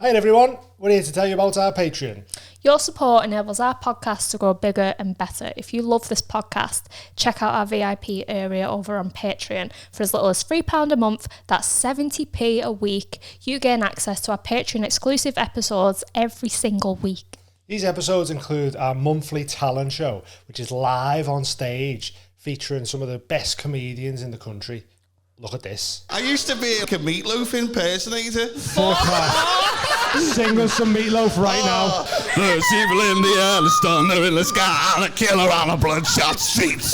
Hi everyone, we're here to tell you about our Patreon. Your support enables our podcast to grow bigger and better. If you love this podcast, check out our VIP area over on Patreon. For as little as £3 a month, that's 70p a week, you gain access to our Patreon exclusive episodes every single week. These episodes include our monthly talent show, which is live on stage, featuring some of the best comedians in the country. Look at this. I used to be like a Meatloaf impersonator. Sing us some Meatloaf right now. There's evil in the air, there's thunder in the sky, and a killer on a bloodshot streets.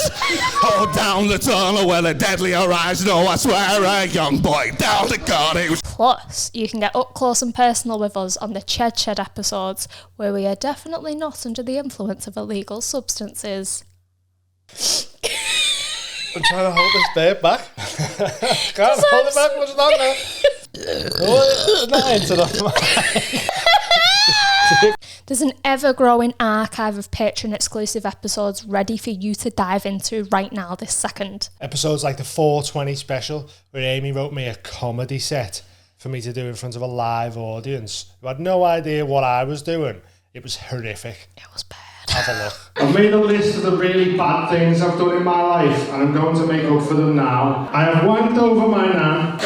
Hold down the tunnel where the deadly horizon. Oh, I swear, a young boy down to God. Plus, you can get up close and personal with us on the Shed episodes, where we are definitely not under the influence of illegal substances. I'm trying to hold this babe back. Can't hold it back much longer. Oh, not into the There's an ever-growing archive of Patreon exclusive episodes ready for you to dive into right now this second. Episodes like the 420 special, where Amy wrote me a comedy set for me to do in front of a live audience who had no idea what I was doing. It was horrific. It was bad. Have a look. I've made a list of the really bad things I've done in my life, and I'm going to make up for them now. I have wanked over my nan.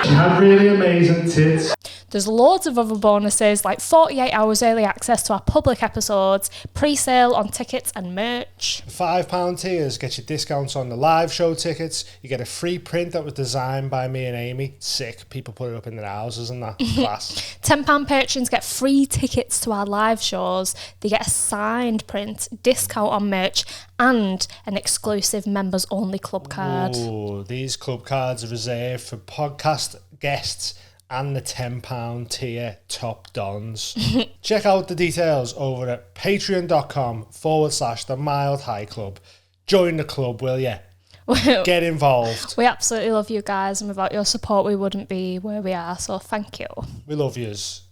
She had really amazing tits. There's loads of other bonuses like 48 hours early access to our public episodes, pre-sale on tickets and merch. £5 tiers get you discounts on the live show tickets. You get a free print that was designed by me and Amy. Sick. People put it up in their houses and that. Class. £10 patrons get free tickets to our live shows. They get a signed print, discount on merch, and an exclusive members only club card. Ooh, these club cards are reserved for podcast guests and the £10 tier top dons. Check out the details over at patreon.com/the Mild High Club. Join the club, will ya? Get involved. We absolutely love you guys, and without your support we wouldn't be where we are, so thank you. We love yous.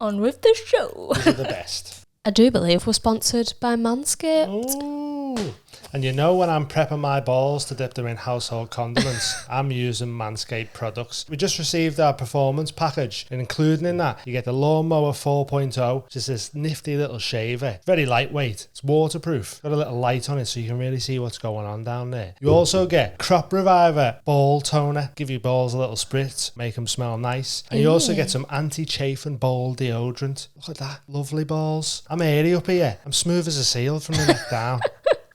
On with the show. These are the best. I do believe we're sponsored by Manscaped. Ooh. And you know, when I'm prepping my balls to dip them in household condiments, I'm using Manscaped products. We just received our performance package, and including in that, you get the Lawnmower 4.0, which is this nifty little shaver. Very lightweight. It's waterproof. Got a little light on it so you can really see what's going on down there. You also get Crop Reviver Ball Toner. Give your balls a little spritz, make them smell nice. And you also get some anti-chafing ball deodorant. Look at that. Lovely balls. I'm airy up here. I'm smooth as a seal from the neck down.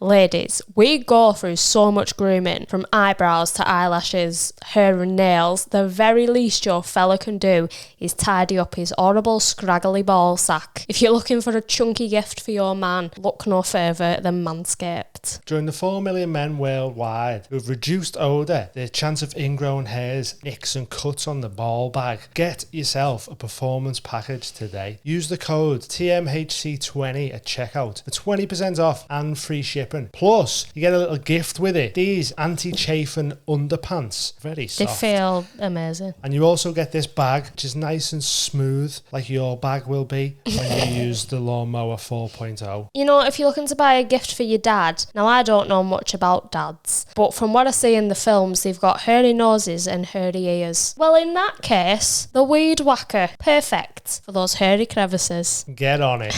Ladies, we go through so much grooming, from eyebrows to eyelashes, hair and nails. The very least your fella can do is tidy up his horrible scraggly ball sack. If you're looking for a chunky gift for your man, look no further than Manscaped. During the 4 million men worldwide who have reduced odour, their chance of ingrown hairs, nicks and cuts on the ball bag, get yourself a performance package today. Use the code TMHC20 at checkout for 20% off and free shipping. Plus, you get a little gift with it. These anti-chafing underpants. Very soft. They feel amazing. And you also get this bag, which is nice and smooth, like your bag will be when you use the Lawnmower 4.0. You know, if you're looking to buy a gift for your dad, now I don't know much about dads, but from what I see in the films, they've got hairy noses and hairy ears. Well, in that case, the Weed Whacker. Perfect for those hairy crevices. Get on it.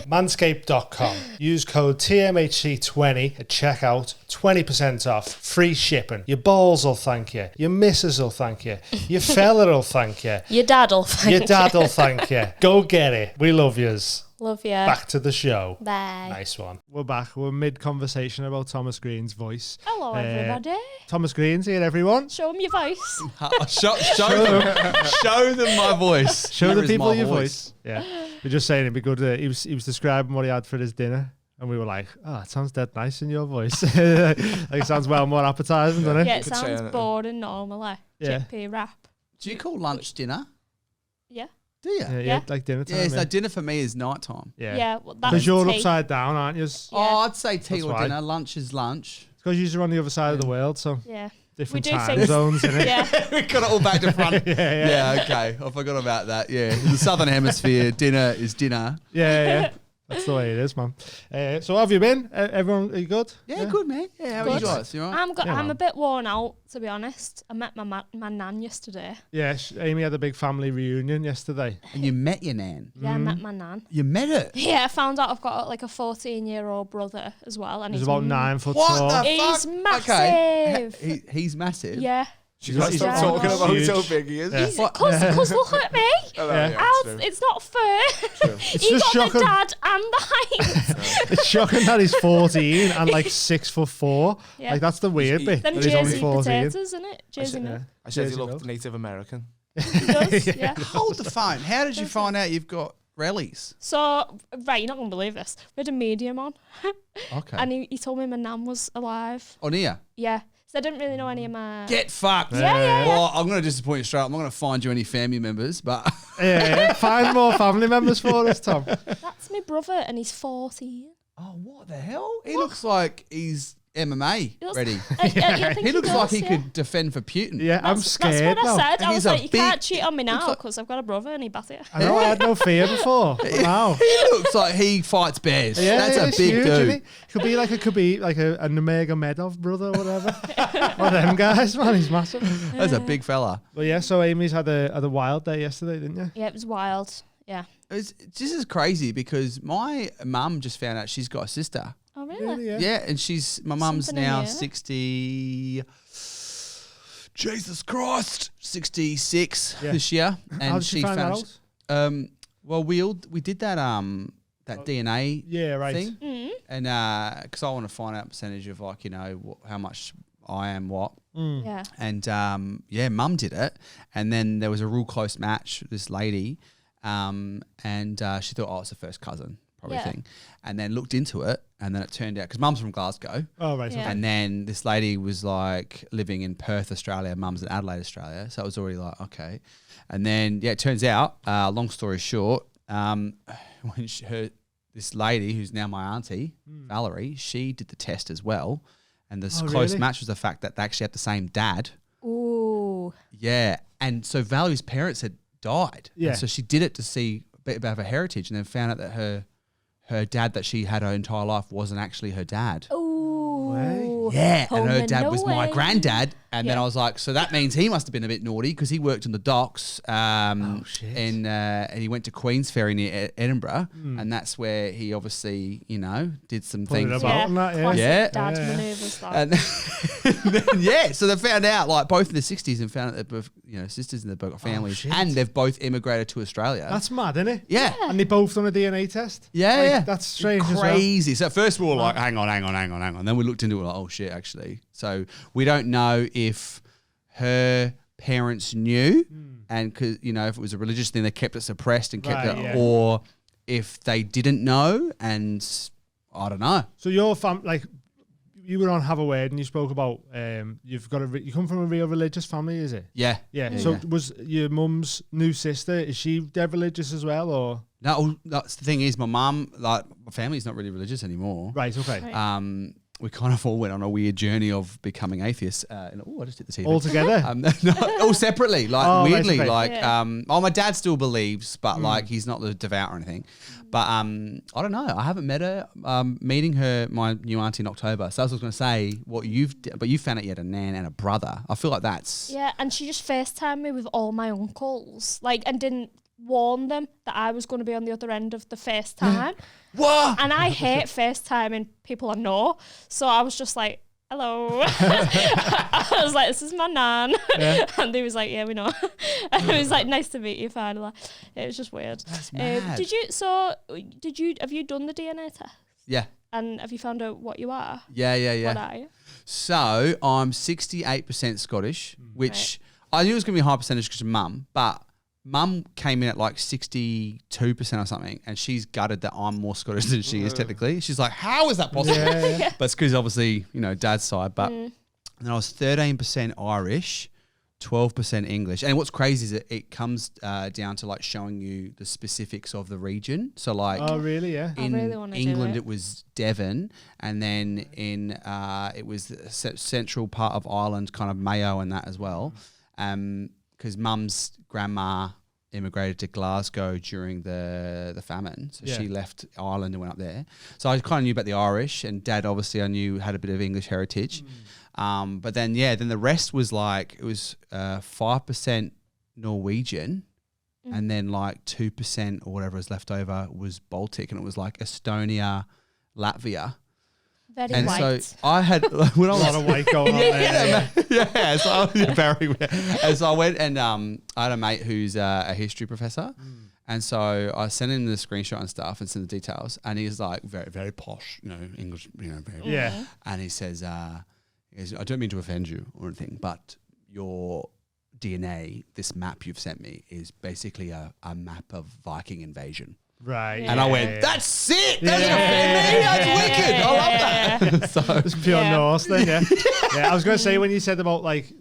Manscaped.com. Use code TMHC20 at checkout. 20% off. Free shipping. Your balls will thank you. Your missus will thank you. Your fella will thank you. Your dad'll thank you. Your dad will thank you. Go get it. We love yous. Love you. Back to the show. Bye. Nice one. We're back. We're mid-conversation about Thomas Green's voice. Hello, everybody. Thomas Green's here, everyone. Show them your voice. Show them my voice. Show the people your voice. Yeah. We're just saying it'd be good. He was describing what he had for his dinner. And we were like, oh, it sounds dead nice in your voice. Like, it sounds well more appetizing, doesn't it? Yeah, it sounds boring normally. Yeah. Chickpea wrap. Do you call lunch dinner? Yeah. Do you? Yeah, like dinner time. Yeah, so dinner for me is night time. Yeah, well, that's because you're tea. upside down, aren't you? Yeah. Oh, I'd say tea That's or why. dinner. Lunch is lunch. It's because you're on the other side of the world, so Yeah. different We do time things- zones, innit? Yeah. We got it all back to front. Yeah. Yeah, okay. I forgot about that. Yeah. The Southern Hemisphere, dinner is dinner. Yeah. That's the way it is, man. So how have you been? Everyone, are you good? Yeah, good, man. Yeah, how are you Good. guys? You all right? I'm man. a bit worn out, to be honest. I met my nan yesterday. Yeah, Amy had a big family reunion yesterday. And you met your nan. Yeah, I met my nan. You met her? Yeah, I found out I've got like a 14-year-old brother as well, and He's he's about 9 foot What tall. the He's fuck? massive. Okay. He's massive. Yeah. She's Let's stop Yeah. talking about Huge. how big he is. Yeah. Because look at me. Oh, Yeah. It's not fair. It's He just got the shocking. dad and the height. It's shocking that he's 14 and like 6'4". Yeah. Like that's the weird bit. Them that he's only Jersey 14. potatoes, isn't it? Jersey milk. I said he Jersey looked milk. Native American. He does, yeah. Hold the phone. How did you find out you've got rallies? So, right, you're not going to believe this. We had a medium on. Okay. And he told me my nan was alive. On here? Yeah. So I didn't really know any of my... Get fucked. yeah. Well, I'm going to disappoint you straight up. I'm not going to find you any family members, but Yeah, find more family members for us, Tom. That's my brother, and he's 14. oh, what the hell? He looks like he's MMA He looks- ready. I think He looks like does, he yeah. could defend for Putin. Yeah, I'm That's scared what I now. said. And I he's was a like, you can't big- cheat on me now like- because I've got a brother and he bat it. I know I had no fear before, but now. He looks like he fights bears. Yeah, That's a he's big huge, dude. isn't he? Could be like an Omega Medov brother or whatever. One of them guys, man. He's massive. That's a big fella. But yeah, so Amy's had a wild day yesterday, didn't you? Yeah, it was wild. Yeah. It's just as crazy because my mum just found out she's got a sister. Oh, really? Yeah, and my mum's Something in now here. 60. Jesus Christ, 66 Yeah. this year, and How did she you find that found. out? Well, we did that that DNA Yeah, right. thing, Mm. and because I want to find out percentage of like how much I am what, Yeah. and yeah, mum did it, and then there was a real close match with this lady, and she thought, oh, it's a first cousin probably Yeah. thing, and then looked into it, and then it turned out because mum's from Glasgow. Oh, right. Yeah. Okay. And then this lady was like living in Perth, Australia. Mum's in Adelaide, Australia. So it was already like, okay. And then, yeah, it turns out, long story short, when this lady, who's now my auntie, Valerie, she did the test as well. And this close really? match was the fact that they actually had the same dad. Ooh. Yeah. And so Valerie's parents had died. Yeah. And so she did it to see a bit about her heritage and then found out that her dad that she had her entire life wasn't actually her dad. Ooh. Yeah, and Home her and dad was my away. granddad, and then Yeah. I was like, so that means he must have been a bit naughty because he worked on the docks, shit. and he went to Queen's Ferry near Edinburgh, and that's where he obviously, did some Put it things. about on that, yeah. classic Yeah. dad Yeah. manoeuvres. That. And then, yeah, so they found out like both in the 60s and found out they're both, sisters and they've both got families, shit. and they've both immigrated to Australia. That's mad, isn't it? yeah. And they both done a DNA test. Yeah, Like, yeah. That's strange as well. Crazy. So at first we were like, hang on. Then we looked into it like, oh shit, actually. So we don't know if her parents knew, and because if it was a religious thing, they kept it suppressed and kept Right, it, yeah. or if they didn't know, and I don't know. So your you were on Have a Word and you spoke about you've got you come from a real religious family, is it? Yeah. Yeah. Yeah, So yeah. was your mum's new sister? Is she dead religious as well, or No, that's the thing is, my mum, like my family's not really religious anymore. right? Okay. Right. We kind of all went on a weird journey of becoming atheists. I just hit the TV. All together. No, all separately, like Oh, right, weirdly, okay. like Yeah. my dad still believes, but like he's not the devout or anything. But I don't know. I haven't met her. Meeting her, my new auntie in October. So I was going to say but you found out you had a nan and a brother. I feel like that's Yeah, and she just FaceTimed me with all my uncles, and didn't warn them that I was going to be on the other end of the FaceTime. what. And I hate FaceTiming people I know, so I was just like, hello. I was like, this is my nan. And they was like, yeah, we know. And it was like, nice to meet you finally. It was just weird. That's mad. Have you done the DNA test? Yeah. And have you found out what you are? Yeah. What are you? So I'm 68% Scottish, which I knew it was going to be a high percentage because of mum, but mum came in at like 62% or something, and she's gutted that I'm more Scottish than she is technically. She's like, how is that possible? Yeah. But it's because obviously, dad's side. But then I was 13% Irish, 12% English. And what's crazy is it comes down to like showing you the specifics of the region. So like Oh, really? Yeah. I in really wanna do England it. it was Devon, and then in it was the central part of Ireland, kind of Mayo and that as well. Because mum's grandma immigrated to Glasgow during the famine. So Yeah. she left Ireland and went up there. So I kind of knew about the Irish, and Dad obviously I knew had a bit of English heritage. But then then the rest was like it was 5% Norwegian, and then like 2% or whatever was left over was Baltic, and it was like Estonia, Latvia. Very And white. so I had when I A was lot of weight going on there. yeah, so I was very weird. And so I went and I had a mate who's a history professor. And so I sent him the screenshot and stuff and sent the details. And he's like very, very posh, English, very. Yeah. And he says, I don't mean to offend you or anything, but your DNA, this map you've sent me, is basically a map of Viking invasion. Right. And I went, yeah. that's sick. That doesn't offend me. That's wicked. I love that. So It's pure Yeah. Norse then, yeah. Yeah, I was going to say when you said about like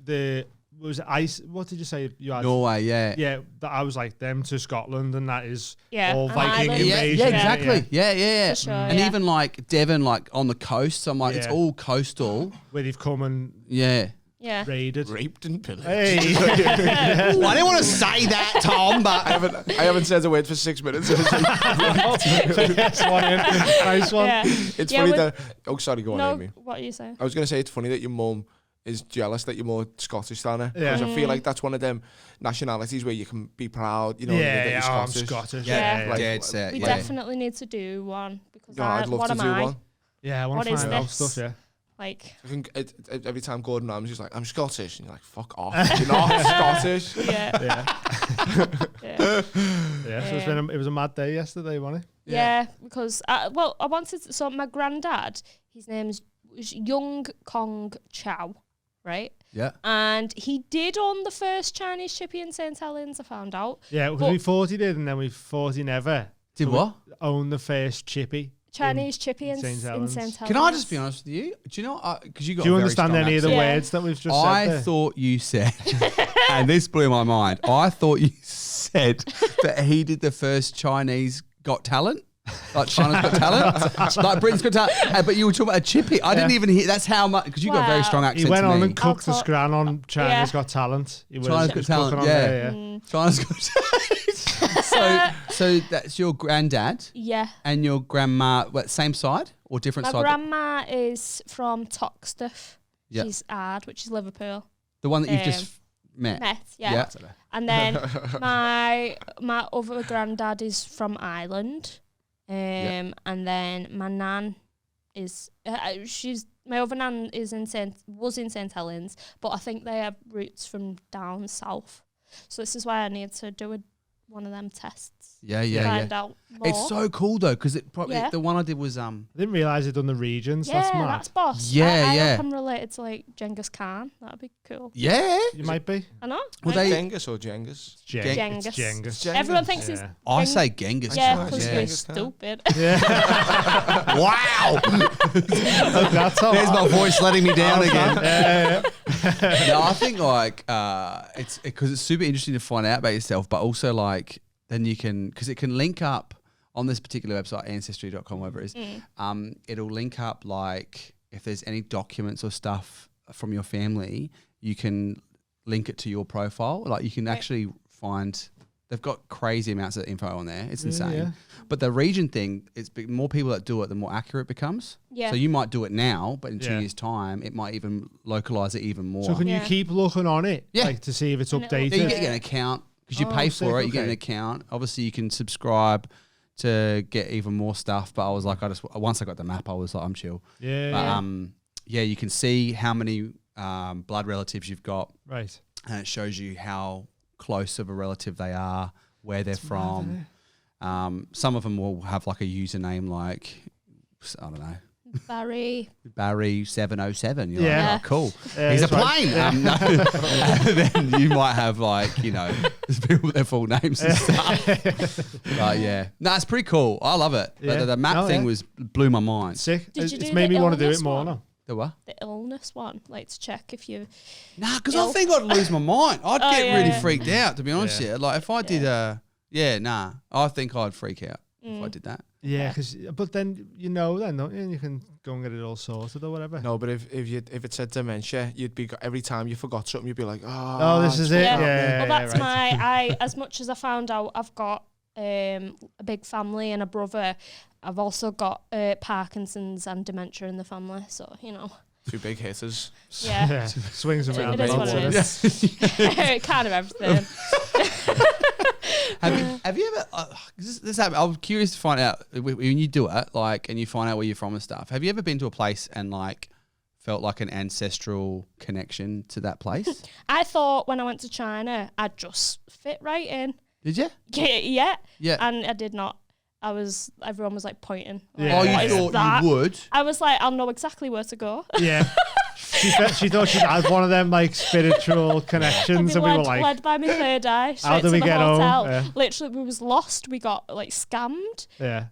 was it ice? What did you say you had? Norway, yeah. Yeah, I was like them to Scotland, and that is Yeah, all and Viking Ireland. invasion. Yeah, Yeah. exactly. Yeah. For sure, And yeah. even like Devon, like on the coast. So I'm like, it's Yeah. all coastal. Where they've come and Yeah. Yeah. raided. Raped and pillaged. Hey. Ooh, I didn't want to say that, Tom, but I haven't said a word for 6 minutes. Yes, one in. Nice one. Yeah. It's Yeah, funny with- that. Oh, sorry, go on, No, Amy. what are you saying? I was going to say it's funny that your mum is jealous that you're more Scottish than her. Yeah. Because I feel like that's one of them nationalities where you can be proud, that Yeah, you're yeah, I'm Scottish. Scottish. Yeah. Yeah, Like, dead set. We Yeah. definitely need to do one because Yeah, I'd love what to am do I? one. yeah. I want What to is find out this? stuff. Yeah. Like, I think every time Gordon Ramsay's just like, I'm Scottish. And you're like, fuck off. You're not Scottish. yeah, Yeah. yeah, Yeah. So it was a mad day yesterday, wasn't it? yeah. Because I wanted to, so my granddad, his name's was Young Kong Chow, right? Yeah. And he did own the first Chinese chippy in St Helens. I found out Yeah. Because But- we thought he did, and then we thought he never Did what? owned the first chippy. Chinese chippy in St. St Helens. Helens. Can I just be honest with you? Do you know, because you got Do you a very understand strong any of the accent. words that we've just I said there? thought you said, and this blew my mind. I thought you said that he did the first Chinese Got Talent, like China's Got Talent, like Britain's Got Talent. But you were talking about a chippy. I didn't even hear. That's how much because you got a very Wow. strong accent. He went to on me. and cooked the I'll scran on China's Yeah. Got Talent. He was, China's he was Got Talent, cooking on yeah. there, yeah. China's Got Talent. So that's your granddad Yeah. and your grandma. What, same side or different My side? grandma is from Toxteth. Yeah. She's Ard, which is Liverpool. The one that you've just met. Met, yeah. Yeah. And then my other granddad is from Ireland. And then my nan is my other nan is was in St Helens, but I think they have roots from down south. So this is why I need to do one of them tests. Yeah, to yeah, find yeah. out more. It's so cool though because it probably Yeah. the one I did was I didn't realise he'd done the regions. yeah, That's mad. that's boss. Yeah, I yeah. hope I'm related to like Genghis Khan. That'd be cool. yeah. You might be. I know. Well, Right? they- Genghis or Jenghis? It's Genghis. Genghis. Everyone thinks it's Yeah. I Geng- say Genghis. yeah, Khan. because Yeah. you're Genghis Khan. stupid. Wow. That's all. There's my voice letting me down again. Yeah. No, I think like it's because it's super interesting to find out about yourself, but also like then you can because it can link up on this particular website, ancestry.com, whatever it is. It'll link up like if there's any documents or stuff from your family, you can link it to your profile. Like you can actually find. They've got crazy amounts of info on there. It's insane. yeah. But the region thing, it's more people that do it, the more accurate it becomes. Yeah. So you might do it now, but in 2 Yeah. years' time, it might even localize it even more. So can you Yeah. keep looking on it? Yeah. Like to see if it's And it'll- Yeah, you updated? get an account because you Oh, pay sick, for it. You get an okay. account. Obviously, you can subscribe to get even more stuff. But I was like, once I got the map, I was like, I'm chill. Yeah. But yeah. you can see how many blood relatives you've got, Right. and it shows you how close of a relative they are, where they're from. Some of them will have like a username like I don't know. Barry. Barry 707. You're Yeah. like, oh, cool. Yeah, He's a that's right. plane. No. And then you might have like, people with their full names and stuff. But yeah. No, it's pretty cool. I love it. Yeah. The map Oh, thing yeah. blew my mind. Sick. Did It's, you it's do made the me want to do illness it more one? now. The what? The illness one, like to check if you. Nah, because I Ill. think I'd lose my mind. I'd Oh, get yeah. really freaked out, to be honest Yeah. with you. Like if I did I think I'd freak out. if I did that. Yeah, but then then don't you? And you can go and get it all sorted or whatever. No, but if it said dementia, you'd be every time you forgot something, you'd be like, this is it. Yeah. Yeah. Well, that's right. as much as I found out, I've got a big family and a brother. I've also got Parkinson's and dementia in the family, so 2 big hitters. Yeah. Swings around. It is what it is. Kind of everything. Have you ever? This happened. I'm curious to find out when you do it, and you find out where you're from and stuff. Have you ever been to a place and felt like an ancestral connection to that place? I thought when I went to China, I'd just fit right in. Did you? Yeah. Yeah. And I did not. Everyone was pointing. Yeah. Oh, "What is you thought that?" you would? I was like, I'll know exactly where to go. Yeah. She thought she had one of them spiritual connections, and we were like, led by my third eye. How Straight do to we the get home? hotel. Yeah. Literally, we was lost. We got scammed. yeah.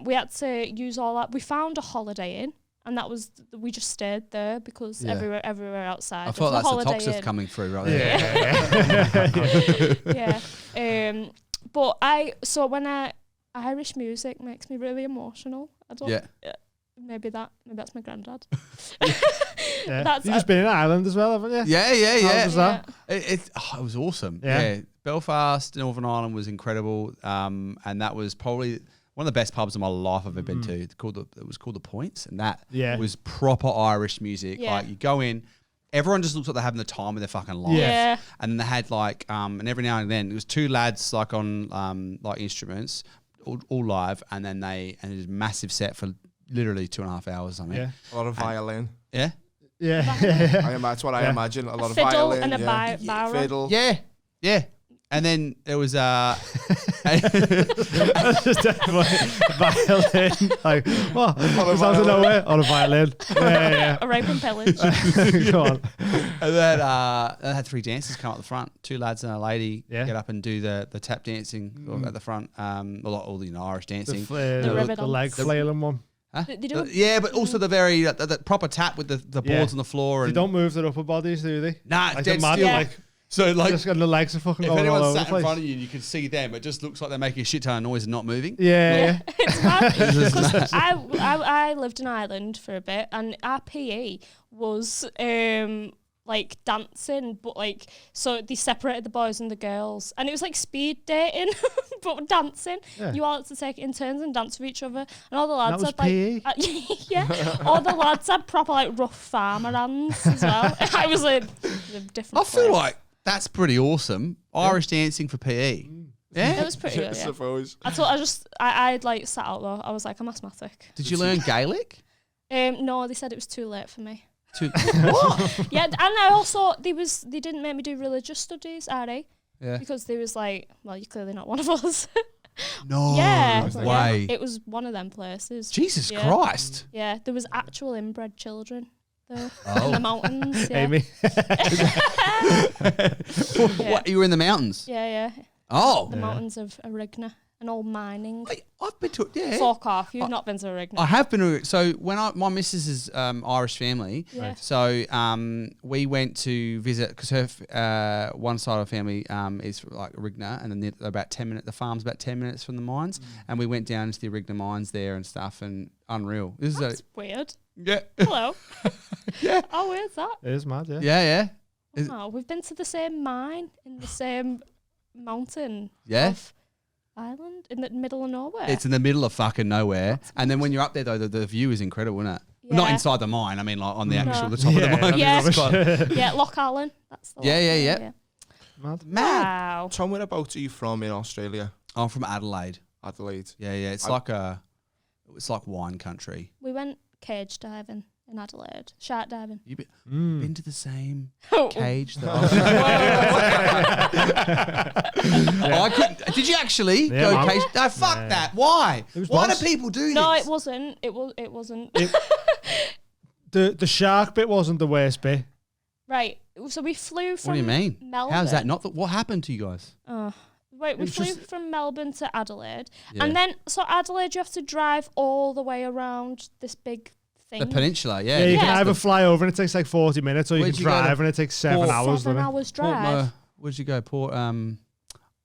We had to use all that. We found a Holiday Inn, and that was we just stayed there because Yeah. everywhere outside. I thought that's the Holiday toxins Inn. coming through right there. Yeah. But when Irish music makes me really emotional. I don't. Yeah. Maybe that's my granddad. Yeah. You've just been in Ireland as well, haven't you? Yeah. How was that? It was awesome. Yeah. Belfast, Northern Ireland was incredible. And that was probably one of the best pubs of my life I've ever been to. It was called The Points, and that was proper Irish music. Yeah. You go in, everyone just looks like they're having the time of their fucking life. Yeah. And they had and every now and then it was 2 lads on instruments, all live, and then it was a massive set for literally 2.5 hours or something. Yeah. A lot of violin. Yeah. Yeah. That's what I imagine. A lot of Fiddle violin. and a barra. Fiddle. Yeah. And then there was Just violin. What? Just out of nowhere on a violin. Yeah. A rape and pillage. Go on. And then they had 3 dancers come up the front, 2 lads and a lady get up and do the tap dancing at the front, all the Irish dancing. The leg flailing one. Huh? They do. Yeah, but also the very the proper tap with the boards on the floor. They And don't move their upper bodies, do they? Nah, Like dead they're mad, still. like, So just got the legs are fucking if going all anyone over sat the place. in front of you and you could see them, it just looks like they're making a shit ton of noise and not moving. Yeah. It's mad. 'Cause I lived in Ireland for a bit, and our PE was dancing, but so they separated the boys and the girls, and it was speed dating, but dancing. Yeah. You all had to take it in turns and dance with each other, and all the lads That was had PE? yeah, all the lads had proper rough farmer hands as well. I was a different. I feel place. like that's pretty awesome. Irish dancing for PE. Yeah. It was pretty good. I Yeah. suppose. I'd sat out though. I was like, I'm asthmatic. Did you learn Gaelic? No, they said it was too late for me. What? Yeah, and I also they didn't make me do religious studies, are they? Yeah. Because they was like, well, you're clearly not one of us. No yeah, way. it was one of them places. Jesus Yeah. Christ. Yeah, there was actual inbred children there Oh. in the mountains. Yeah. Amy. What? You were in the mountains? Yeah. Oh. The mountains of Arigna, an old mining. Wait, I've been to it. Yeah. Fuck off! You've not been to Arigna. I have been to. So when my missus is Irish family, Yeah. so we went to visit because her one side of the family is Rigna, and then they're about 10 minutes. The farm's about 10 minutes from the mines, and we went down into the Rigna mines there and stuff, and unreal. This That's is weird. yeah, Hello. yeah, Oh, where's that? It is mad, yeah. yeah. Is- Oh, we've been to the same mine in the same mountain. Yeah. Of Ireland in the middle of nowhere. It's in the middle of fucking nowhere, and then when you're up there though, the view is incredible, isn't it? Yeah. Not inside the mine. I mean, on the actual No. the top of the mine. Yeah. It's quite- Yeah, Loch Allen. That's the Yeah, one. yeah. Mad. Mad. Wow. Tom, whereabouts are you from in Australia? I'm from Adelaide. Adelaide. Yeah. It's like wine country. We went cage diving in Adelaide. Shark diving. You've been to the same Oh. cage that I couldn't. Did you actually Yeah, go man. cage? No, fuck Yeah. that. Why? It was Why once. do people do No, this? it wasn't. It wasn't. The shark bit wasn't the worst bit. Right. So we flew from What do you mean? Melbourne. How's that not? What happened to you guys? Wait, we was flew just- from Melbourne to Adelaide. Yeah. And then, so Adelaide, you have to drive all the way around this big thing. The peninsula, yeah. Yeah, you can Yeah. either fly over and it takes like 40 minutes, or you Where'd can you go to drive and it takes 7 Port- hours. 7 doesn't it? hours drive. Where'd you go? Port.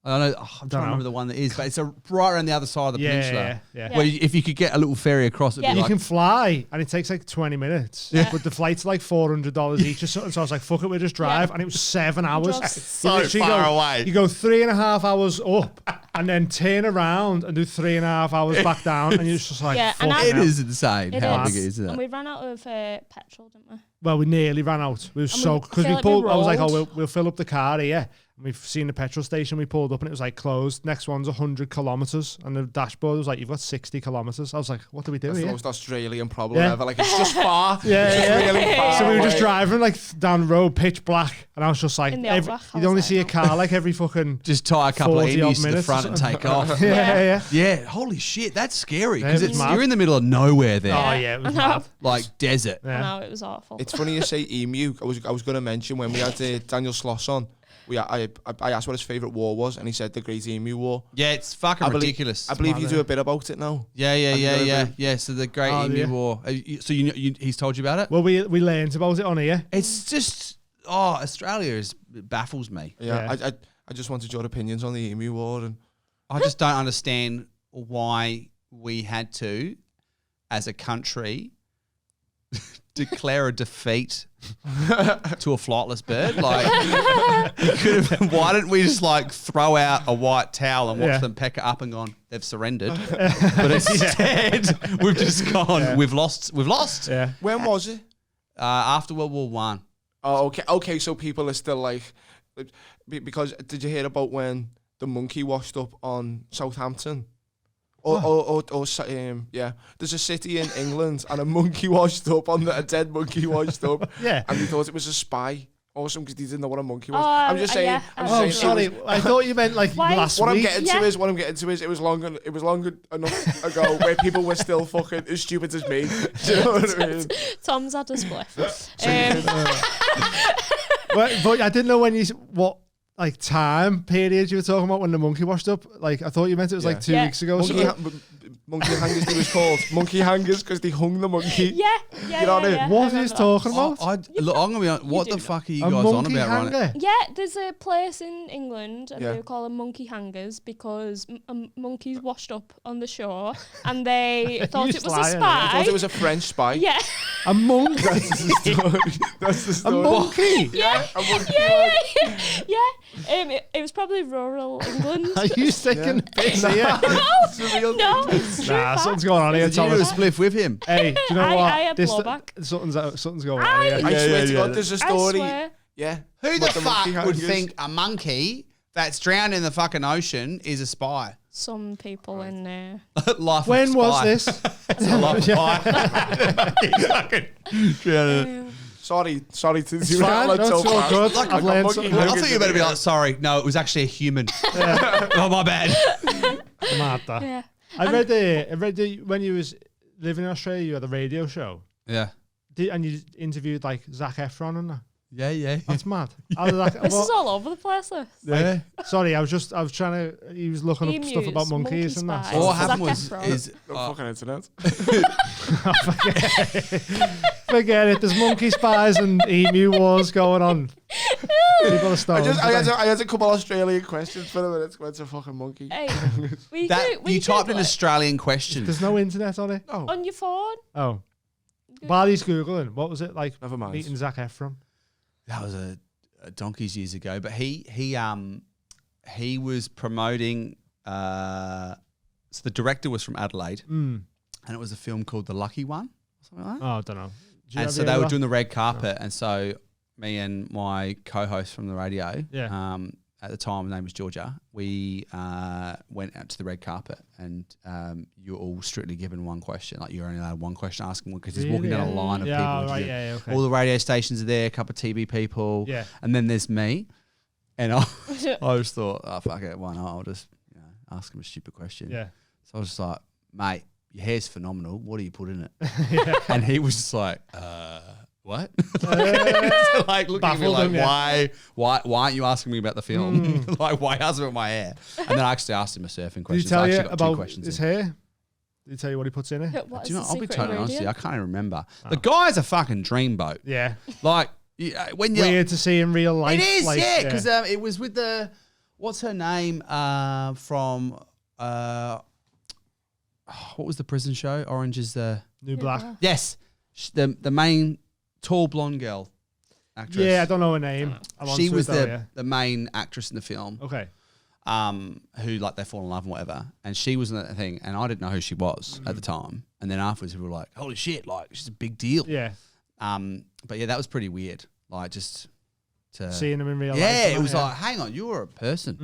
I don't know. I'm trying to remember the one that is, but it's right around the other side of the peninsula. Yeah. Where if you could get a little ferry across, it'd be You like can fly, and it takes like 20 minutes. But the flight's like $400 each or something. So I was like, fuck it, we'll just drive. And it was 7 hours. So You far away. You go 3.5 hours up, and then turn around and do 3.5 hours back down. And you're just like, Yeah, fuck and it hell. is insane how big it is, isn't And it? we ran out of petrol, didn't we? Well, we nearly ran out. We were so because feel we like we pulled. I was like, rolled. we'll fill up the car here. And we've seen the petrol station. We pulled up and it was like closed. Next one's 100 kilometers, and the dashboard was like, you've got 60 kilometers. I was like, what do we do That's the here? most Australian problem Yeah. ever. Like, it's just far. Yeah, It's just yeah. really far So we were just away. driving like down the road, pitch black, and I was just like, In the outback, I you'd was only like, see a car like every fucking Just tie a couple of 40 odd emus to the minutes front or and take off. yeah. Yeah, holy shit, that's scary Yeah, because it's mad. you're in the middle of nowhere there, Oh yeah, it was I know. mad. like desert. Yeah. No, it was awful. It's funny you say emu. I was going to mention when we had Daniel Sloss on. I asked what his favourite war was, and he said the Great Emu War. Yeah, it's fucking I believe- ridiculous. I believe mad, you isn't do it? a bit about it now. Yeah. So the Great Oh, Emu yeah. War. So he's told you about it? Well, we learned about it on here. It's just Australia it baffles me. Yeah. I just wanted your opinions on the Emu War, and I just don't understand why we had to, as a country, declare a defeat to a flightless bird. Like, you could have. Why didn't we just like throw out a white towel and watch Yeah. them peck it up and gone? They've surrendered. But instead, we've just gone. We've lost. We've lost. Yeah. when was it? After World War One. Oh, okay. So people are still like, because did you hear about when the monkey washed up on Southampton? Yeah. There's a city in England and a monkey washed up a dead monkey washed up. Yeah. And we thought it was a spy. Awesome, because he didn't know what a monkey was. Oh, I'm just saying. yeah. I'm Oh, just saying sorry. it was- I thought you meant like Why- last What I'm week. getting to is, it was long enough ago where people were still fucking as stupid as me. Do you know what I mean? Tom's had a spliff. But I didn't know what like time period you were talking about when the monkey washed up. Like I thought you meant it was like 2 Yeah. weeks ago. Or Monkey, something. monkey hangers, they was called monkey hangers because they hung the monkey. Yeah. You know what I mean? I What remember he's that. talking about? Look, I'm gonna be honest. What do the know. fuck are you A guys on monkey about? Right now? hanger. Yeah, there's a place in England and Yeah. they call them monkey hangers because monkeys washed up on the shore and they thought You it was a lying, spy. I thought it was a French spy. Yeah. A monkey. That's the story. That's the A story. monkey. Yeah. A monkey. Yeah. It was probably rural England. Are you taking the piss here? It's a real No, it's true Nah, fact. something's going on here, Did you do a Thomas. spliff with him? Hey, do you know what? I had blowback. Something's going on here. I swear to yeah. God, there's a I story. swear. Yeah. Who the What fuck monkey would hangers. think a monkey that's drowned in the fucking ocean is a spy? Some people in there. Life of When spy. was this? Sorry to It's do fine. that. No, it's all good. Like, I've learned something. I thought you were better be like, sorry, no, it was actually a human. Oh, my bad. Mad that. Yeah. I read when you was living in Australia, you had a radio show. Yeah. And you interviewed like Zac Efron and that. Yeah. That's mad. How did that, This is all over the place. This. Yeah. sorry, I was trying to. He was looking up stuff about Emus, monkeys and monkey that. spies. All what Zac happened was Efron. is Fucking internet. Forget it. There's monkey spies and emu wars going on. People are stoned. I had a couple Australian questions for a minute. What's a fucking monkey? Hey, we that do, we you typed in Google it. Australian questions. There's no internet on it. On your phone. Oh. While he's googling, what was it like? Never mind. Meeting Zac Efron. That was a donkeys years ago, but he was promoting. So the director was from Adelaide, and it was a film called The Lucky One, or something like that. Oh, I don't know. And so they were doing the red carpet, and so me and my co-host from the radio, at the time, her name was Georgia, we went out to the red carpet, and you were all strictly given one question. Like, you're only allowed one question asking because he's walking down a line of people. Right, okay. All the radio stations are there, a couple of TV people, and then there's me. And I just thought, oh, fuck it, why not? I'll just ask him a stupid question. Yeah. So I was just like, mate, your hair's phenomenal. What do you put in it? And he was just like, what? Like looking at me Baffled like, him, why aren't you asking me about the film? Like, why ask me about my hair? And then I actually asked him a surfing question. Did he tell I you actually got two about questions his in. hair? Did he tell you what he puts in it? What Do you know, is I'll the be secret totally honest with you, I ingredient? can't even remember. The guy's a fucking dreamboat. Yeah. Like, when you Weird to see in real life. it is, like, yeah, because it was with the What's her name from what was the prison show? Orange is the New Black. yes, the main tall blonde girl actress. Yeah, I don't know her name. She was the main actress in the film. Okay. Who like they fall in love and whatever, and she was in that thing, and I didn't know who she was at the time, and then afterwards we were like, holy shit, like she's a big deal. Yeah. But yeah, that was pretty weird. Like just to seeing them in real life. yeah, it was like, hang on, you're a person,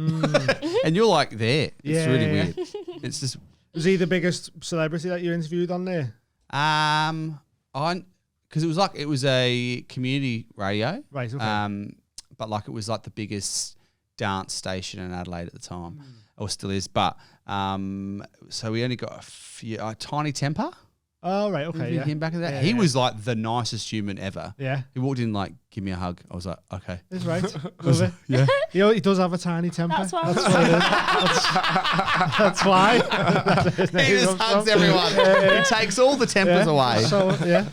and you're like there. It's really weird. It's just. Was he the biggest celebrity that you interviewed on there? Because it was a community radio, Right. Okay. but like it was like the biggest dance station in Adelaide at the time, or still is. But so we only got a tiny temper. Oh, right. Okay. Yeah. Him back in that. Yeah, He yeah. was like the nicest human ever. Yeah. He walked in like, give me a hug. I was like, okay. That's right. Love it. Yeah. He does have a tiny temper. That's why. That's what it is. That's why. He just hugs everyone. He takes all the tempers away. So yeah.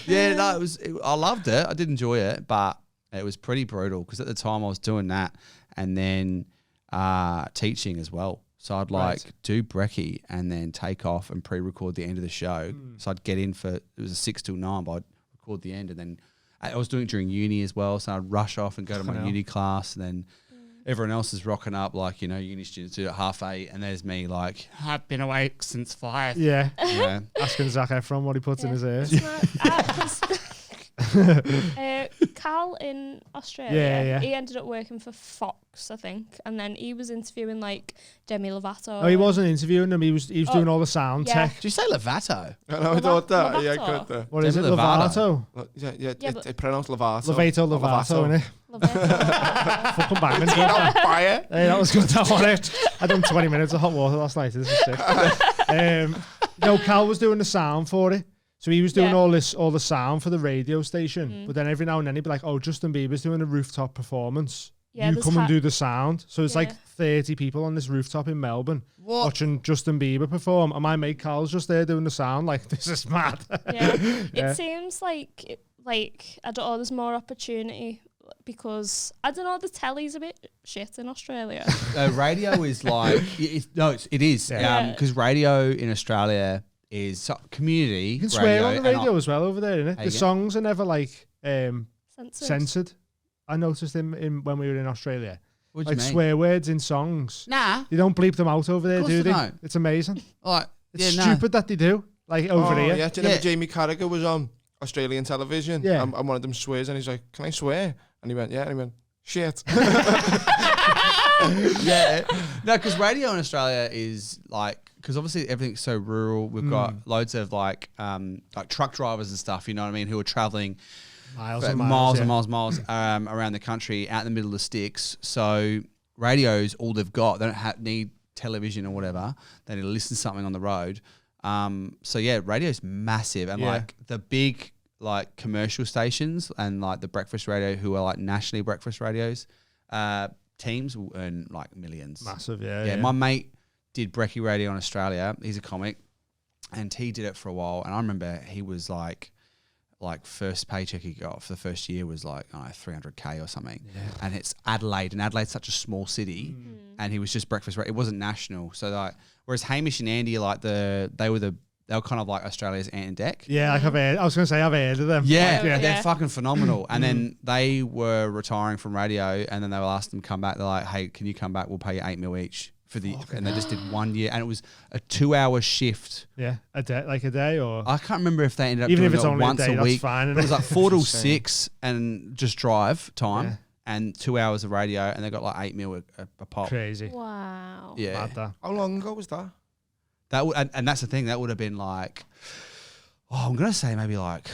Yeah, no, I loved it. I did enjoy it, but it was pretty brutal because at the time I was doing that and then teaching as well. So I'd do brekkie and then take off and pre-record the end of the show. So I'd get in it was a 6 till 9, but I'd record the end, and then I was doing it during uni as well. So I'd rush off and go to my uni class, and then everyone else is rocking up, like, you know, uni students do it at 8:30, and there's me like, I've been awake since 5. Yeah. Yeah. Asking Zac Efron what he puts in his ear. Cal in Australia, Yeah. he ended up working for Fox, I think, and then he was interviewing like Demi Lovato. Oh, he wasn't interviewing them. He was doing all the sound yeah. tech. Did you say Levato? I know, I thought that. Lovato. Yeah, good there. What is it? Demi Lovato. Yeah, but- it's pronounced Lovato. Lovato, innit? Lovato. Fucking banging. On fire. Hey, that was good. That one. I done 20 minutes of hot water last night. This is sick. No, Cal was doing the sound for it. So he was doing all the sound for the radio station. But then every now and then he'd be like, oh, Justin Bieber's doing a rooftop performance. Yeah, you there's come and do the sound. So it's like Yeah. 30 people on this rooftop in Melbourne watching Justin Bieber perform. And my mate Carl's just there doing the sound. Like, this is mad. Yeah. Yeah. It seems like I don't know, there's more opportunity because I don't know, the telly's a bit shit in Australia. Radio is like it is Yeah. because radio in Australia is community. You can swear on the and radio as well over there, innit? The you go. songs are never like Censored. censored. I noticed in when we were in Australia. What do you Like mean? swear words in songs. Nah, You don't bleep them out over there, Of course do they they? don't. It's amazing. like It's yeah, stupid that they do. Like over here. Yeah, do you remember Yeah. Jamie Carragher was on Australian television? Yeah. And one of them swears, and he's like, can I swear? And he went, yeah. And he went, shit. yeah. No, because radio in Australia is like because obviously everything's so rural. We've got loads of like truck drivers and stuff. You know what I mean? Who are traveling Miles for and miles miles. and miles around the country, out in the middle of the sticks. So radio's all they've got. They don't need television or whatever. They need to listen to something on the road. So yeah, radio's massive, and like the big like commercial stations and like the breakfast radio, who are like nationally breakfast radios, teams will earn like millions. Massive, yeah. Yeah, my mate did brekkie radio in Australia. He's a comic, and he did it for a while. And I remember he was like first paycheck he got for the first year was like 300K or something. Yeah. And it's Adelaide, and Adelaide's such a small city, and he was just breakfast radio. It wasn't national, so like whereas Hamish and Andy they were kind of like Australia's Ant and Dec. Yeah, like I was going to say, I've heard of them. Yeah, Like, they're fucking phenomenal. And then they were retiring from radio, and then they were asked them to come back. They're like, hey, can you come back? We'll pay you $8 million each. And they just did 1 year, and it was a 2-hour shift. Yeah, a day or... I can't remember if they ended up Even doing if it's it only a once day, a that's week. fine, It was like 4 till insane. 6 and just drive time, Yeah. and 2 hours of radio, and they got like $8 million a pop. Crazy. Wow. Yeah, Mad that. How long ago was that? that would, and that's the thing. That would have been like, I'm gonna say maybe like,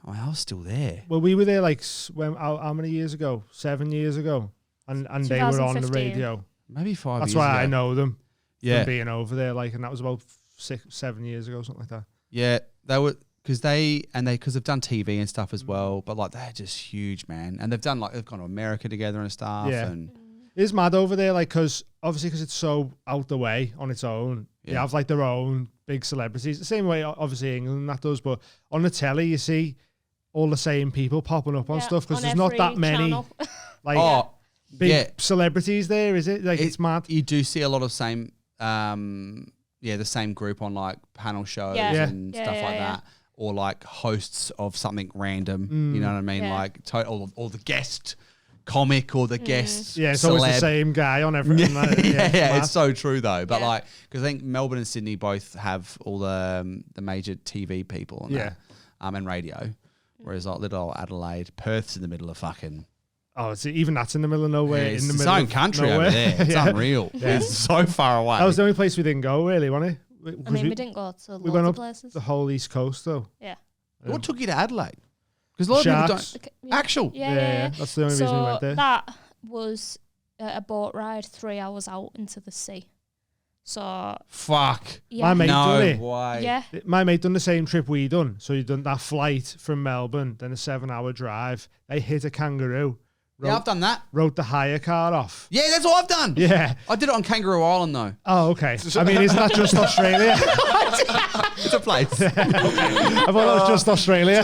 I was still there. Well, we were there like how many years ago? 7 years ago, and they were on the 2015. radio. Maybe 5 That's years why ago. I know them. Yeah, From being over there, like, and that was about 7 years ago, something like that. yeah. They were because they've done TV and stuff as well. But like they're just huge, man. And they've gone to America together and stuff. Yeah. And It's mad over there, like, because it's so out the way on its own. They Yeah. have like their own big celebrities, the same way obviously England that does. But on the telly, you see all the same people popping up on stuff because on there's not every that many. channel. Like, oh, big celebrities there, is it? Like it's mad. You do see a lot of same, the same group on like panel shows and stuff like that, or like hosts of something random. You know what I mean? Like or the guest comic or the guest. Yeah, it's always the same guy on everything. It's so true though. But like, because I think Melbourne and Sydney both have all the major TV people on that, and radio, whereas like little Adelaide, Perth's in the middle of fucking. Oh, even that's in the middle of nowhere. It's in the its middle own of country nowhere. over there. It's unreal. It's so far away. That was the only place we didn't go, really, wasn't it? I mean, we didn't go to we loads went of up places. the whole East Coast, though. Yeah. What took you to Adelaide? Because a lot of people don't. Actual. Yeah. That's the only reason we went there. That was a boat ride 3 hours out into the sea. So fuck. Yeah. My mate done it. Why? Yeah. My mate done the same trip we done. So he done that flight from Melbourne, then a 7-hour drive. They hit a kangaroo. I've done that. Wrote the hire car off. Yeah, that's what I've done. Yeah. I did it on Kangaroo Island though. Oh, okay. I mean, isn't that just Australia? It's a place. I thought that was just Australia.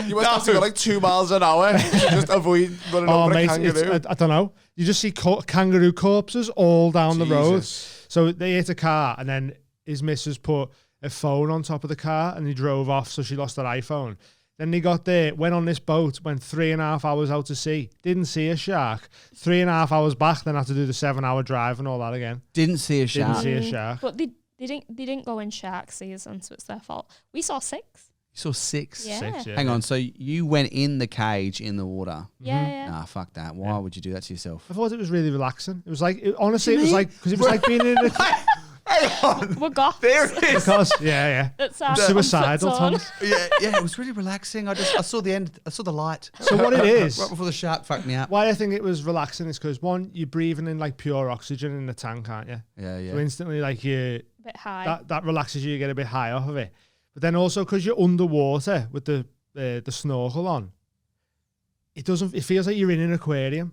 You must have to go like 2 miles an hour to just avoid running over a kangaroo. I don't know. You just see kangaroo corpses all down the road. So they hit a car, and then his missus put a phone on top of the car, and he drove off, so she lost her iPhone. Then they got there, went on this boat, went 3.5 hours out to sea, didn't see a shark. 3.5 hours back, then had to do the 7-hour drive and all that again. Didn't see a shark. Didn't see a shark. But they didn't go in shark season, so it's their fault. We saw 6. You saw 6? Yeah. 6, yeah. Hang on, so you went in the cage in the water? Yeah. Nah, fuck that. Why would you do that to yourself? I thought it was really relaxing. It was like, honestly, it was like, because it was like being in a... We're goths. There it is. Because, yeah. It's our Suicidal, comfort Tom. zone. Yeah, it was really relaxing. I saw the end. I saw the light. So what it is... Right before the shark fucked me up. Why I think it was relaxing is because, one, you're breathing in like pure oxygen in the tank, aren't you? Yeah. So instantly, like, A bit high. that relaxes you get a bit high off of it. But then also because you're underwater with the snorkel on, it feels like you're in an aquarium.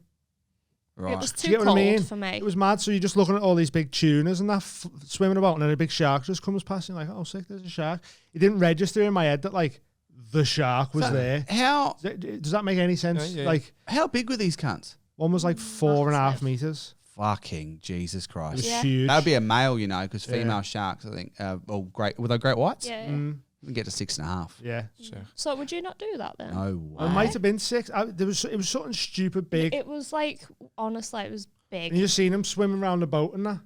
Right. It was Do you too get what I cold mean? for me. It was mad. So you're just looking at all these big tunas and that swimming about, and then a big shark just comes past, and you're like, oh, sick, there's a shark. It didn't register in my head that like the shark was there. How Does that make any sense? Yeah. Like, how big were these cunts? one was like 4.5 meters. Fucking Jesus It Christ. was Yeah. huge. That would be a male, because female sharks, I think, were they great whites? Yeah. We can get to 6.5. Yeah. So would you not do that then? No way. It might have been 6. It was something stupid big. It was like, honestly, it was big. And you seen him swimming around the boat and that.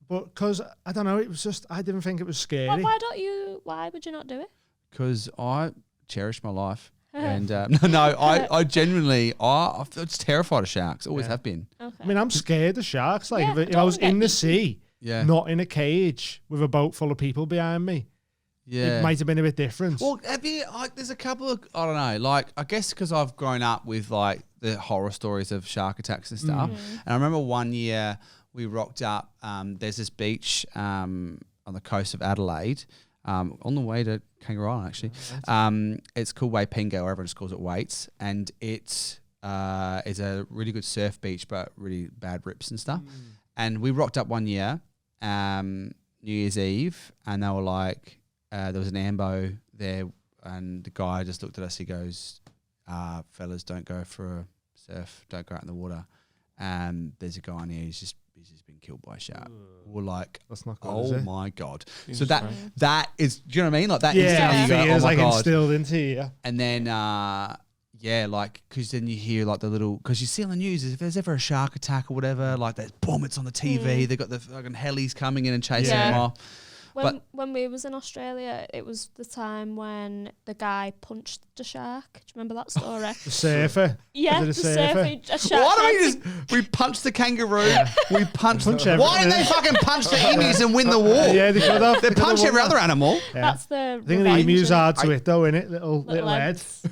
But because, I don't know, it was just, I didn't think it was scary. Why would you not do it? Because I cherish my life. And I genuinely, I feel terrified of sharks. Always have been. Okay. I mean, I'm scared of sharks. Like, Yeah, if I was don't in get the me. sea, not in a cage with a boat full of people behind me, Yeah. it might have been a bit different. Well, there's a couple of, I don't know, like, I guess because I've grown up with, like, the horror stories of shark attacks and stuff. And I remember one year we rocked up, there's this beach on the coast of Adelaide, on the way to Kangaroo Island, actually. It's called Waipenga, or everyone just calls it Waits. And it is a really good surf beach, but really bad rips and stuff. And we rocked up one year, New Year's Eve, and they were like, there was an ambo there, and the guy just looked at us. He goes, fellas, don't go for a surf. Don't go out in the water. There's a guy in here. He's just been killed by a shark. We're like, That's not good, oh is it? my God. Jesus So that is, do you know what I mean? Like that Yeah, instantly you go, oh fears my like God. instilled into you. And then, like, because then you hear like the little, because you see on the news, if there's ever a shark attack or whatever, like that, boom, it's on the TV. They've got the fucking helis coming in and chasing Yeah. them off. When we was in Australia, it was the time when the guy punched the shark. Do you remember that story? The surfer. Yeah, Was the it a surfer? surfer. A shark Why tried don't we punched the kangaroo, we punched Punch Why everything. didn't they fucking punch the emus and win the war? Yeah, they could have. They punch every other animal. Yeah. That's the I think the emu's hard to it though, innit? Little head. heads.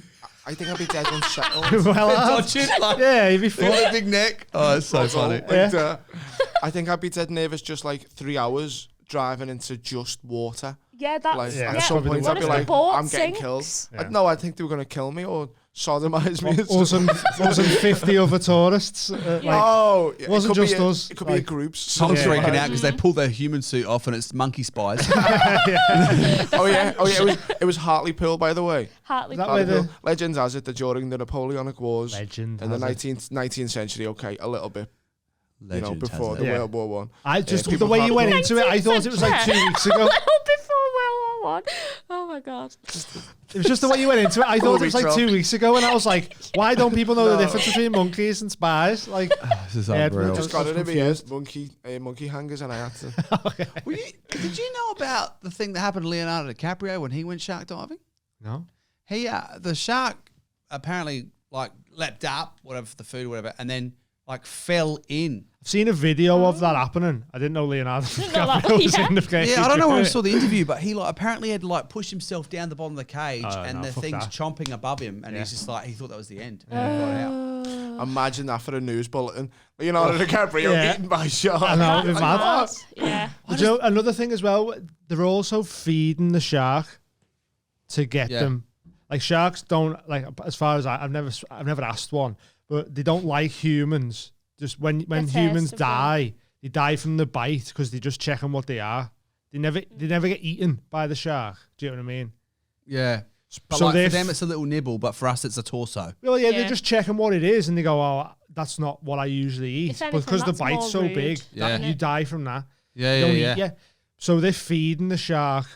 I think I'd be dead unsettled. Well, Dodge it, like, yeah, he'd be with fun. a big neck. Oh, it's so funny. Yeah. I think I'd be dead nervous just like 3 hours driving into just water. Yeah, that's Like Yeah, at that's some probably point the I'd be worst. like, The boat I'm getting killed. sinks. Yeah. No, I think they were going to kill me or sodomise me. Wasn't 50 other tourists. Oh, yeah, wasn't it could just be us. It could be a groups. Tom's freaking out because they pull their human suit off and it's monkey spies. Oh yeah. It was Hartlepool, by the way. Hartlepool. Legends has it that during the Napoleonic Wars in the has it. 19th century, okay, a little bit. Legend Before has the it. World War One. I just people the way you have went them. into it, I thought it was like 2 weeks ago. A little before World War One. Oh my god. It was just the way you went into it. I thought it was like 2 weeks ago, and I was like, why don't people know the difference between monkeys and spies? Like, This is Yeah, unreal. I Just got it in my ears, monkey hangers, and I had to. Did you know about the thing that happened to Leonardo DiCaprio when he went shark diving? no. He the shark apparently like leapt up, whatever for the food, whatever, and then like fell in. I've seen a video of that happening. I didn't know Leonardo know that, DiCaprio was yeah. in the cage. Yeah, I don't know where I saw the interview, but he like apparently had to like push himself down the bottom of the cage, Oh, and no, the fuck thing's that. chomping above him, and he's just like he thought that was the end. And he got out. Imagine that for a news bulletin. Leonardo DiCaprio Yeah. eaten by shark. I know, it'd be mad. God. Yeah. But you know, another thing as well, they're also feeding the shark to get Yeah. them. Like sharks don't like, as far as I've never asked one, but they don't like humans. Just when taste humans of them. die, they die from the bite because they're just checking what they are. They never get eaten by the shark. Do you know what I mean? Yeah. But So like they're for them, it's a little nibble, but for us, it's a torso. Well, yeah, Yeah. they're just checking what it is, and they go, "Oh, that's not what I usually eat." If But anything, because the that's bite's more so rude, big, that Yeah. you die from that. Yeah, They yeah, don't yeah. eat you. So they're feeding the shark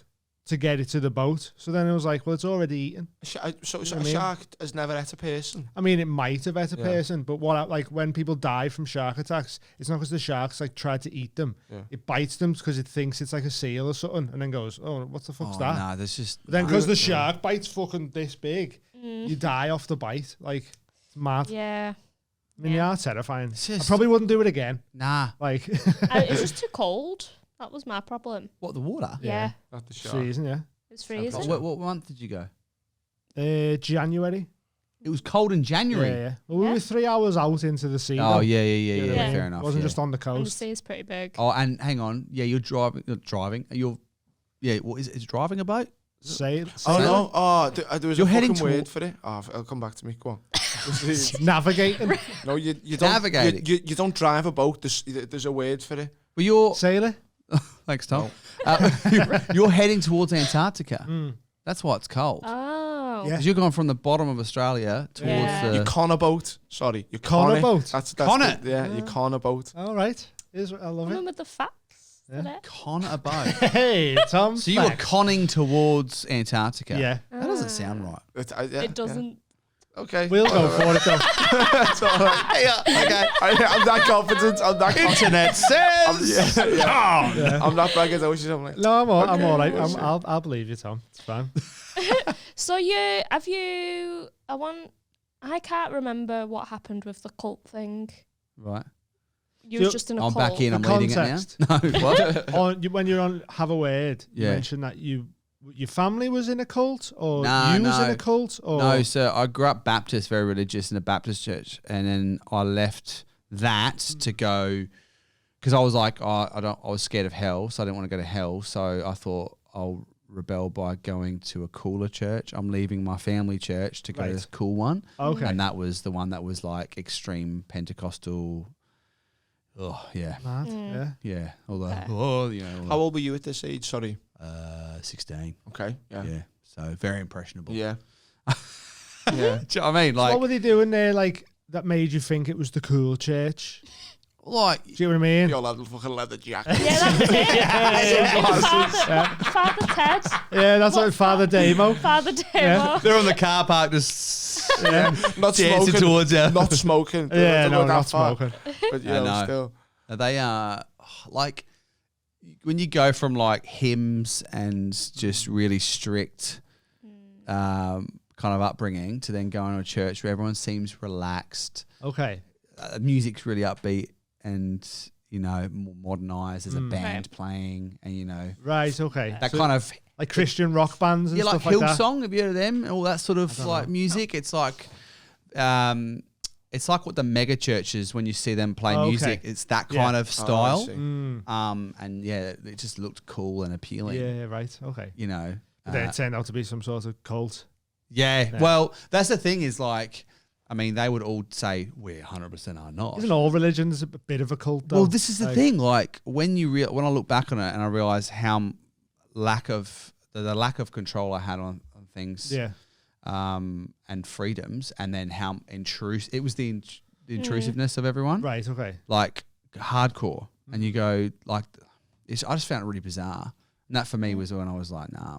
to get it to the boat. So then it was like, well, it's already eaten. So I a mean? shark has never ate a person. I mean, it might have ate a Yeah. person, but like when people die from shark attacks, it's not because the sharks like tried to eat them. Yeah. It bites them because it thinks it's like a seal or something, and then goes, "Oh, what the fuck's that?" No, there's just But then because the shark bites fucking this big, you die off the bite. Like it's mad. Yeah. I mean, they are terrifying. It's I just- probably wouldn't do it again. nah. Like It's just too cold. That was my problem. What, the water? Yeah. Not the shark. freezing, yeah. It's freezing. What month did you go? January. It was cold in Yeah, January. yeah. Well, we Yeah. were 3 hours out into the sea. Oh though. yeah, You know what I Yeah. mean? Fair enough. It wasn't yeah. just on the And the coast. sea is pretty big. Oh, and hang on. Yeah, you're driving. You're. Yeah. What is it? Is it driving a boat? Sail. Oh Sail? no! Oh, there was You're a heading fucking word toward- for it. Oh, it'll come back to me. Go on. Navigating. No, you don't Navigating. You don't drive a boat. There's a word for it. Well, you're. Sailor. Thanks, Tom. You're heading towards Antarctica. That's why it's cold. Oh. Yeah. 'Cause you're going from the bottom of Australia towards Yeah. You the. con a boat. Sorry, you Con a boat? That's Con the- it? Yeah, you con a boat. All right. I love Coming it. with the facts. Yeah. today. Con a boat. Hey, Tom. So you were facts. conning towards Antarctica. Yeah. That doesn't sound right. Yeah, It doesn't. Yeah. Okay. We'll go for it though. It's all right. Okay. I'm that confident. I'm that confident. Internet says. I'm not braggadocious. I'm like, No, I'm all right. sure. I'll believe you, Tom. It's fine. So I can't remember what happened with the cult thing. Right. You So was just in a I'm cult. back in. I'm The reading context. it now. No. What? When you're on Have a Word, you Yeah. mentioned that your family was in a cult, or No, you was in no. a cult, or No, so I grew up Baptist, very religious in a Baptist church, and then I left that to go because I was like, I was scared of hell, so I didn't want to go to hell. So I thought I'll rebel by going to a cooler church. I'm leaving my family church to go to Right. this cool one, Okay. and that was the one that was like extreme Pentecostal. Oh yeah, Mad. Mm. Yeah. All the Okay. all how old were you at this age? Sorry. 16. Okay. Yeah. Yeah, so very impressionable. Yeah. Do you know what I mean? What Like, were they doing there? Like that made you think it was the cool church? like Do you know what I mean? You all had fucking leather jackets. Yeah, that's it. Father Ted. Yeah, that's like Father Damo. Father Demo. Yeah. they're on the car park just Not dancing smoking. towards you. Not smoking. Yeah, Don't no, go that not far. smoking. But you I know, know. still. They are like when you go from like hymns and just really strict kind of upbringing to then going to a church where everyone seems relaxed. Okay. Music's really upbeat and more modernized. There's a band Right. playing and Right. Okay. that So, kind of like Christian rock bands and like stuff like that. Hillsong. Have you heard of them? All that sort of like music. It's like what the mega churches when you see them play Okay. music. It's that Yeah. kind of style. see. And yeah, it just looked cool and appealing. Yeah. Right. Okay. You know. But then it turned out to be some sort of cult. Yeah. Well, that's the thing is like, I mean, they would all say we 100% are not. Isn't all religions a bit of a cult, though? Well, this is the thing. Like when when I look back on it and I realize how the lack of control I had on things, and freedoms, and then how intrusive it was, the intrusiveness of everyone, Right. Okay. like hardcore, and you go like, I just found it really bizarre, and that for me was when I was like, nah.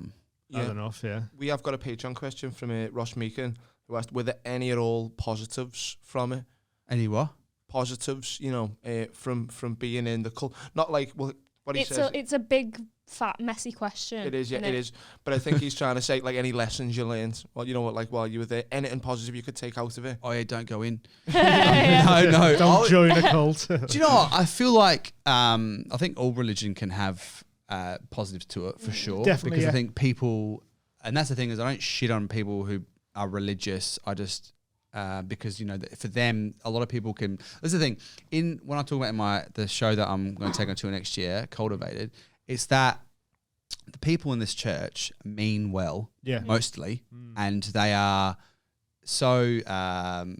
Bad enough. Yeah. We have got a Patreon question from Ross Meakin, who asked, were there any at all positives from it? Any what? Positives, you know, from being in the cult. Not like, well, what he says. It's a big, fat, messy question. It is, yeah, it is. But I think he's trying to say, like, any lessons you learned. Well, you know what, like, while you were there, anything positive you could take out of it. Oh yeah, don't go in. No. Don't join a cult. Do you know what? I feel like I think all religion can have positives to it for sure. Definitely, because I think people, and that's the thing is, I don't shit on people who are religious. I just because, you know, for them, a lot of people can. That's the thing. When I talk about the show that I'm going to take on tour next year, Cultivated, it's that the people in this church mean well, mostly, and they are so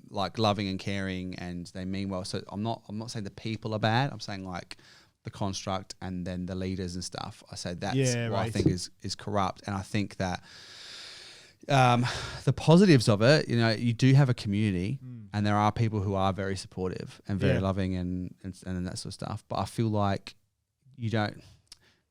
like loving and caring, and they mean well. So I'm not saying the people are bad. I'm saying like the construct and then the leaders and stuff. I say that's what I think is corrupt, and I think that the positives of it, you know, you do have a community, and there are people who are very supportive and very loving and that sort of stuff. But I feel like you don't.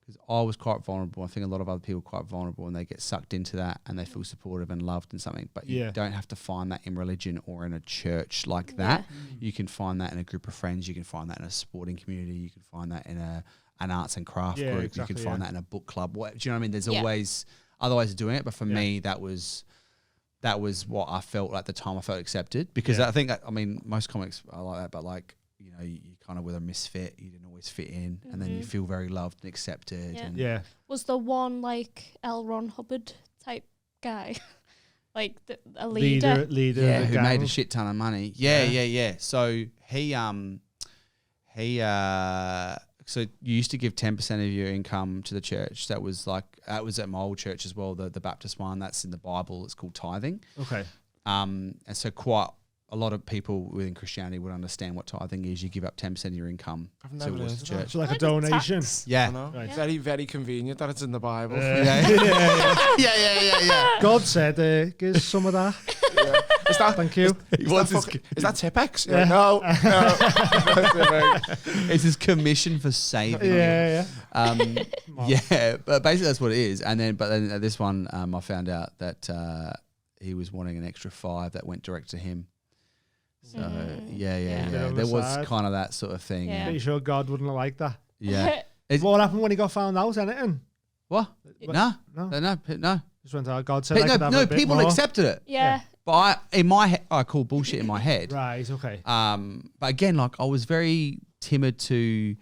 Because I was quite vulnerable. I think a lot of other people are quite vulnerable, and they get sucked into that and they feel supportive and loved and something. But you don't have to find that in religion or in a church like that. You can find that in a group of friends. You can find that in a sporting community. You can find that in an arts and craft group. Exactly, you can find that in a book club. Do you know what I mean? There's always other ways of doing it. But for me, that was what I felt at the time. I felt accepted because I think, I mean, most comics are like that, but like, you know, you kind of were a misfit. You didn't always fit in, and then you feel very loved and accepted. And Was the one like L. Ron Hubbard type guy, like a leader? Leader, who made a shit ton of money. Yeah. So so you used to give 10% of your income to the church. That was at my old church as well, the Baptist one. That's in the Bible. It's called tithing. Okay. And so quite a lot of people within Christianity would understand what tithing is. You give up 10% of your income towards the church. So like a donation. Yeah. Right. Very, very convenient that it's in the Bible. Yeah. God said, give some of that. Is that, Thank you. Is that Tipex? Yeah. No. It's his commission for saving you. But basically that's what it is. And then at this one, I found out that he was wanting an extra 5 that went direct to him. So there was kind of that sort of thing. Yeah. Pretty sure God wouldn't have liked that. Yeah. What happened when he got found out? Anything? What? No. Just went out. God said I could have a bit people more. accepted it. Yeah. But in my head, I call bullshit in my head. Right. Okay. But again, like I was very timid to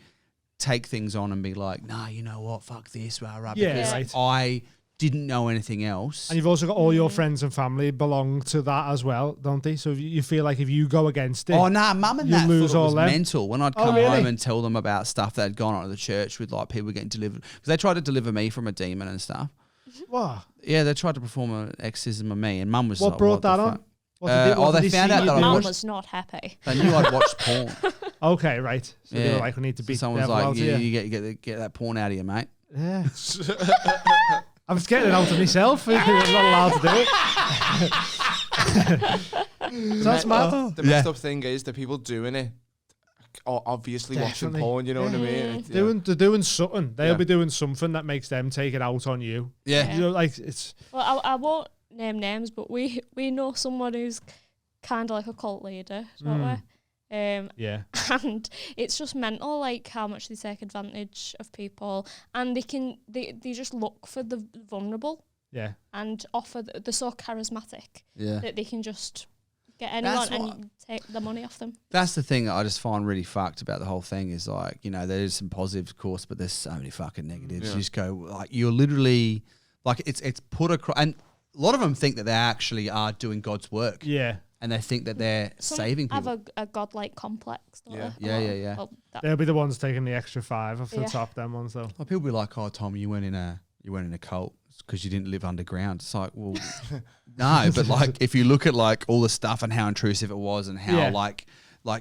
take things on and be like, nah, you know what? Fuck this, because I didn't know anything else. And you've also got all your friends and family belong to that as well, don't they? So you feel like if you go against it, mum and you that lose thought it was all them. mental when I'd come home and tell them about stuff that had gone on at the church with like people getting delivered, because they tried to deliver me from a demon and stuff. What? Yeah, they tried to perform an exorcism on me, and mum was What like, brought that on? They found out that I Mum watched. was not happy. They knew I'd watched porn. Okay, right. So they were like, we need to beat someone's devil like, out yeah, here. you get that porn out of you, mate. Yeah. I was getting it out of myself. I'm not allowed to do it. So that's mad. The messed up thing is the people doing it are obviously watching porn, you know what I mean? They're doing something. They'll be doing something that makes them take it out on you. Yeah. You know, like it's... Well, I won't name names, but we know someone who's kind of like a cult leader, don't we? And it's just mental, like how much they take advantage of people, and they just look for the vulnerable, and offer. They're so charismatic, that they can just get anyone and take the money off them. That's the thing that I just find really fucked about the whole thing is like, you know, there's some positives, of course, but there's so many fucking negatives. You just go like, you're literally like it's put across, and a lot of them think that they actually are doing God's work. Yeah. And they think that they're saving people. Have a godlike complex. Yeah. Well, they'll be the ones taking the extra 5 off the top. Them ones though. Well, people be like, "Oh, Tom, you went in a cult." because you didn't live underground. It's like, well, no, but like if you look at like all the stuff and how intrusive it was and how like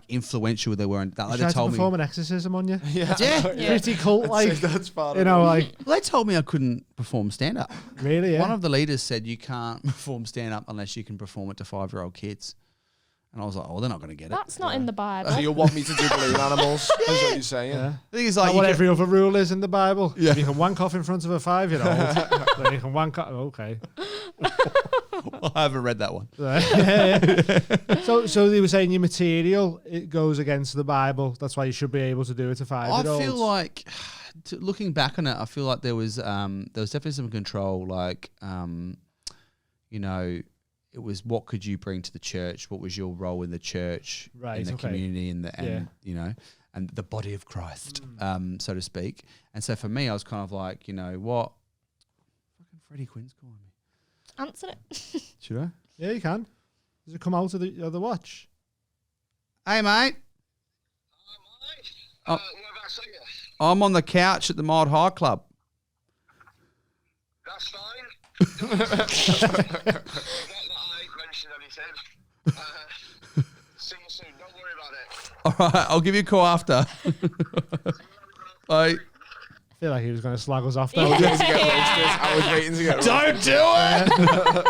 influential they were, and that, like, they Tried to told me. perform an exorcism on you. Yeah. Pretty cult, like, That's part you know, like, Well, they told me I couldn't perform stand up. really, yeah. One of the leaders said you can't perform stand up unless you can perform it to 5-year-old kids. And I was like, oh, they're not going to get it. That's not in the Bible. So you want me to do balloon animals? That's what you're saying. Yeah. The thing is, Like like, what you every other rule is in the Bible. Yeah. If you can wank off in front of a 5-year-old, then you can wank off. Okay. I haven't read that one. So they were saying your material, it goes against the Bible. That's why you should be able to do it to 5-year-olds. I feel like, looking back on it, I feel like there was definitely some control. Like, you know, it was what could you bring to the church? What was your role in the church, Right, in the okay. community, and you know, and the body of Christ, so to speak. And so for me, I was kind of like, you know, what? Fucking Freddie Quinn's calling me. Answer it. Should I? Yeah, you can. Does it come out of the watch? Hey, mate. Whereabouts are you? I'm on the couch at the Mild High Club. That's fine. Not that I mentioned anything. See you soon. Don't worry about it. All right, I'll give you a call after. Bye. I feel like he was going to slag us off. Yeah. Though. I was waiting to get roasted. Don't do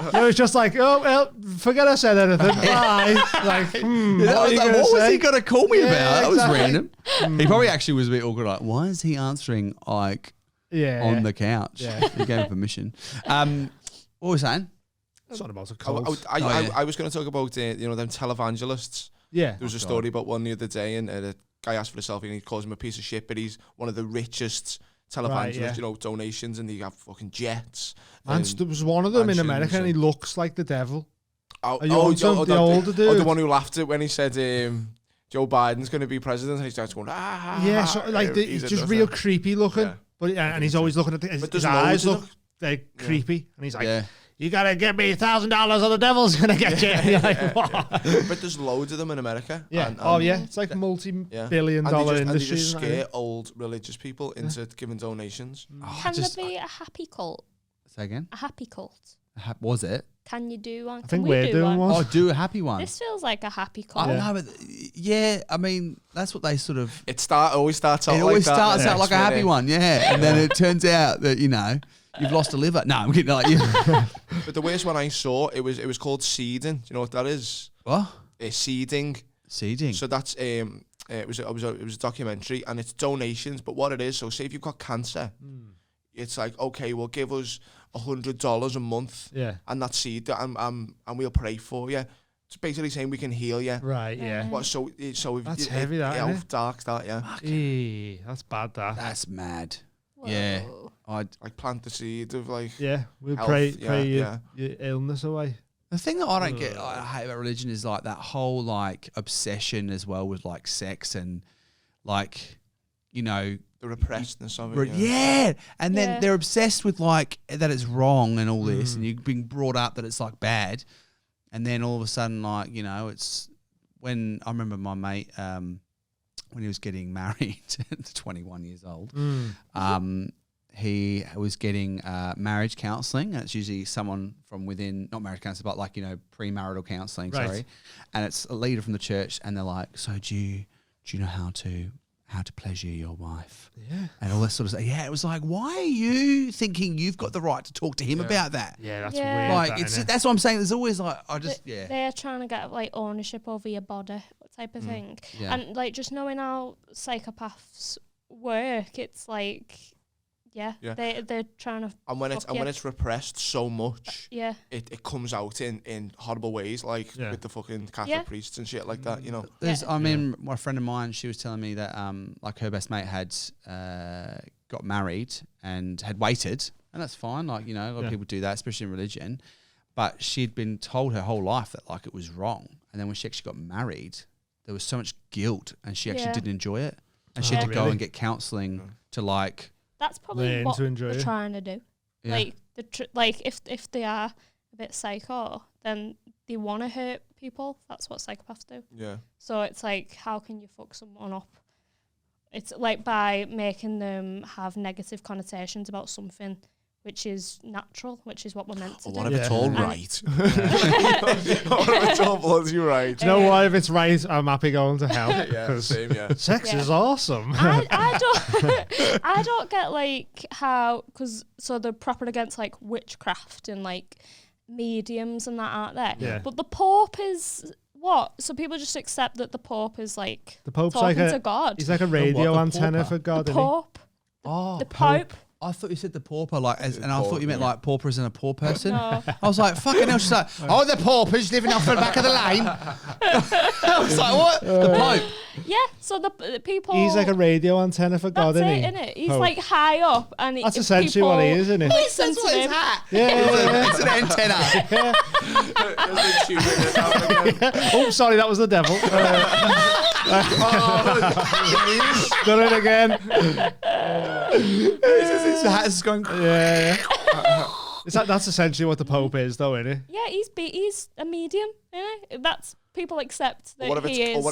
it. It was just like, oh, well, forget I said anything. Bye. Like, What was he going to call me Yeah, about? That was exactly. random. He probably actually was a bit awkward. Like, why is he answering like on the couch? Yeah. He gave him permission. What was we saying? It's not about a cult. I was going to talk about you know, them televangelists. Yeah. There was a story about one the other day, and a guy asked for a selfie, and he calls him a piece of shit, but he's one of the richest televangelists. Right, yeah. You know, donations, and they have fucking jets. And there was one of them in America, and he looks like the devil. Oh, Are you on some- the older dude? the one who laughed at when he said Joe Biden's going to be president, and he starts going, Yeah, so like he's a just nutter. real creepy looking. Yeah. But and he's always looking at his there's eyes loads of look them. like creepy, and he's like, Yeah. "You gotta get me $1,000, or the devil's gonna get you." And you're like, what? But there's loads of them in America. Yeah. And, Oh yeah. It's like multi-billion-dollar and they industry. just isn't it? scare old religious people into giving donations. Can there be a happy cult? Say again. A happy cult? Was it? Can you do one? I Can think we we're do doing one. Oh, do a happy one. This feels like a happy I cult. don't know, but yeah, I mean, that's what they sort of. It always starts out It like always that. starts and out like a it's happy really- one, yeah, and then it turns out that you know you've lost a liver. No, I'm kidding. Like, yeah. But the worst one I saw, it was called seeding. Do you know what that is? What? Seeding. Seeding. So that's it was a documentary, and it's donations. But what it is, so say if you've got cancer, it's like, okay, well, give us $100 a month, Yeah. and that's seed, and we'll pray for you. It's basically saying we can heal you. Right. Yeah. What? So That's heavy, that, how isn't it? dark's that? Yeah. That's bad. That. That's mad. Whoa. Yeah. I'd. Like plant the seed of like. Yeah. We'll Health, pray yeah, your illness away. The thing that I don't get, I hate about religion is like that whole like obsession as well with like sex and like, you know, The repressedness of it. yeah. And then Yeah. they're obsessed with like that it's wrong and all this, and you've been brought up that it's like bad, and then all of a sudden, like, you know, it's when I remember my mate when he was getting married at 21 years old. He was getting marriage counselling, and it's usually someone from within, not marriage counselling, but like, you know, premarital counselling, Right. sorry. And it's a leader from the church, and they're like, so do you know how to pleasure your wife? Yeah. And all this sort of stuff. Yeah, it was like, why are you thinking you've got the right to talk to him about that? Yeah. That's Yeah. weird. Like, that, innit? that's what I'm saying. There's always like, yeah. They're trying to get like ownership over your body type of thing. Yeah. And like just knowing how psychopaths work, it's like, Yeah. they're trying to. And when it's fuck you. repressed so much, Yeah. it comes out in horrible ways, like Yeah. with the fucking Catholic Yeah. priests and shit like that. You know. I mean, my friend of mine, she was telling me that like her best mate had got married and had waited, and that's fine. Like, you know, a lot of people do that, especially in religion. But she'd been told her whole life that like it was wrong, and then when she actually got married, there was so much guilt, and she actually Yeah. didn't enjoy it, and she had Oh, to go really? and get counselling to like. That's probably Learn what to enjoy they're it. trying to do. Yeah. Like like if they are a bit psycho, then they want to hurt people. That's what psychopaths do. Yeah. So it's like, how can you fuck someone up? It's like by making them have negative connotations about something which is natural, which is what we're meant to do. What if it's all right? And- What if it's all bloody right? Do you know what? If it's right, I'm happy going to hell. Yeah, 'cause same, yeah. sex Yeah. is awesome. I don't I don't get like how, because so they're proper against like witchcraft and like mediums and that, aren't they? Yeah. But the Pope is what? So people just accept that the Pope is like The Pope's talking like to God. he's like a radio The antenna pauper? for God, The isn't he? Pope, Oh, the Pope. I thought you said the pauper, like, and I thought you meant like pauper as in a poor person. No. I was like, fucking hell. She's like, oh, the paupers living off the back of the lane. I was like, what? The Pope. Yeah. So the people. He's like a radio antenna for God, That's isn't it, he? innit? He's Pope. like high up, and That's essentially what he is, isn't it? Listen to him. It's an antenna. Oh, sorry, that was the devil. Done it again. His hat is going. Yeah. That's essentially what the Pope is, though, isn't it? Yeah, he's a medium. That's people accept that What if he it's, is.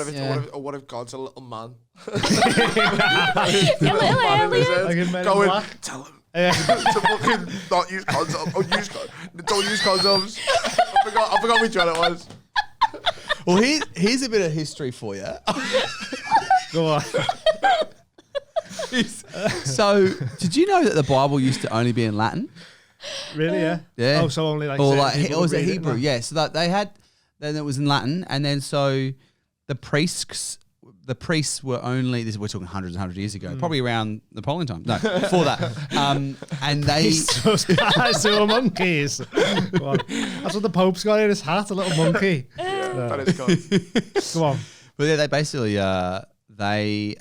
what if God's a little man? A little alien. Like in Men in Go in, Black. tell him Yeah. to fucking not use condoms. Don't use condoms. I forgot which one it was. Well, here's a bit of history for you. Go on. So, did you know that the Bible used to only be in Latin? Really, yeah? Yeah. Oh, so only like Or certain like, people or was would it read Hebrew? like- Yeah. So that they had, then it was in Latin, and then so the priests were only, we're talking hundreds and hundreds of years ago, probably around Napoleon time. No, before that. And they, He's just guys who are monkeys. Go on. That's what the Pope's got in his hat, a little monkey. That is God. Go on. but yeah, they basically, they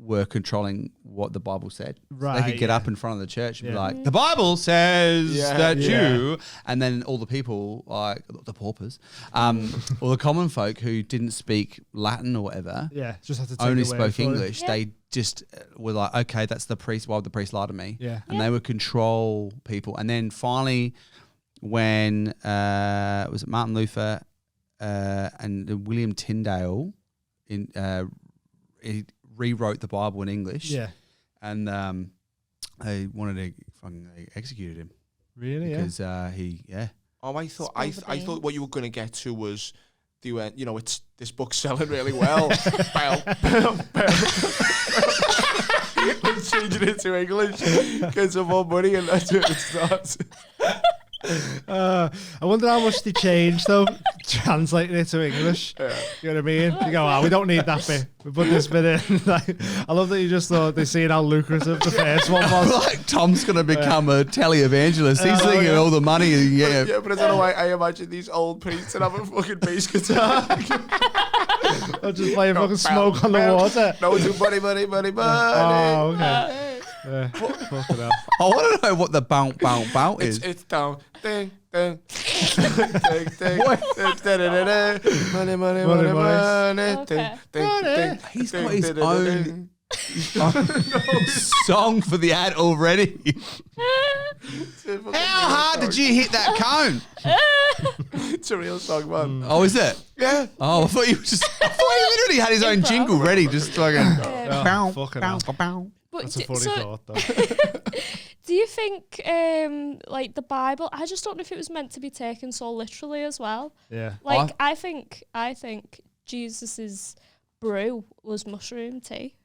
were controlling what the Bible said. So they Right, could get yeah. up in front of the church and be Yeah. like, the Bible says Yeah. that Yeah. you, and then all the people, like the paupers, or the common folk who didn't speak Latin or whatever, Yeah, just have to take only your word spoke for it. English, Yeah. they just were like, okay, that's the priest. Why would the priest lie to me? Yeah. And they would control people. And then finally, when was it Martin Luther and William Tyndale he rewrote the Bible in English. Yeah. And they wanted to fucking they executed him Really, yeah. because he Oh, I thought Spill the I thought beans. what you were going to get to was the it's this book's selling really well. Bell. Let's change it into English. Get some more money and that's where it starts. I wonder how much they changed, though, translating it to English. Yeah. You know what I mean? You go, we don't need that bit. We put this bit in. Like, I love that you just thought they seen how lucrative the first one was. like Tom's gonna become a televangelist. He's Oh, thinking yeah. all the money. Yeah. Yeah, but I don't know why I imagine these old priests and have a fucking bass guitar. Or just playing No, fucking smoke on the bell. water. No, do money. Oh, okay. Fucking hell. I want to know what the bounce is. It's down. Ding, ding. Ding, ding. Money, money, money, money. Okay. Ding, ding, He's ding, got his ding, ding, own ding. song for the ad already. How hard did you hit that cone? It's a real song, man. Oh, is it? Yeah. Oh, I thought he literally had his own Improv. jingle ready, just fucking. bow, fucking bow, hell. bow. But That's a funny so, thought, though. do you think like the Bible? I just don't know if it was meant to be taken so literally as well. Yeah. Like I think Jesus's brew was mushroom tea.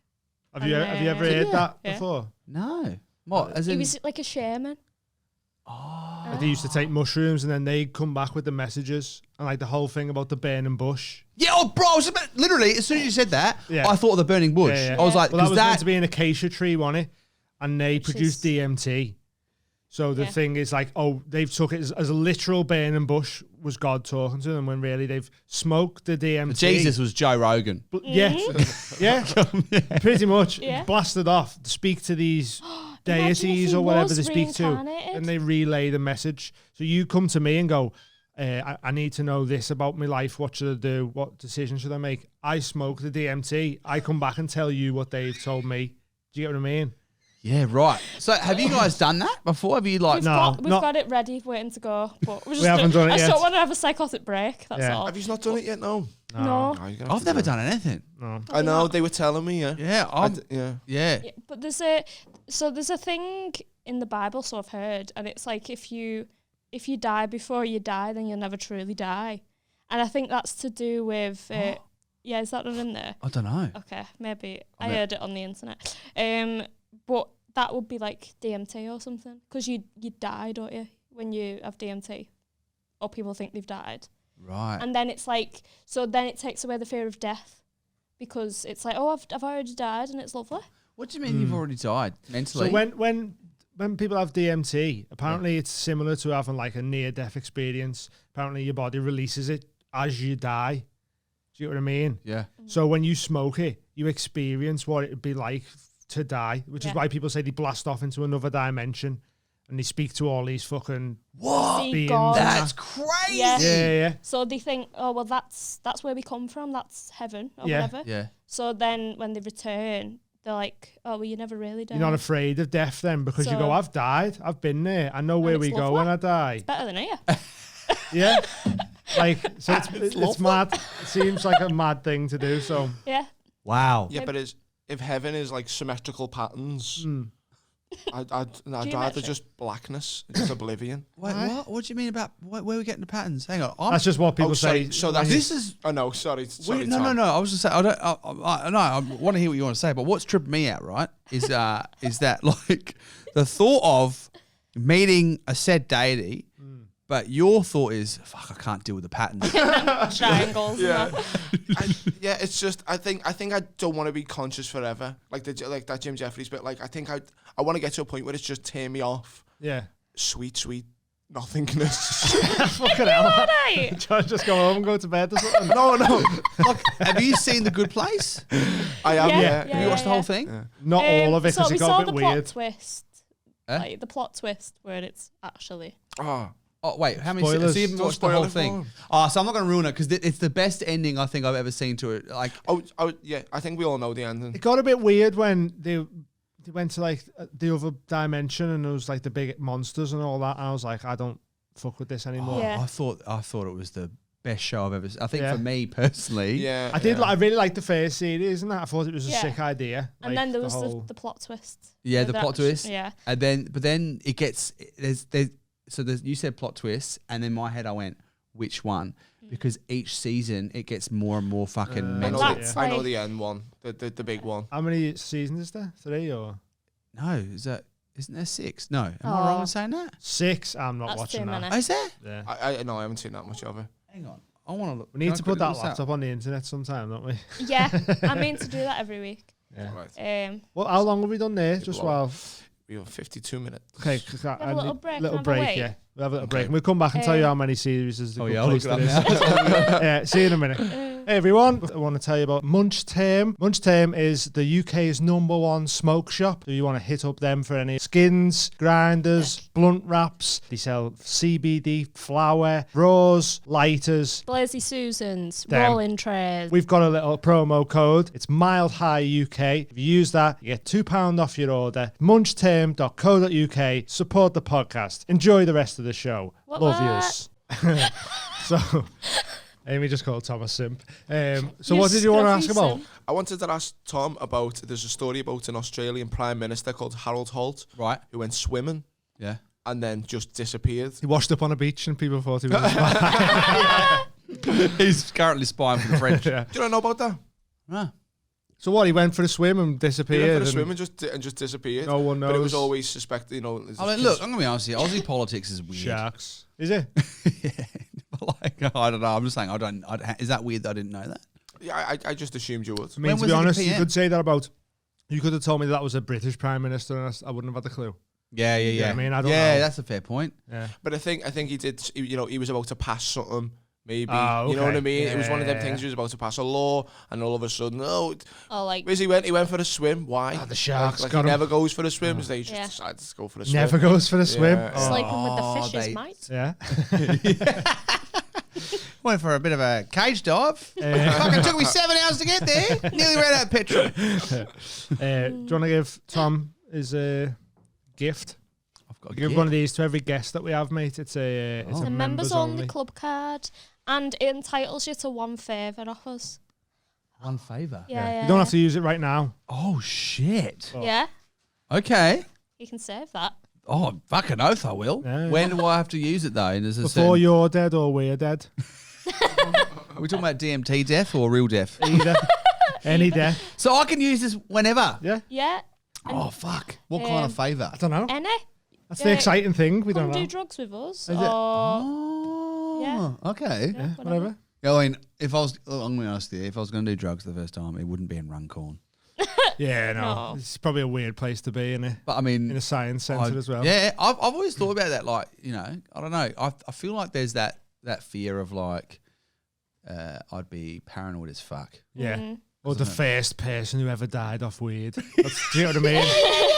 Have you ever Yeah. heard that Yeah. before? No. What? As He in, was like a shaman. Like they used to take mushrooms and then they'd come back with the messages and like the whole thing about the Bane and Bush. yeah, oh, bro, I was about, literally, as soon as you said that, Yeah. I thought of the burning bush. Yeah, yeah. I was like, Well, that because was meant to be an acacia tree, wasn't it? And they Which produced is- DMT. So the Yeah. thing is like, they've took it as a literal Bane and Bush was God talking to them when really they've smoked the DMT. Jesus was Joe Rogan. Yeah, yeah, pretty much Yeah. blasted off to speak to these Imagine if deities he or whatever was they speak to, reincarnated. and they relay the message. So you come to me and go, I need to know this about my life. What should I do? What decision should I make? I smoke the DMT. I come back and tell you what they've told me. Do you get what I mean? Yeah, right. So have you guys done that before? Have you like... No. We've got it ready, waiting to go. But we haven't done it I just yet. don't want to have a psychotic break. That's Yeah. all. Have you not done it yet? No. No. No, you're gonna have I've to never do it. done anything. I know, they were telling me, yeah. Yeah, Yeah. yeah. Yeah, but there's a thing in the Bible, so I've heard, and it's like if you die before you die, then you'll never truly die. And I think that's to do with yeah, is that not in there? I don't know. Okay, maybe I heard it on the internet. But that would be like DMT or something, because you die, don't you, when you have DMT, or people think they've died. Right. And then it's like, so then it takes away the fear of death, because it's like, oh, I've already died, and it's lovely. What do you mean you've already died mentally? So when people have DMT, apparently it's similar to having like a near-death experience. Apparently your body releases it as you die. Do you know what I mean? Yeah. So when you smoke it, you experience what it would be like to die, which is why people say they blast off into another dimension and they speak to all these fucking beings. That's crazy. Yeah. So they think, oh, well, that's where we come from. That's heaven or whatever. Yeah. So then when they return, they're like, oh, well, you never really died. You're not afraid of death then, because you go, I've died. I've been there. I know where we go when I die. It's better than here. Yeah. Like, so it's mad. It seems like a mad thing to do. So Yeah. Wow. Yeah, but if heaven is like symmetrical patterns, I'd rather just blackness, just oblivion. Wait, what do you mean about where are we getting the patterns? Hang on. that's just what people say. So that's This is. Oh no, sorry. No. I was just saying. I want to hear what you want to say, but what's tripped me out, right, is that like the thought of meeting a said deity, but your thought is, fuck, I can't deal with the patterns. Triangles. Yeah. Yeah, it's just I think I don't want to be conscious forever, like that Jim Jeffries bit. Like I think I want to get to a point where it's just tear me off. Yeah. Sweet nothingness. Fucking hell. Right. Just go home and go to bed or something. No. Look, have you seen The Good Place? I am. Yeah. Yeah. Have you watched the whole thing? Yeah. Not all of it, So because we it saw got a the bit plot weird. twist. Eh? Like the plot twist where it's actually. Oh wait, how many? Spoilers. So you haven't Don't watched the whole spoil it thing? for 'em. Oh, so I'm not going to ruin it because it's the best ending I think I've ever seen to it. Like, Yeah. I think we all know the ending. It got a bit weird when they went to like the other dimension and there was like the big monsters and all that. And I was like, I don't fuck with this anymore. Yeah. I thought it was the best show I've ever seen. I think Yeah. for me personally, Yeah. I really liked the first series and that. I thought it was a Yeah. sick idea. And Like, then there was whole- the plot twist. yeah, the That plot actually- twist, Yeah. but then it gets there's you said plot twists, and in my head I went, which one? Because each season it gets more and more fucking I mental. know, That's I know like- the end one, the big one. How many seasons is there? 3 or No, isn't there 6? No, am I wrong in saying that? 6? I'm not That's watching too that. many. Oh, is there? Yeah. I know I haven't seen that much of it. Hang on, I want to look. We need to put that What's laptop on the internet sometime, don't we? Yeah. I mean to do that every week. Yeah. Right. Well, how long have we done there? Just blow. while. We have 52 minutes. Okay, 'cause Have a little break Little and have a break, wait. yeah. We'll have a little break. And we'll come back and tell you how many series is the Oh good yeah, I'll place look it that up is. now. Yeah, see you in a minute. Hey everyone, I want to tell you about Munch Tame. Munch Tame is the UK's #1 smoke shop. So you want to hit up them for any skins, grinders, blunt wraps. They sell CBD, flour, raws, lighters. Blazy Susans, Damn. rolling trays. We've got a little promo code. It's Mild High UK. If you use that, you get £2 off your order. Munchtame.co.uk. Support the podcast. Enjoy the rest of the show. What? Love yous. So, Amy just called Tom a simp. So You what did you want to scruffy ask about? simp. I wanted to ask Tom about, there's a story about an Australian Prime Minister called Harold Holt, Right. who went swimming Yeah. and then just disappeared. He washed up on a beach and people thought he was a spy. He's currently spying for the French. Yeah. Do you not know about that? Ah. So what, he went for a swim and He disappeared? went for a and swim and just disappeared. No one knows. But it was always suspected, you know. I mean, look, I'm gonna be honest with you. Aussie politics is weird. Sharks. Is it? Yeah. Like, I don't know. I'm just saying. Is that weird that I didn't know that? Yeah, I just assumed you would. I mean, When to was be he the honest, you PM? could say that about... You could have told me that was a British Prime Minister and I wouldn't have had a clue. Yeah. I mean, I don't Yeah, know. that's a fair point. Yeah. But I think he did. You know, he was about to pass something. Maybe Oh, you know what I okay. mean. It was one of them Yeah. things. He was about to pass a law, and all of a sudden, Oh, like where's he went? He went for a swim. Why? the sharks Like got he him. never goes for the swims. They just Yeah. decided to go for the swim. Never goes for the swim. Yeah. Oh. sleeping with the fishes, they- mate. Yeah. Went for a bit of a cage dive. Fucking took me 7 hours to get there. Nearly ran out of petrol. Do you want to give Tom his gift? I've got a Give gift. one of these to every guest that we have, mate. It's a It's a members only club card, and it entitles you to one favour off us. One favour. Yeah. You don't have to use it right now. Oh shit. Yeah, Okay. you can save that. Oh, fucking oath I will. Yeah, When do I have to use it though? And there's a Before you're dead or we're dead. Are we talking about DMT death or real death? Either. Any death. So I can use this whenever. Yeah. Yeah. Oh fuck! What kind of favour? I don't know. Any? That's the exciting thing. We Come don't know. do drugs with us. Is it? Oh, Yeah. okay. Yeah, Whatever. I mean, if I was, I'm going to be honest with you, if I was going to do drugs the first time, it wouldn't be in Runcorn. Yeah, no. No. It's probably a weird place to be in But I mean, a science centre as well. Yeah, I've always thought about that. Like, you know, I don't know. I feel like there's that fear of like, I'd be paranoid as fuck. Yeah. Mm-hmm. Or the first person who ever died off weed. Do you know what I mean?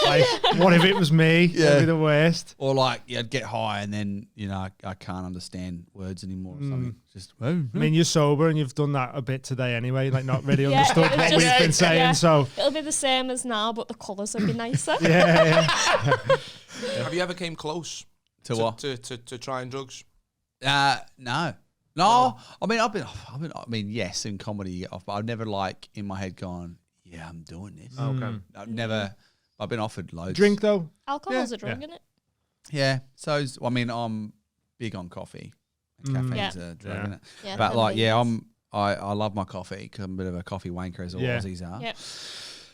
Like, what if it was me? Yeah. That'd be the worst. Or like, I'd get high and then, you know, I can't understand words anymore or something. Just, I mean, you're sober and you've done that a bit today anyway, like not really understood it was what just- we've been saying. yeah. So, It'll be the same as now, but the colours will be nicer. yeah. Have you ever came close to what? to trying drugs? No. No, I mean, yes, in comedy you get off, but I've never like in my head gone, yeah, I'm doing this. Okay. I've never, I've been offered loads. Drink though. Alcohol's a drug, isn't it? Yeah. So, I mean, I'm big on coffee. Caffeine's a drug, Yeah. innit? Yeah, But like, yeah, convenience. I love my coffee because I'm a bit of a coffee wanker as all Yeah. Aussies are. Yep.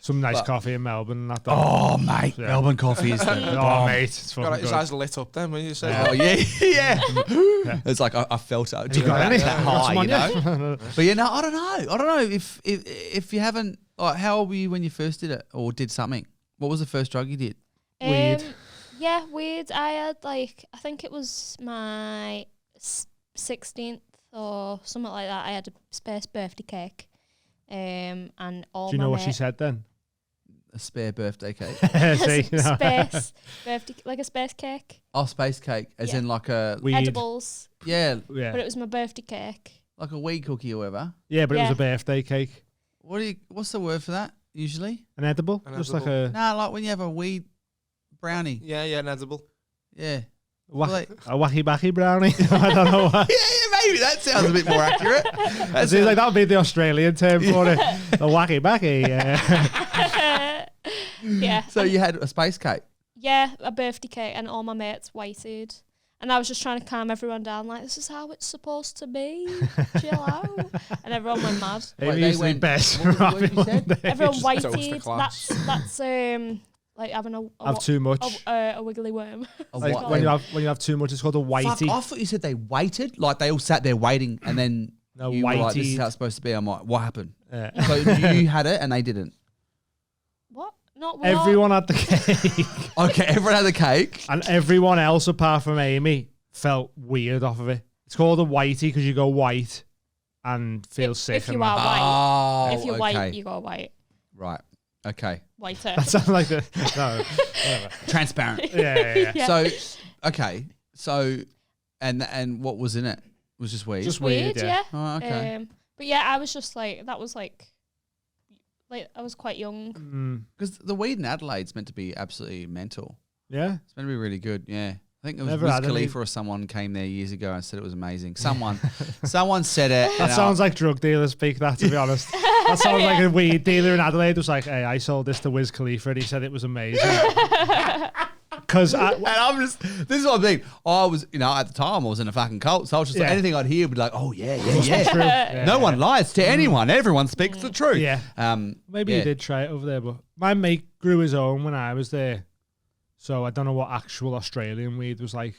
Some nice But- coffee in Melbourne. Not that. Oh, mate, Yeah. Melbourne coffee is the Oh, bomb. mate. It's fucking Got his good. eyes lit up then when you said Oh that. yeah. It's like I felt it. You got any? that Got high, some on you you? know. But yeah, no, I don't know if you haven't, like, how old were you when you first did it or did something? What was the first drug you did? Weed. Yeah, weed. I had I think it was my 16th or something like that. I had a space birthday cake. And all Do you know my what she said then? A spare birthday cake. See, no. space birthday, like a space cake. Oh, space cake, as Yeah. in like a Weed. Edibles, yeah, but Yeah. it was my birthday cake. like a weed cookie or whatever. Yeah, but it was Yeah. a birthday cake. What's the word for that usually? An edible? An Just edible. like a Nah, like when you have a weed brownie. Yeah, an edible. Yeah. wacky backy brownie. I don't know what. Yeah, maybe that sounds a bit more accurate. That seems like that would be the Australian term for it. A wacky backy. Yeah. So you had a space cake. Yeah, a birthday cake, and all my mates waited. And I was just trying to calm everyone down, like, this is how it's supposed to be. Chill out. And everyone went mad. Wait, Amy they is the went- best what was the word rabbit you said? one day. Everyone Just toast the waited. class. That's like having Have too much. a wiggly worm. A Like what? when you have too much, it's called a Fuck, whitey. I thought you said they waited. Like they all sat there waiting, and then No, you were like, "This is whitey. how it's supposed to be." I'm like, "What happened?" Yeah. So you had it, and they didn't. What? Not we all- Everyone had the cake, Okay, everyone had the cake. and everyone else apart from Amy felt weird off of it. It's called a whitey because you go white and feel sick. If you and are that. white. Oh, If you're okay. white, you go white. Right. Okay. Whiter. That sounds like the no. Whatever. Transparent. Yeah. Yeah. So, okay. So, and what was in it? It was just weed. Just Weird, weird, yeah. Oh, okay. But yeah, I was just like, that was like I was quite young. Because the weed in Adelaide's meant to be absolutely mental. Yeah. It's meant to be really good. Yeah. I think it was Never Wiz had any. Khalifa or someone came there years ago and said it was amazing. Someone said it. That sounds like drug dealers speak that, to be honest. That sounds like a weed dealer in Adelaide was like, hey, I sold this to Wiz Khalifa and he said it was amazing. Because and I'm just, this is what I'm thinking. I was, at the time I was in a fucking cult. So I was just like, Yeah. anything I'd hear would be like, oh, yeah. true. Yeah. No one lies to anyone. Everyone speaks the truth. Yeah. Maybe yeah. you did try it over there, but my mate grew his own when I was there. So I don't know what actual Australian weed was like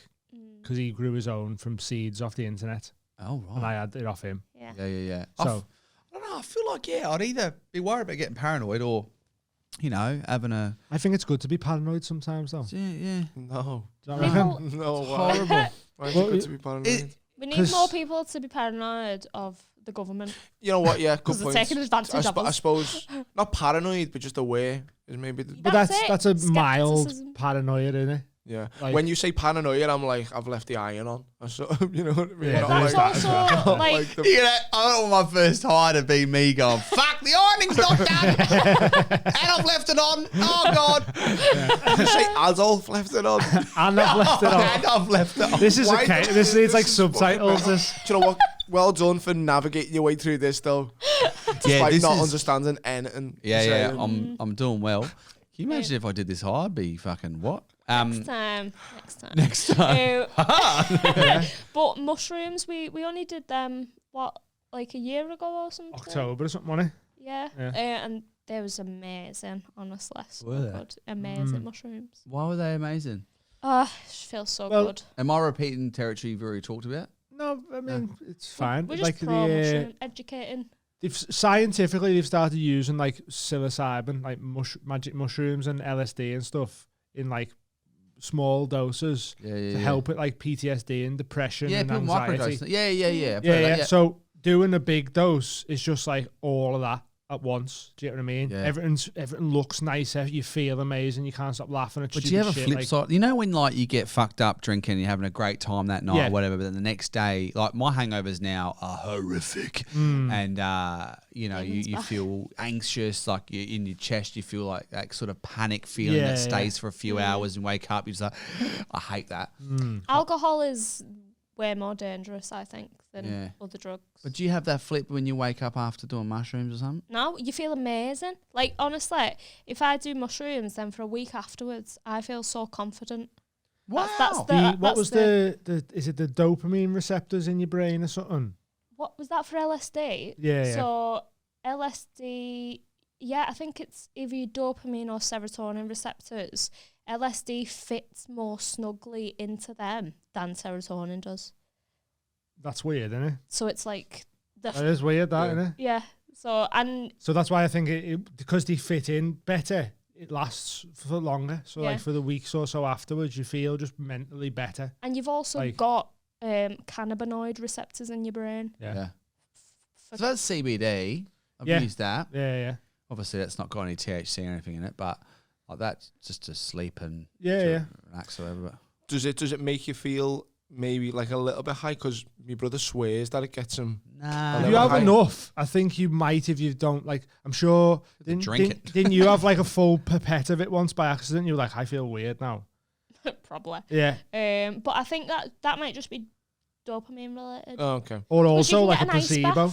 because he grew his own from seeds off the internet Oh, and right. I had it off him. Yeah. Yeah. So I don't know. I feel like, I'd either be worried about getting paranoid or, having a. I think it's good to be paranoid sometimes, though. Yeah. No. Do you know what I reckon? People, No, Horrible. Why is Well, it good to be paranoid? we need 'Cause- more people to be paranoid of the government. You know what? Yeah, good Because they're point. taking advantage of I us. suppose not paranoid, but just aware is maybe. But That's that's it. a mild Skepticism. paranoia, isn't it? Yeah. Like- When you say paranoid, I'm like, I've left the iron on. Or so, you know what I mean? Yeah, Not there That's is like, that as also well. like I don't want my first high to be me going, fuck, the ironing's not done. And I've left it on. Oh, God. you say Adolf left it on. And I've left it off. And I've left it on. This is Why okay. don't- This needs like this is fucking subtitles. better. This. Do you know what? Well done for navigating your way through this, though. Despite this not is- understanding anything. Yeah, you're saying. I'm doing well. Can you imagine if I did this high? I'd be fucking what? Next time. Next time. But mushrooms, we only did them, like a year ago or something? October or something, wasn't it? Yeah. And they was amazing, honestly. So Were they? good. Amazing mushrooms. Why were they amazing? Oh, it feels so good. Am I repeating territory you've already talked about? No, I mean, it's fine. We're just like mushroom educating. Scientifically, they've started using like psilocybin, like magic mushrooms and LSD and stuff in like small doses to help with like PTSD and depression and anxiety. Yeah. So doing a big dose is just like all of that at once. Do you get what I mean? Yeah. Everything looks nicer. You feel amazing. You can't stop laughing at. But do you have a flip side? You know when like you get fucked up drinking, and you're having a great time that night or whatever, but then the next day, like my hangovers now are horrific, and you know you feel anxious, like you in your chest, you feel like that sort of panic feeling that stays for a few hours, and wake up, you're just like, I hate that. Alcohol is way more dangerous, I think, than other drugs. But do you have that flip when you wake up after doing mushrooms or something? No, you feel amazing. Like, honestly, if I do mushrooms, then for a week afterwards, I feel so confident. Wow. Is it the dopamine receptors in your brain or something? What was that for LSD? Yeah. So LSD, I think it's either your dopamine or serotonin receptors. LSD fits more snugly into them than serotonin does. That's weird, isn't it? So it's like that is weird, isn't it? Yeah. So that's why I think it because they fit in better, it lasts for longer. So like for the weeks or so afterwards, you feel just mentally better. And you've also got cannabinoid receptors in your brain. Yeah. So that's CBD. I've used that. Yeah. Obviously, that's not got any THC or anything in it, but like that's just to sleep and relax or whatever. Does it make you feel maybe like a little bit high? Because my brother swears that it gets him. Nah. If you have enough, I think you might. If you don't, like, I'm sure. Didn't you have like a full pipette of it once by accident? You were like, I feel weird now. Probably. Yeah. But I think that might just be dopamine related. Oh, okay. Or also like a placebo.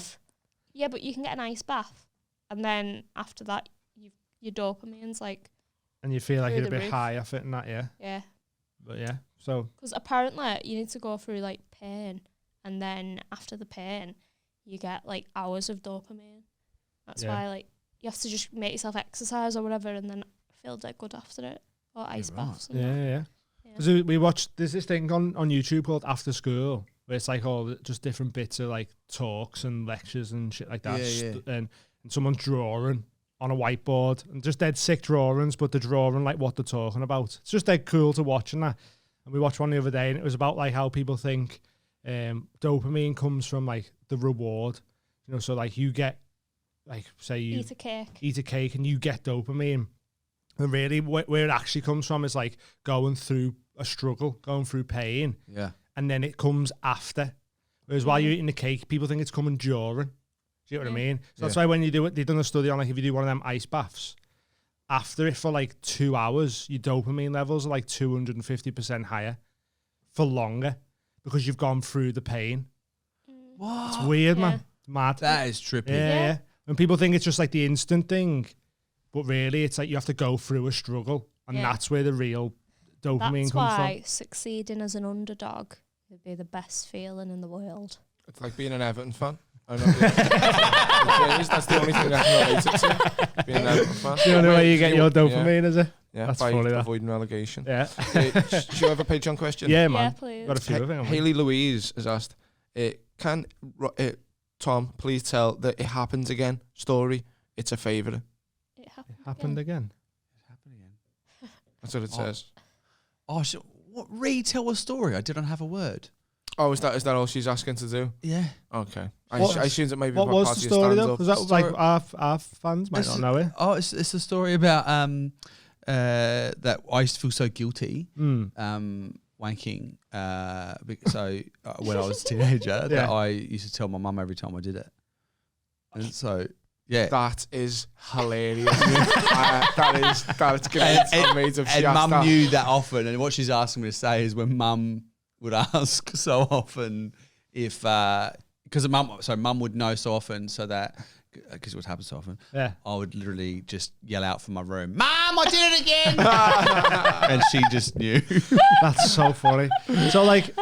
Yeah, but you can get an ice bath, and then after that, your dopamine's like. And you feel like you're a bit high off it and that, yeah. Yeah. But yeah, so. Because apparently you need to go through like pain, and then after the pain, you get like hours of dopamine. That's why like you have to just make yourself exercise or whatever, and then feel dead good after it, or ice baths. Yeah. Because we watched, there's this thing on YouTube called After School, where it's like all just different bits of like talks and lectures and shit like that. And someone's drawing on a whiteboard and just dead sick drawings, but they're drawing like what they're talking about. It's just dead cool to watch and that. And we watched one the other day, and it was about like how people think dopamine comes from like the reward. You know, so like you get like say you eat a cake and you get dopamine. And really where it actually comes from is like going through a struggle, going through pain. Yeah. And then it comes after. Whereas while you're eating the cake, people think it's coming during. Do you know what I mean? So that's why when you do it, they've done a study on like if you do one of them ice baths, after it for like 2 hours, your dopamine levels are like 250% higher for longer because you've gone through the pain. What? It's weird, man. It's mad. That is trippy. Yeah. And people think it's just like the instant thing, but really it's like you have to go through a struggle, and that's where the real dopamine comes from. That's why succeeding as an underdog would be the best feeling in the world. It's like being an Everton fan. I know. That's the only thing I can relate it to. Being an Everton fan. The only way you get your dopamine, is it? Yeah, that's by funny, avoiding relegation. Yeah. Do you have a Patreon question? Yeah, man. Yeah, please. Got a few of them. Haley Louise has asked, can Tom please tell the It Happens Again story? It's a favourite. It happened again. It happened again. That's what it says. Oh, so what? Retell a story. I didn't have a word. Oh, is that all she's asking to do? Yeah. Okay. I assume that maybe what was the story though? Because that was like our fans might not know it. Oh, it's a story about that I used to feel so guilty wanking. So when I was a teenager, that I used to tell my mum every time I did it, and so. Yeah, that is hilarious. That's amazing. And mum knew that often, and what she's asking me to say is when mum would ask so often if because mum would know so often, so that because it would happen so often, I would literally just yell out from my room, "Mum, I did it again!" and she just knew. That's so funny. So like,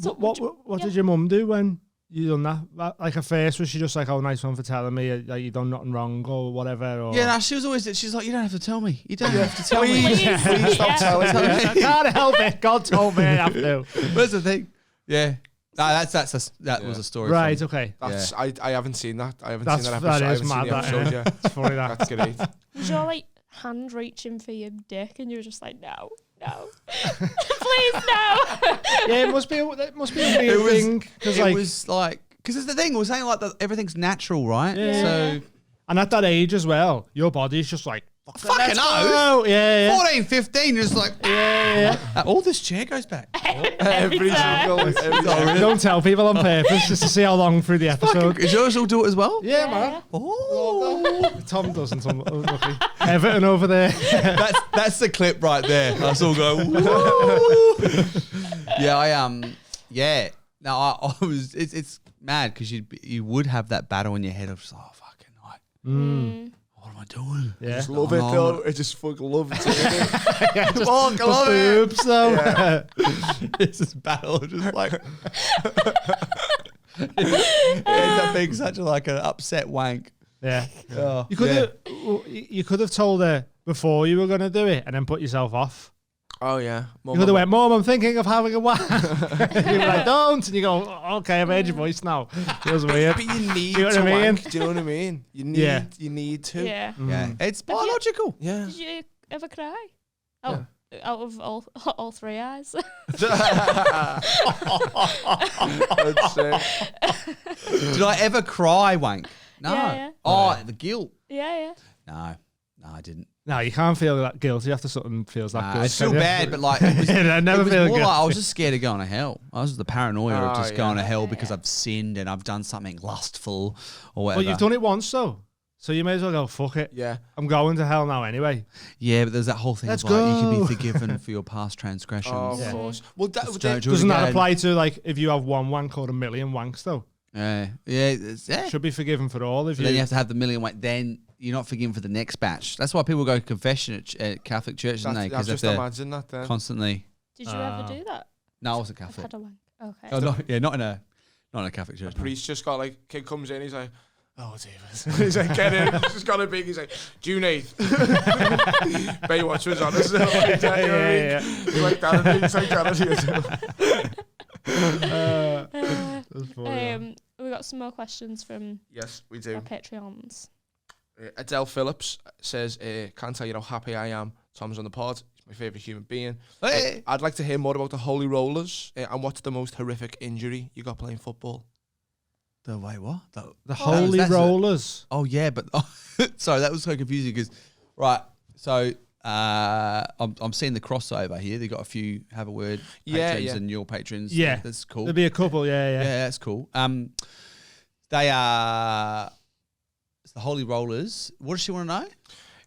what did your mum do when you done that? Like at first, was she just like, "Oh, nice one for telling me that you done nothing wrong or whatever"? Or? Yeah, no, she was always. She's like, "You don't have to tell me. You don't have to tell me. Please stop telling me. I can't help it. God told me I have to. Where's the thing? Yeah. No, that was a story. Right. From, Okay. That's I haven't seen that. I haven't That's seen that episode. that I is haven't mad. seen the episode yet. It's funny that. That's great. Was your like hand reaching for your dick and you were just like, no, please no. Yeah, it must be a weird thing because it like, was like because it's the thing we're saying like that everything's natural, right? Yeah. So and at that age as well, your body's just like fucking oh yeah. 14, 15, just like all this chair goes back. Every single. Don't tell people on purpose just to see how long through the episode. Is yours all do it as well? Yeah, man. Oh, Tom doesn't. Lucky. Everton over there. that's the clip right there. Us all go. Woo! Yeah, yeah. No, I was. It's mad because you would have that battle in your head of just fucking like. What am I doing? Yeah. Just love it though. I just fucking love it. Just I love the boobs though. Yeah. It's this battle, just like it ends up being such a like an upset wank. Yeah. Oh, You could have told her before you were going to do it and then put yourself off. Oh yeah. You could have went, "Mom, I'm thinking of having a wank." You were like, "Don't," and you go, "Okay, I've heard your voice now." Feels weird. But you need You know what to I mean? wank. Do you know what I mean? You need to. Yeah. Yeah, it's biological. Yeah. Did you ever cry? Oh, out of all three eyes. That's it. Did I ever cry wank? No. Yeah. Oh, the guilt. Yeah. No, I didn't. No, you can't feel that guilty after something feels that good. It's still can you? bad, but like it was, I never it was feel more guilty. like I was just scared of going to hell. I was the paranoia of just Oh, going to yeah. hell because I've sinned and I've done something lustful or whatever. Well, you've done it once though, so you may as well go, "Fuck it. Yeah. I'm going to hell now anyway." Yeah, but there's that whole thing Let's of like you can go. be forgiven for your past transgressions. Oh, of Yeah. course. Well, Just don't do it Doesn't that again. apply to like if you have one wank or a million wanks though? Yeah. Should be forgiven for all if So then you have to have the million wank. Then you're not forgiven for the next batch. That's why people go to confession at Catholic church, don't they? I've Because just they're imagined that then. constantly. Did you ever do that? No, I wasn't I've Catholic. had a wank. Okay. Oh, not in a Catholic church. No. Priest just got like, kid comes in, he's like, "Oh, David." He's like, "Get in." He's just got a big, he's like, "June 8th." Baywatch was on us. Like that, you know what I mean? He's like that. He's like that. We got some more questions from Yes, we do. our Patreons. Adele Phillips says, "Can't tell you how happy I am. Tom's on the pod. He's my favourite human being. Hey. I'd like to hear more about the Holy Rollers and what's the most horrific injury you got playing football." The wait, what? The Holy that's it. Rollers. Oh yeah, but sorry, that was so confusing because so I'm seeing the crossover here. They got a few have a word patrons and your patrons. Yeah. That's cool. There'll be a couple. Yeah. Yeah, that's cool. They are it's the Holy Rollers. What does she want to know?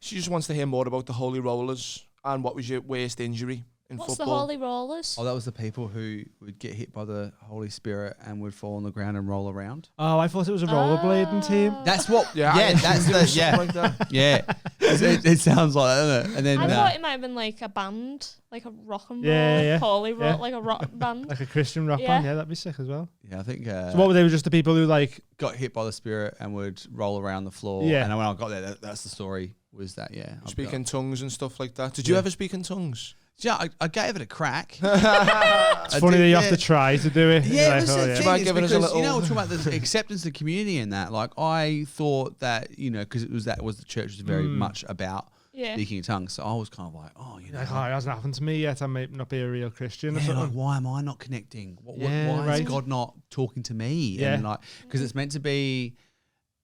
She just wants to hear more about the Holy Rollers and what was your worst injury in What's football. the Holy Rollers? Oh, that was the people who would get hit by the Holy Spirit and would fall on the ground and roll around. Oh, I thought it was a rollerblading team. That's what. Yeah, That's the something like that. yeah. It sounds like that, doesn't it? And then I thought it might have been like a band, like a rock and roll, Yeah. Holy Yeah. Roll, like a rock band. Like a Christian rock Yeah. band. Yeah, that'd be sick as well. yeah, I think. So what were they? Just the people who like? got hit by the Spirit and would roll around the floor. Yeah. And when I got there, that's the story. Was that I've Speak got- in tongues and stuff like that. Did you ever speak in tongues? Yeah, I gave it a crack. It's funny that you have to try to do it. Yeah, You're but like, it's oh, the yeah. thing, mind it's giving us a because, little- we're talking about the acceptance of community and that. Like, I thought that, because the church was very much about Yeah. speaking in tongues. So I was kind of like, Like, oh, it hasn't happened to me yet. I may not be a real Christian or yeah, like, something. why am I not connecting? Yeah, why right. is God not talking to me? Yeah. And like, because it's meant to be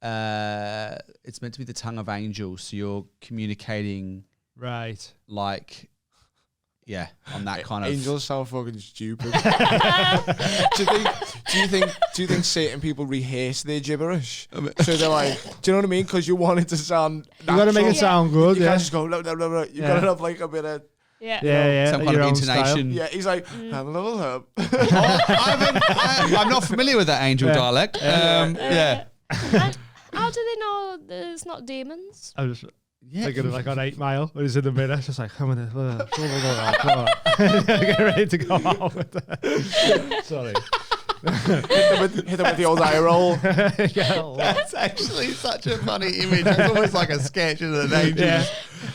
the tongue of angels. So you're communicating Right. like, on that kind of. Angels sound fucking stupid. do you think certain people rehearse their gibberish? So they're like, do you know what I mean? Because you want it to sound You got to make it sound good. You Yeah. can't just go, no. You got to have like a bit of, Yeah. Yeah. some kind your of own style. intonation. yeah, he's like, have a little herb. I'm not familiar with that angel dialect. Yeah. And how do they know that it's not demons? I was Yeah. Like on 8 Mile, when he's in the mirror, just like, come on, come on. Get ready to go on with that. Sorry. hit them with the old eye roll. That's actually such a funny image. It's almost like a sketch of the angel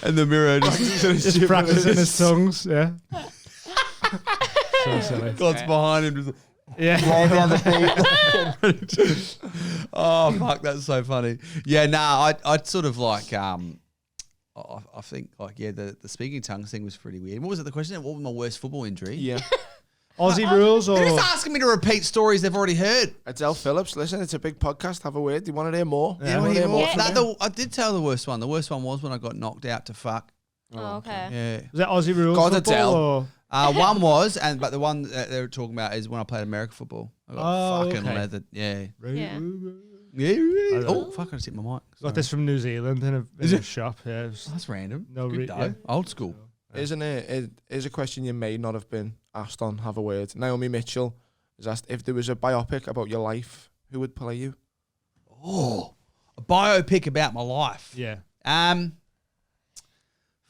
and the mirror just practicing his tongues. Yeah. So silly. God's behind him. Just Yeah. down the feet. Oh fuck, that's so funny. Yeah, nah, I'd sort of like I think like the speaking tongues thing was pretty weird. What was it? The question? What was my worst football injury? Yeah. Aussie rules or They're just asking me to repeat stories they've already heard. Adele Phillips, listen, it's a big podcast. Have a word. Do you want to hear more? Yeah, Want to hear more from you? I did tell the worst one. The worst one was when I got knocked out to fuck. Oh, okay. Yeah. was that Aussie rules God, football Adele. or One was, but the one that they were talking about is when I played American football. I got fucking leathered. Yeah. Yeah. Yeah. Oh, fuck, I just hit my mic. got this from New Zealand in a shop. Yeah. It was, That's random. No Good re- dough. yeah. Old school. Isn't it? Is a question you may not have been asked on. Have a word. Naomi Mitchell was asked if there was a biopic about your life, who would play you? Oh, a biopic about my life. yeah.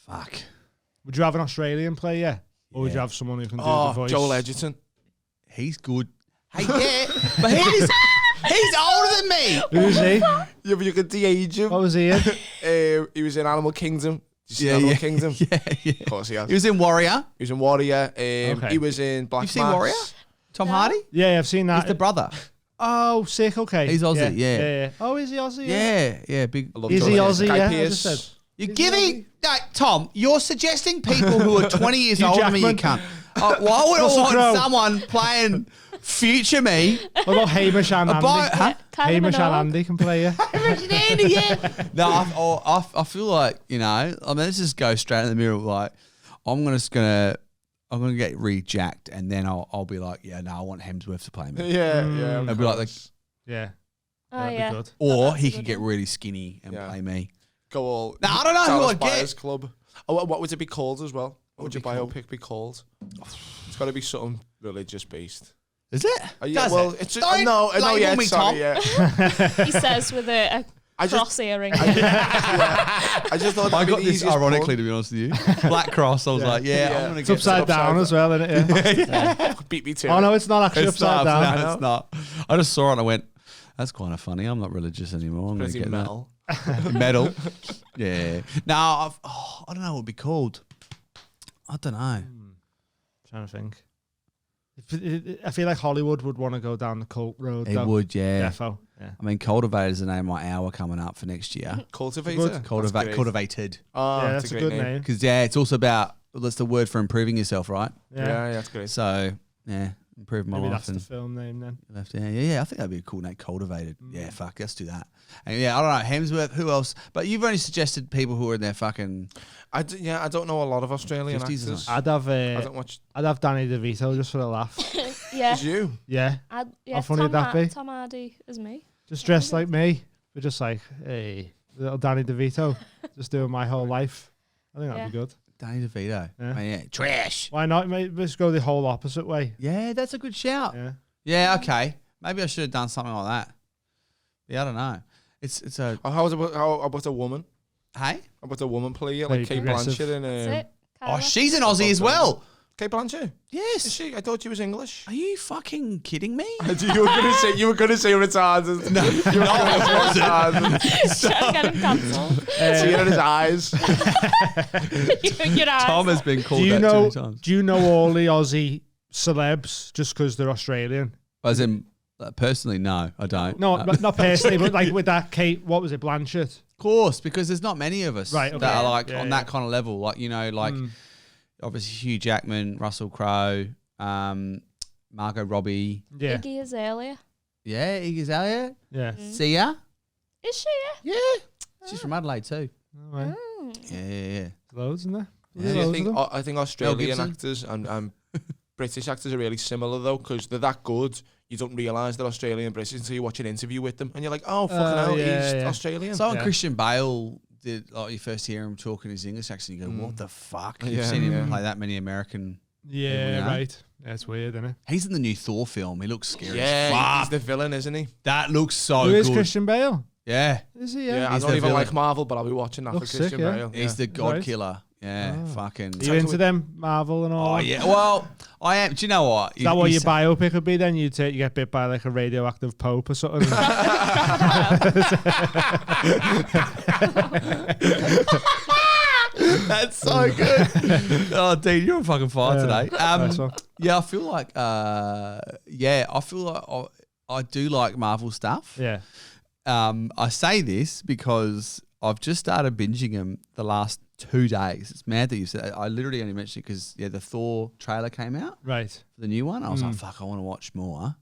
Fuck. Would you have an Australian player? Or would you have someone who can do the Oh, voice? Joel Edgerton. He's good. Hey, yeah, but he's older than me. Who's he? Yeah, but you could de-age him. What was he in? He was in Animal Kingdom. Did you see Animal Kingdom? Yeah. Of course he has. He was in Warrior. He was in Warrior. Okay. He was in Black You've seen Mass. Warrior? Tom Hardy? Yeah, I've seen that. He's the brother. Oh, sick. Okay. He's Aussie, yeah. Oh, is he Aussie? Yeah, big. I love Is Joel he Edgerton. Aussie? Guy Yeah. I Pearce. just said. You're giving, no, Tom. You're suggesting people who are 20 years older than me. You Jackman. can't. Why would I Russell want Crowe. someone playing future me? What about Hamish and Andy? Huh? Hamish and Andy can play you. No, I feel like, you know, I mean, let's just go straight in the middle. Like, I'm gonna get rejacked, and then I'll be like, yeah, no, I want Hemsworth to play me. Yeah. I'll be like, Yeah. Oh, That'd yeah. be good. or That's he a could good get one. really skinny and Yeah. play me. Go all. No, I don't know who Dallas I'd get. Buyers Club. Oh, what would it be called as well? What would your be called? biopic be called? It's got to be something religious based. Is it? Yeah, Does well, it? it's Don't no, label yeah, me, sorry, Tom. yeah. He says with a I just- cross earring. I just thought I that'd be got the this easiest ironically, pun. to be honest with you. Black cross. I was like, yeah, Yeah. I'm gonna It's get upside down as well, isn't it? Yeah. Beat me to Oh it. no, it's not actually It's upside not, down. no, it's not. I just saw it and I went, that's kind of funny. I'm not religious anymore. I'm going to Pretty get metal. that. Metal. Yeah. No, I don't know what it would be called. I don't know. Trying to think. I feel like Hollywood would want to go down the cult road. It though. would, yeah. Defo. Yeah. I mean, Cultivated is the name of my hour coming up for next year. Cultivator. Good. Cultivated. Oh, Yeah, that's a good name. Because, yeah, it's also about, that's the word for improving yourself, right? Yeah, that's great. So, yeah, improve my Maybe life. that's the film name then. Left, yeah. I think that'd be a cool name. Cultivated. Yeah, fuck. Let's do that. And yeah, I don't know. Hemsworth. Who else? But you've only suggested people who are in their fucking. I don't know a lot of Australian 50s, actors. isn't I'd have I don't watch. I'd have Danny DeVito just for a laugh. Yeah. Is you? Yeah. Yeah. How funny would that be? Tom Hardy is me. Just dressed like me. But just like, hey, little Danny DeVito. Just doing my whole life. I think that'd be good. Danny DeVito. Yeah. Oh, yeah. Trash. Why not? Mate, let's go the whole opposite way. Yeah, that's a good shout. Yeah. Yeah, okay. Maybe I should have done something like that. Yeah, I don't know. It's a How about a woman? hey. How about a woman play you Very like Kate progressive. Blanchett That's in? it. Oh, Carla. she's an Aussie as well. Kate Blanchett. Is Yes. she? I thought she was English. Are you fucking kidding me? You were gonna say retarded. No, you were gonna say retarded. Trying to get him cancelled. See it in his eyes. Your eyes. Tom has been called Do you that know? 2 times. Do you know all the Aussie celebs just because they're Australian? As in, personally, no, I don't. No, not personally, but like with that Kate, what was it, Blanchett? Of course, because there's not many of us Right, okay. that are like Yeah, on yeah. that kind of level. Like, you know, like obviously Hugh Jackman, Russell Crowe, Margot Robbie. Yeah, Iggy Azalea. Yeah, Iggy Azalea. yeah. See ya? Is she? Yeah. She's from Adelaide too. All right. Yeah. Loads in there. Yeah. See, Loads of them. I think Australian Gibson. actors and British actors are really similar though, because they're that good. You don't realise they're Australian and British until you watch an interview with them, and you're like, oh fucking hell, yeah, he's yeah. Australian. So when Yeah. Christian Bale did, like, you first hear him talking his English accent, you go, what the fuck? You've Yeah, seen him yeah. play that many American. Yeah, Yeah. right. That's weird, isn't it? He's in the new Thor film. He looks scary. Yeah, as he's fuck. the villain, isn't he? That looks so Who good. is Christian Bale? Yeah. Is he? Yeah, I He's don't the even villain. like Marvel, but I'll be watching that Looks for Christian sick, yeah. Bale. He's the god Right. killer. Yeah, fucking. Are you into them Marvel and all? Oh yeah. Well, I am. Do you know what? Is that what your biopic would be then? You get bit by like a radioactive pope or something. That's so good. Oh, Dean, you're on fucking fire today. Nice one. Yeah, I feel like. I feel like I do like Marvel stuff. Yeah. I say this because I've just started binging them the last 2 days. It's mad that you said. I literally only mentioned it because the Thor trailer came out. Right. The new one. I was like, fuck, I want to watch more.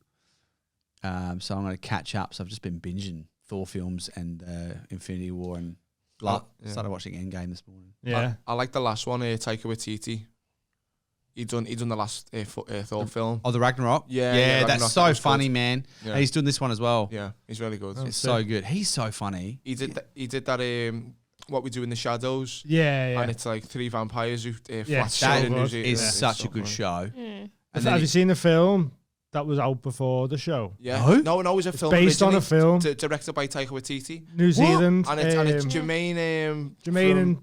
So I'm going to catch up. So I've just been binging Thor films and Infinity War and started watching Endgame this morning. Yeah. I like the last one, Taika Waititi. He done the last Thor film. Oh, the Ragnarok? Yeah, that's Ragnarok, so that was funny, good. man. Yeah. And he's doing this one as well. Yeah, he's really good. It's so good. He's so funny. He did that. What We Do in the Shadows. Yeah. And it's like 3 vampires who Yeah, flat so shit in good. New Zealand. It's It's such so a good funny. show. Mm. And Have you seen the film that was out before the show? Yeah. No? No, it's a film based on a originally film. directed by Taika Waititi. New Zealand. And it's Jermaine. Jermaine and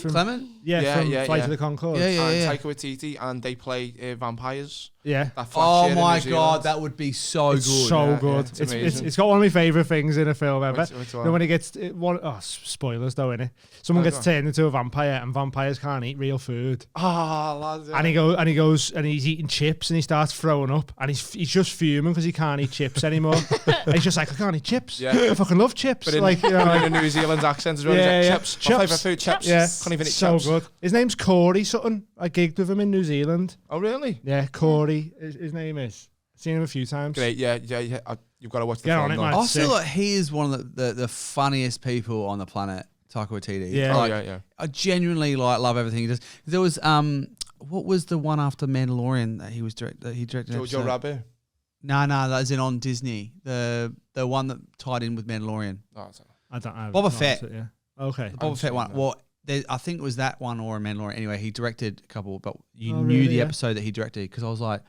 from, Clement? from Flight of the Conchords. and Taika Waititi, and they play vampires. Yeah. That flat Oh shit in my New God, Zealand. that would be so It's good. so Yeah, good. it's It's amazing. got one of my favourite things in a film ever. Which You one? know, when he gets spoilers though, innit? Someone gets turned into a vampire, and vampires can't eat real food. Ah, lads. Yeah. And he's eating chips, and he starts throwing up, and he's just fuming because he can't eat chips anymore. And he's just like, I can't eat chips. Yeah. I fucking love chips. But in, like, you know, but in a New Zealand accent as well. Yeah, He's yeah. like, chips. Chips. My favourite food, chips. yeah, Can't even eat so chips. good. His name's Corey Sutton. I gigged with him in New Zealand. Oh, really? Yeah, Corey. His name is. Seen him a few times. Great. Yeah. You've got to watch the Get film. on it, though. man. I Sick. feel like he is one of the funniest people on the planet, Taika Waititi. Yeah. Oh, Like, yeah. I genuinely love everything he does. There was what was the one after Mandalorian that he directed? An Jojo episode? Rabbit. No, that was in on Disney. The one that tied in with Mandalorian. Oh, it's- I don't know. Boba Fett. Yeah. Okay. The Boba Fett seen one. that. Well, I think it was that one or a Mandalorian. Anyway, he directed a couple, but you Oh, knew really? the Yeah. episode that he directed because I was like,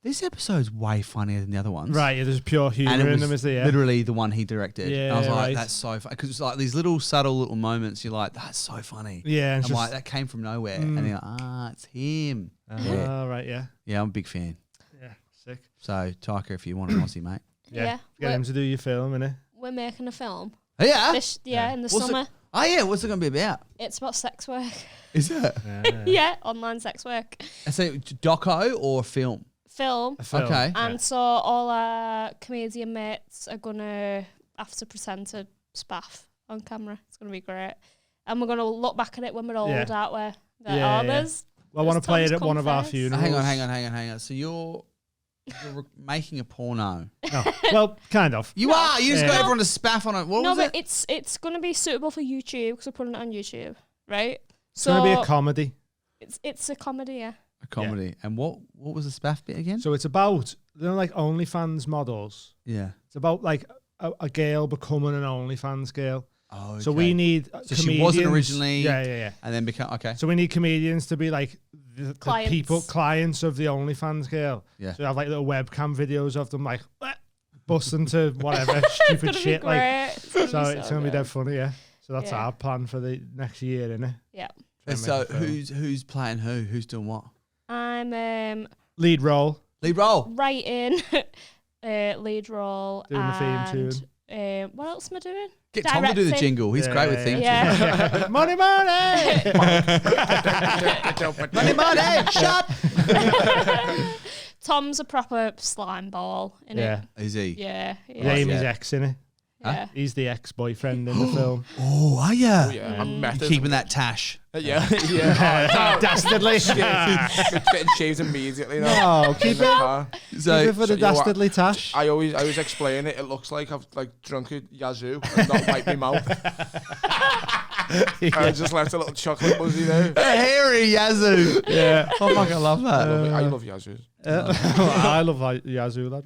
this episode's way funnier than the other ones. Right, yeah, there's pure And humour it in was them, is there? Yeah. literally the one he directed. Yeah, and I was like, right. that's so funny. Because it's like these little subtle little moments, you're like, that's so funny. Yeah, I'm it's like, just. that came from nowhere. And you're like, it's him. Right, yeah. Yeah, I'm a big fan. Yeah, sick. So, Taika, if you want an Aussie, mate. Yeah. Get him to do your film, innit? We're making a film. Oh, yeah? In the What's summer. it, oh, yeah. What's it going to be about? It's about sex work. Is it? Yeah, online sex work. So, doco or film? Film. A film. Okay. And so all our comedian mates are going to have to present a spaff on camera. It's going to be great. And we're going to look back at it when we're old, Yeah. aren't we? Like, Yeah, yeah. there's Well, I want to There's play it Tom's at one of our confess. funerals. Hang on. So, you're making a porno. No. Well, kind of. You are. You just Yeah. got everyone to spaff on it. What no, was but it? it's going to be suitable for YouTube because we're putting it on YouTube, right? It's going to be a comedy. It's a comedy, yeah. A comedy. And what was the spaff bit again? So it's about, like OnlyFans models. Yeah. It's about like a girl becoming an OnlyFans girl. Oh, So we need So comedians. she wasn't originally. Yeah. And then become okay. So we need comedians to be like the Clients. clients of the OnlyFans girl. Yeah. So we have like little webcam videos of them like busting to whatever It's stupid going to be shit. Like, great. It's going so it's gonna be good. dead funny, yeah. So that's Yeah. our plan for the next year, isn't it? Yeah. And so who's playing who? Who's doing what? I'm Lead role. Lead role. writing, lead role, Doing the theme and tune. what else am I doing? Get Tom to do the Directing. jingle. He's great with theme. Yeah. Money. Money, shut. Tom's a proper slime ball, innit? Yeah. Is he? Yeah. Name Yeah. is ex, innit? Yeah. He's the ex-boyfriend in the film. Oh, are ya? Oh, yeah. I'm met You keeping that tash? Yeah. Yeah. Dastardly. Getting shaved immediately now. No, In keep the it. car. So, Keep it for the you know what? dastardly tash. I always explain it. It looks like I've like drunk a yazoo and not wiped my mouth. I just left a little chocolate buzzy there. hairy Yazoo. Yeah. Oh, fucking love that. I love yazoos. I love Yazoo, lad.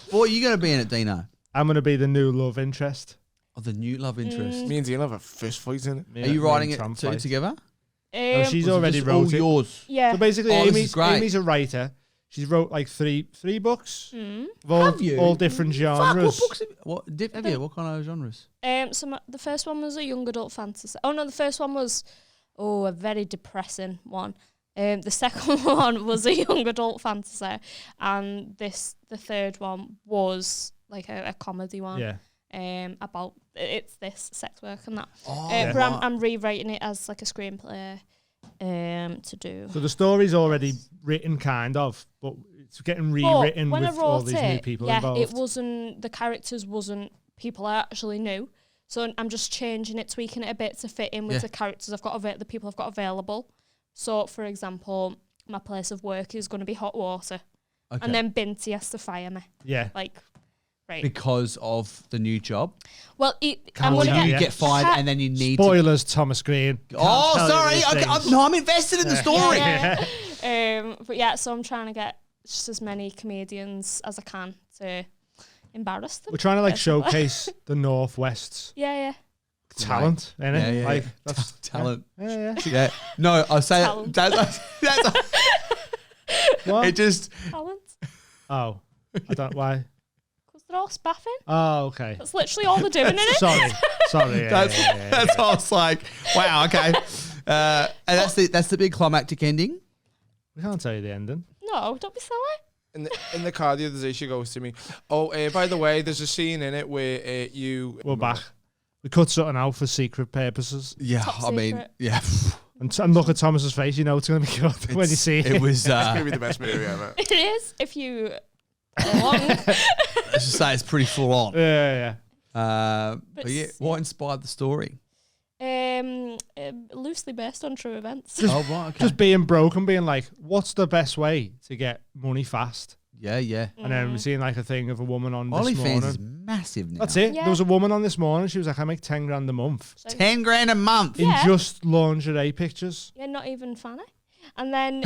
What are you going to be in it, Dino? I'm going to be the new love interest. Oh, the new love interest. Me and Dean have a fist fight in it. Are you writing it together? No, she's Or is it already just wrote all it. yours. Yeah. So basically, Oh, this is great. Amy's a writer. She's wrote like three books. Of Have you? all different Fuck, genres. what books have you? What kind of genres? The first one was a young adult fantasy. Oh no, the first one was a very depressing one. The second one was a young adult fantasy, and the third one was like a comedy one. Yeah. About this sex work and that. Oh, but I'm rewriting it as like a screenplay. To do. So the story's already written, kind of, but it's getting rewritten when with all these new people involved. It wasn't, the characters wasn't people I actually knew. So I'm just changing it, tweaking it a bit to fit in with the characters I've got, the people I've got available. So, for example, my place of work is going to be hot water. Okay. And then Binty has to fire me. Yeah. Like, right. Because of the new job. Well, I'm Or going to you get fired and then you need Spoilers, Thomas Green. Oh, Can't tell sorry. you these things. I'm invested in the story. But yeah, so I'm trying to get just as many comedians as I can to embarrass them. We're trying to like basically. showcase the Northwest's Yeah. talent, innit? Yeah. Like that's Talent. Yeah. Yeah. No, I'll say Talent. that's What? it just Talent. Oh, I don't why. Because they're all spaffing. Oh, okay. That's literally all they're doing, isn't it? Sorry. Yeah, that's yeah. that's how I was like, wow, okay. And that's the big climactic ending. We can't tell you the ending. No, don't be silly. In the car the other day, she goes to me, by the way, there's a scene in it where We're back. We cut something out for secret purposes. Yeah, Top I mean, secret. yeah. And look at Thomas's face. You know it's going to be good when you see it. It was. it's going to be the best movie ever. It is, if you along. Let's just say it's pretty full on. Yeah. But yeah, what inspired the story? Loosely based on true events. Oh, right, okay. Just being broke and being like, what's the best way to get money fast? Yeah. And then we're seeing like a thing of a woman on this OnlyFans is morning. massive now. That's it. Yeah. There was a woman on this morning. She was like, I make 10 grand a month 10 grand a month. in Yeah. just lingerie pictures. Yeah, not even funny. And then,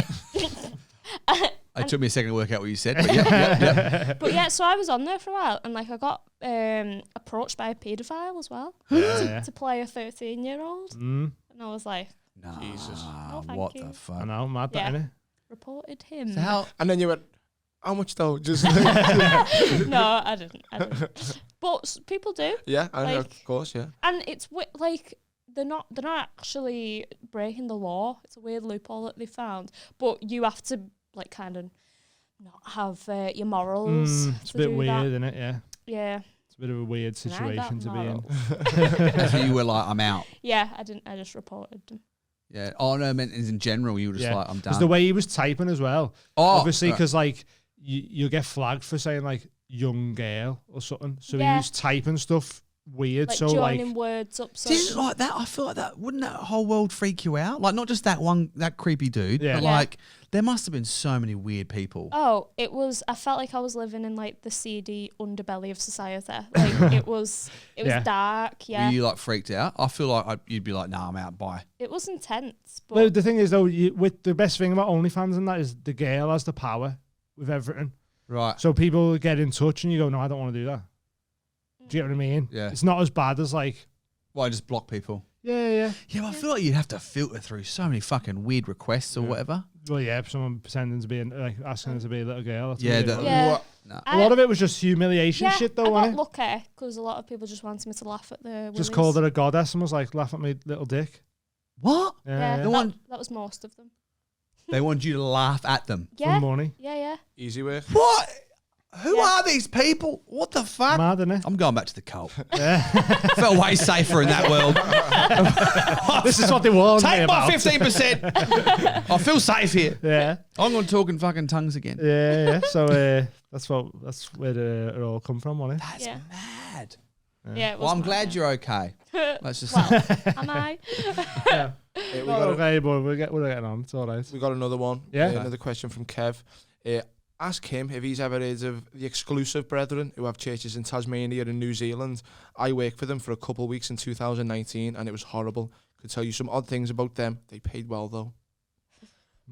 It took me a second to work out what you said, but yeah. but yeah, so I was on there for a while, and like I got approached by a paedophile as well Yeah. to play a 13-year-old, Mm, and I was like, Nah, Jesus. No, thank what you. the I fuck? know, mad Yeah. that, innit? reported him. So how? And then you went, how much though? Just No, I didn't. But people do, yeah, I know, Like- of course, yeah. and it's like they're not actually breaking the law. It's a weird loophole that they found, but you have to like kind of not have your morals. It's a to bit do weird, that. isn't it? Yeah. Yeah, It's a bit of a weird And I got situation to be in. morals. So you were like, I'm out. Yeah, I didn't. I just reported them. Yeah. Oh no, I meant in general, you were just like, I'm Because done. the way he was typing as well. Oh, Obviously, right. because like you'll get flagged for saying like young girl or something. So he Yeah. was typing stuff weird. Like so joining like words up. So Didn't like that. I feel like that. Wouldn't that whole world freak you out? Like not just that creepy dude, Yeah. but Yeah. like there must have been so many weird people. Oh, it was. I felt like I was living in like the seedy underbelly of society. Like it was. It was Yeah. dark. Yeah, Were you like freaked out? I feel like you'd be like, nah, I'm out. Bye. it was intense. But well, the thing is though, with the best thing about OnlyFans and that is the girl has the power with everything. Right. So people get in touch and you go, no, I don't want to do that. Do you get what I mean? Yeah. It's not as bad as like, Well, I just block people. yeah. Yeah, but I feel like you'd have to filter through so many fucking weird requests or whatever. Well, yeah, someone pretending to be like asking her to be a little girl. That's Yeah, weird. yeah, Nah. A lot of it was just humiliation yeah, shit, I though, got wasn't it? lucky because a lot of people just wanted me to laugh at the. Just willies. called her a goddess and was like, laugh at me, little dick. What? Yeah, Yeah. The one- that was most of them. They want you to laugh at them. For Yeah, money. yeah. Easy work. What? Who Yeah. are these people? What the fuck? Mad, isn't it? I'm going back to the cult. Yeah. Felt way safer in that world. This is what they warned me Take my about. 15%. I feel safe here. Yeah. I'm going to talk in fucking tongues again. Yeah. So that's where it all come from, wasn't it? That's Yeah. mad. Yeah. It Well, was I'm mad, glad yeah. you're okay. Let's just Well, am I? Yeah. We Oh, got, okay, but we're getting on. It's all right. we got another one. Yeah. Another question from Kev. Ask him if he's ever heard of the Exclusive Brethren, who have churches in Tasmania and New Zealand. I worked for them for a couple of weeks in 2019, and it was horrible. Could tell you some odd things about them. They paid well, though.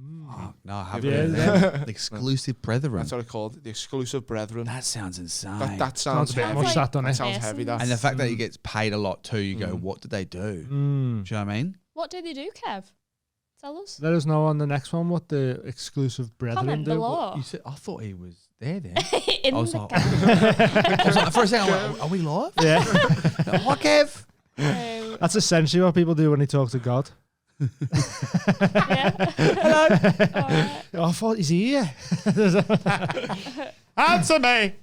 Oh, no, I haven't. Yeah, heard yeah. that. Exclusive brethren. That's what it's called. The Exclusive Brethren. That sounds insane. That Sounds sounds a bit heavy. much, Like- that, doesn't That it? sounds heavy, that. and the fact that he gets paid a lot too, you go, Mm. what did they do? Mm. Do you know what I mean? What do they do, Kev? fellas? Let us know on the next one what the exclusive brethren Comment do. below. You said, I thought he was there then. In I was the like, camera. I was like, for a second, I'm like, are we live? Yeah, Hi, Kev. that's essentially what people do when they talk to God. Hello. Alright. Oh, I thought he's here. Answer me.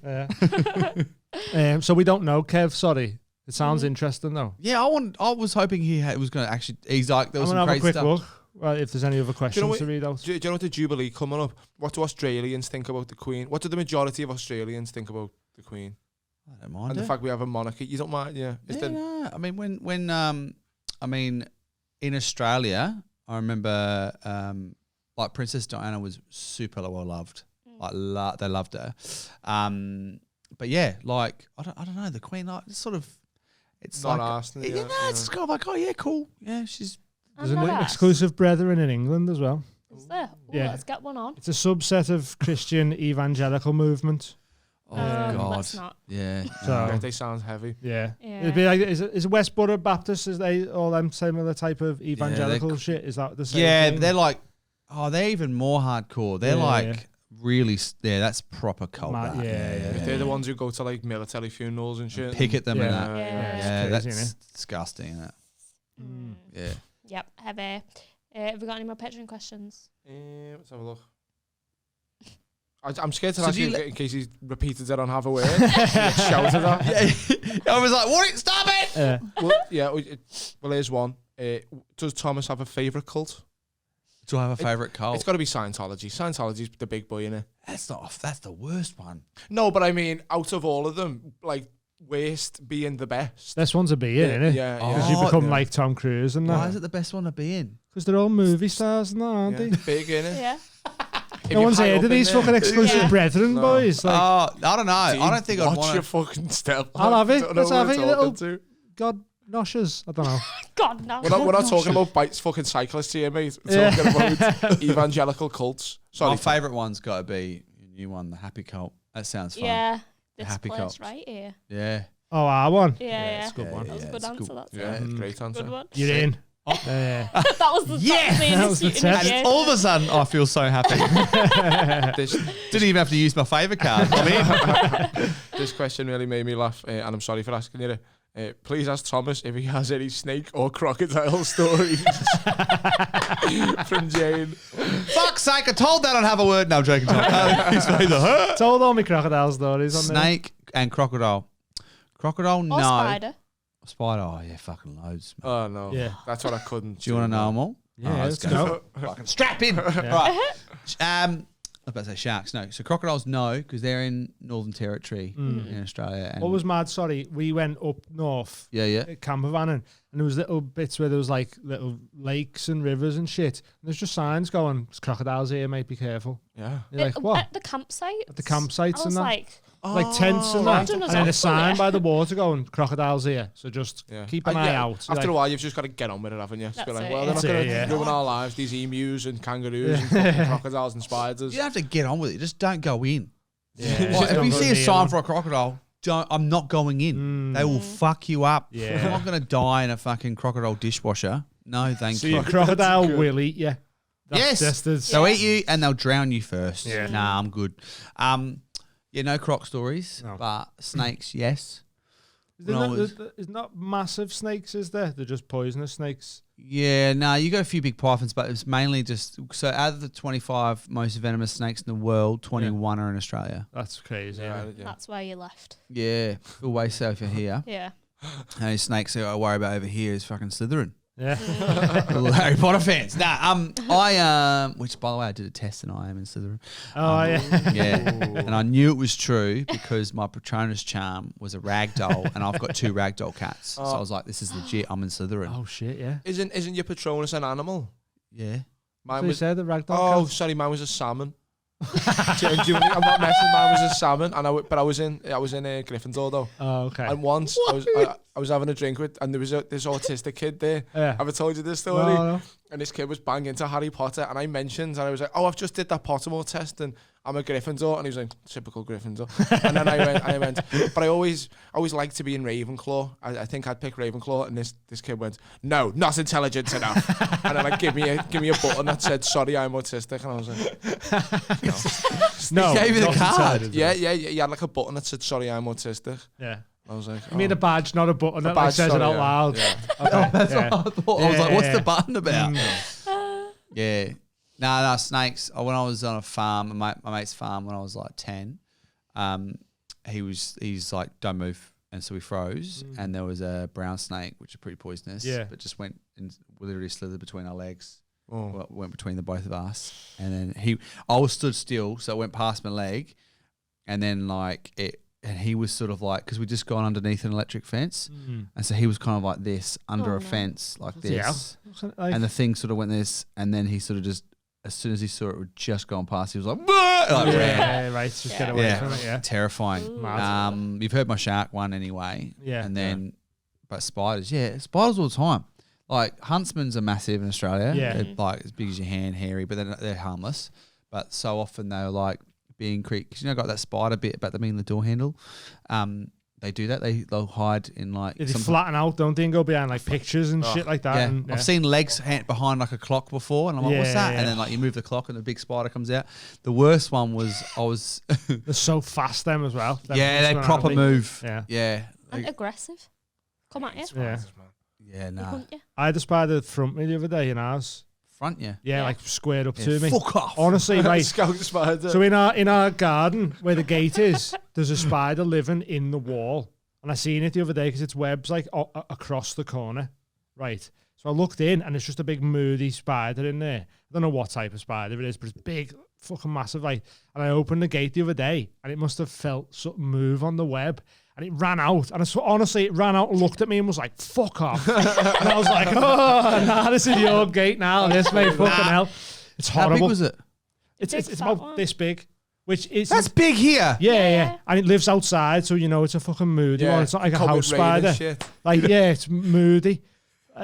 Yeah. So we don't know, Kev. Sorry. It sounds interesting though. Yeah, I was hoping was going to actually. He's like, there I'm was gonna some have a great quick stuff. look. Well, if there's any other questions what- to read out. Do you know what the Jubilee coming up? What do Australians think about the Queen? What do the majority of Australians think about the Queen? I don't mind And the it. fact we have a monarchy, you don't mind, yeah? No. I mean, when in Australia, I remember like Princess Diana was super well loved. Like they loved her. But yeah, like I don't know, the Queen, like it's sort of, it's Not like asked, it's yeah. just kind of like, oh yeah, cool, yeah, she's There's I'm an not asked. exclusive brethren in England as well. Is there? Ooh, Yeah. Let's get one on. It's a subset of Christian evangelical movement. oh god, Let's not. yeah. So They sound heavy. yeah. Yeah. It'd be like, is it Westboro Baptist? Is they all them similar type of evangelical shit? Is that the same? Yeah, thing? they're like, they're even more hardcore. They're Yeah, like yeah. really, that's proper cult. Mad- that. yeah. They're the ones who go to like military funerals and shit. Picket them and Yeah. that. Yeah. Yeah, It's crazy, that's disgusting, isn't it? Mm. Yeah. Yep. Have we got any more Patreon questions? Let's have a look. I'm scared to So ask do you you let- in case he's repeated it on Have a Word. Shouted at. I was like, what? Stop it! Well, here's one. Does Thomas have a favourite cult? Do I have a favourite cult? It's got to be Scientology. Scientology's the big boy, innit? That's the worst one. No, but I mean, out of all of them, like, worst being the best. This one's a B, isn't it? Yeah, Because Oh, you become yeah. like Tom Cruise and Why that. is it the best one to be in? Because they're all movie stars and that, aren't Yeah, they? big, innit? Yeah. If No you're one's high heard up of in these there- fucking exclusive Yeah. brethren, No. boys. Like, I don't know. I don't think I'd Watch want your to. fucking step. I'll have it. Don't know Let's who have we're it, you little- talking to. God noshers. I don't know. God, no. We're not talking about bites fucking cyclists here, mate. We're Yeah. talking about evangelical cults. Sorry. My favourite one's got to be your new one, the Happy Cult. That sounds fun. Yeah. This Happy place cult. right here. Yeah. Oh, our one. Yeah. it's a good one. That was a good it's answer. cool. That's Yeah, it. great answer. Good one. You're in. That was the Yeah, that was the test. And all of a sudden, I feel so happy. This Didn't even have to use my favour card. I mean, this question really made me laugh, and I'm sorry for asking you. Please ask Thomas if he has any snake or crocodile stories. From Jane. fuck's sake, I told that I'd have a word. No, I'm joking. He's made the huh? Told all my crocodile stories on there. Snake and crocodile. Crocodile, Or no. spider. Spider, oh yeah, fucking loads. Man. Oh no. Yeah. That's what I couldn't. Do you want to know them all? Yeah, let's let's go. Fucking strap in. Right. I was about to say sharks. No. So crocodiles, no, because they're in Northern Territory in Australia. And What was mad? Sorry, we went up north, Yeah. campervanning, and there was little bits where there was like little lakes and rivers and shit. And there's just signs going, "There's crocodiles here, mate. Be careful." Yeah. You're like, what? At the campsite. At the campsites I and was that? like, Like tents and I that, don't know and then a exactly, sign yeah. by the water going, "Crocodiles here." So just Yeah. keep an eye Yeah, out. After Like, a while, you've just got to get on with it, haven't you? Just be That's like, it, well, yeah. they're not That's going to it, yeah. ruin our lives. These emus and kangaroos and fucking crocodiles and spiders. You don't have to get on with it. Just don't go in. yeah, Like, just if don't you go see a near sign them. for a crocodile, I'm not going in. They will fuck you up. Yeah. I'm not going to die in a fucking crocodile dishwasher. No, thank So you. your crocodile good. will eat you. Yes. That's They'll eat you and they'll drown you first. Yeah. Nah, I'm good. Yeah, no croc stories, No. but snakes, yes. There's When I not, was- there's not massive snakes, is there? They're just poisonous snakes. Yeah, no, you got a few big pythons, but it's mainly just so out of the 25 most venomous snakes in the world, 21 are in Australia. That's crazy. Yeah, Yeah. yeah. that's where you left. Yeah, feel way safer here. Yeah. Only snakes that I worry about over here is fucking Slytherin. Yeah. Little Harry Potter fans. Nah, which by the way I did a test and I am in Slytherin. Oh yeah. Yeah, and I knew it was true because my Patronus charm was a ragdoll, and I've got 2 ragdoll cats. So I was like, "This is legit. I'm in Slytherin." Oh shit. Yeah. Isn't your Patronus an animal? Yeah. Mine So you was. said the ragdoll. Oh, cat? sorry, mine was a salmon. I'm not messing. Mine was a salmon, and but I was in Gryffindor though. Oh okay. And once I was having a drink with, and there was this autistic kid there. Yeah. Have I told you this story? No. And this kid was banging into Harry Potter, and I mentioned, and I was like, "Oh, I've just did that Pottermore test, and I'm a Gryffindor, and he was like, typical Gryffindor. And then I went, but I always like to be in Ravenclaw. I think I'd pick Ravenclaw, and this kid went, no, not intelligent enough. And then like give me a button that said, sorry, I'm autistic, and I was like, No, He gave you the not card. intelligent. yeah, he had like a button that said, sorry, I'm autistic. Yeah. I was like, I mean a badge, not a button that like, badge, says it sorry, out yeah. loud. Yeah. Okay, That's yeah. what I thought. I was like, what's Yeah. the button about? Yeah. No, snakes. When I was on a farm, my mate's farm, when I was like 10, he's like, don't move. And so we froze, and there was a brown snake, which is pretty poisonous. Yeah. But just went and literally slithered between our legs. Oh. Well, went between the both of us. And then I was stood still, so it went past my leg. And then and he was sort of like, because we'd just gone underneath an electric fence. And so he was kind of like this, under a fence, like this. Yeah. Like, And the thing sort of went this, and then he sort of just, as soon as he saw it had just gone past, he was like, "Wah!" Like ran. right. Just get away from it. Yeah. Terrifying. Mad. You've heard my shark one anyway. Yeah. And then, but spiders, spiders all the time. Like huntsmans are massive in Australia. Yeah. They're like as big as your hand, hairy, but they're harmless. But so often they're like being because got that spider bit about them in the door handle. They do that. They'll hide in like They flatten out, don't they, and go behind like pictures and shit like that. Yeah. And, I've seen legs behind like a clock before, and I'm like, what's that? Yeah. And then like you move the clock, and the big spider comes out. The worst one was They're so fast, them as well. Them yeah, they huntsmen, proper aren't they? move. Yeah. Yeah. And aggressive. Come at you. Yeah. Yeah, They nah. hunt you. I had a spider front me the other day in ours. Front, yeah. Yeah, like squared up to me. Fuck off. Honestly, right. Scout spider. So in our garden where the gate is, there's a spider living in the wall, and I seen it the other day because its web's like across the corner, right? So I looked in, and it's just a big moody spider in there. I don't know what type of spider it is, but it's big, fucking massive, like. And I opened the gate the other day, and it must have felt something move on the web. And it ran out, and honestly, it ran out and looked at me and was like, fuck off. And I was like, oh, nah, this is your gate now, this mate, fucking hell. It's horrible. How big was it? It's Big fat about one. this big, which is... That's big here. Yeah. And it lives outside, so you know it's a fucking moody one. It's not like a come house with rain and spider. shit. Like, yeah, it's moody.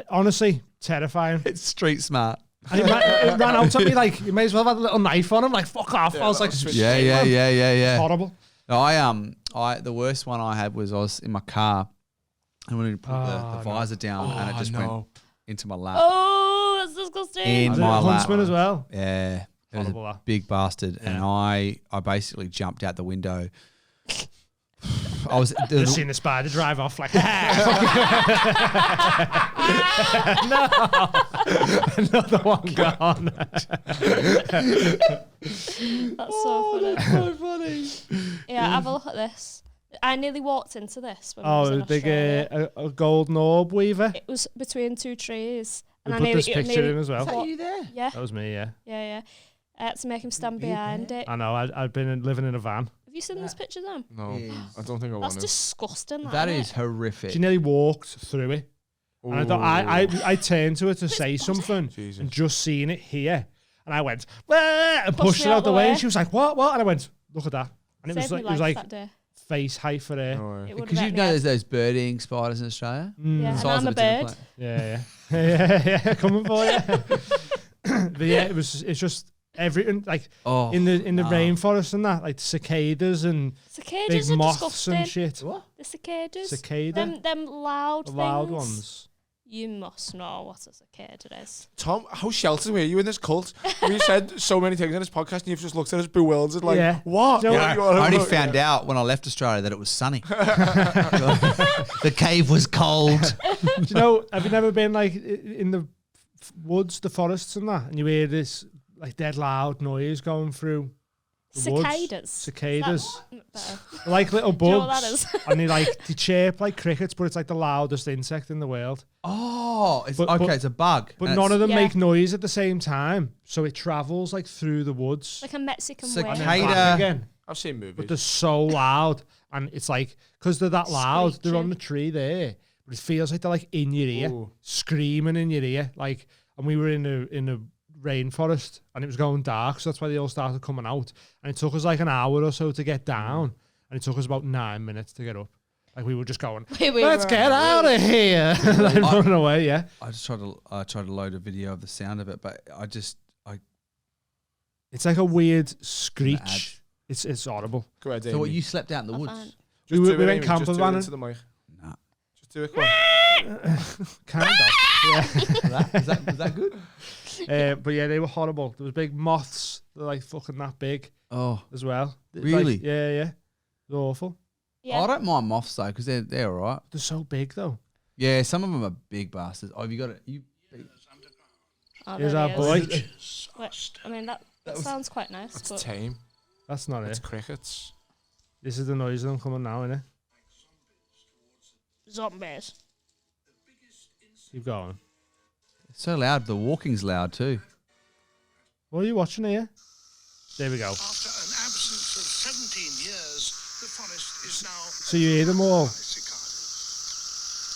Honestly, terrifying. It's street smart. And it ran out at me like, you may as well have had a little knife on him, like, fuck off. I was like, Yeah. horrible. No, the worst one I had was I was in my car and when I put the visor down and it just went into my lap. Oh, that's disgusting. In Was it my a lap. huntsman as well? Yeah. It was Horrible, a that. big bastard. And I basically jumped out the window. I was Just seen the spider drive off like, no, another one gone. That's so funny. Yeah, have a look at this. I nearly walked into this when I was in Big Australia. a golden orb weaver. It was between two trees. We And put I this nearly, picture in as well. What- you there? Yeah, That was me, yeah. yeah. I had to make him stand behind it. I know, I've been living in a van. Have you seen this picture then? No, Yes. I don't think I want That's to. disgusting. That isn't is it? horrific. She nearly walked through it. And I turned to her to say something Jesus. and just seen it here. And I went, "Wah," and pushed it out the way. And she was like, what? And I went, look at that. And it was Saved like, me life that day. face height for her. No way. It would Because you have know there's those birding spiders in Australia. Yeah, and Size I'm of a different bird. plant. Yeah, coming for you. But yeah, it's just everything, like Oh, in the rainforest and that, like cicadas and Cicadas big are moths disgusting. and shit. What? The cicadas. Cicada? Them loud The things. loud ones. You must know what a cicada is. Tom, how sheltered were you in this cult? We said so many things in this podcast, and you've just looked at us bewildered, like, Yeah. what? You know, What I you on only about? found out when I left Australia that it was sunny. The cave was cold. Do you know, have you never been like in the woods, the forests and that, and you hear this like dead loud noise going through the woods? Cicadas. Cicadas. Better. They're like little bugs. Do you know what that is? And they chirp like crickets, but it's like the loudest insect in the world. Oh, it's But- okay. but- It's a bug. But and none of them Yeah. make noise at the same time. So it travels like through the woods. Like a Mexican Cicada. wave. and then back Cicada. again. I've seen movies. But they're so loud. And it's like, because they're that loud, they're on Screeching. the tree there. But it feels like they're like in your ear, Ooh. screaming in your ear. Like, and we were in the rainforest and it was going dark. So that's why they all started coming out. And it took us like an hour or so to get down. And it took us about 9 minutes to get up. Like we were just going, We let's were- get out of here. Like running away, yeah. I just tried to load a video of the sound of it, but I It's like a weird screech. It's audible. Go ahead, So what, Amy. you slept out in the woods? Fine. Just we do it, went Amy, camper just do it vanning. into the mic. Nah. Just do it, come on. Kind of. Yeah. Is that good? But yeah, they were horrible. There was big moths. They're like fucking that big Oh, as well. Really? Like, yeah. They're awful. Yeah. I don't mind moths though, because they're all right. They're so big though. Yeah, some of them are big bastards. Oh, have you got it? You Oh, Here's there our he boy. is. Wait, I mean, that sounds quite nice. That's But tame. That's not That's it. crickets. This is the noise of them coming now, innit? zombies. Keep going. It's so loud. The walking's loud too. What are you watching here? There we go. After an absence of 17 years, the forest is now. So you hear them all.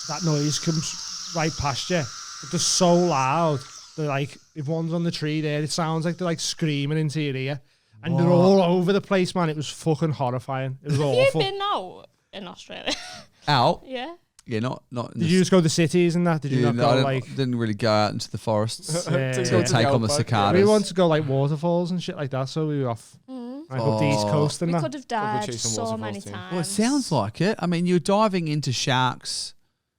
That noise comes right past you. But they're so loud. They're like, if one's on the tree there, it sounds like they're like screaming into your ear. And they're all over the place, man. It was fucking horrifying. It was Have awful. you been out in Australia? Out? Yeah. Yeah, not. In Did you just go to the cities and that? Did you Yeah, not no, go I didn't, like... didn't really go out into the forests Yeah, To to go to take on the outback, cicadas. We wanted to go like waterfalls and shit like that, so we were off like up the East Oh. Coast and We that. could have Probably died chasing so waterfalls many too. times. Well, it sounds like it. I mean, you're diving into sharks.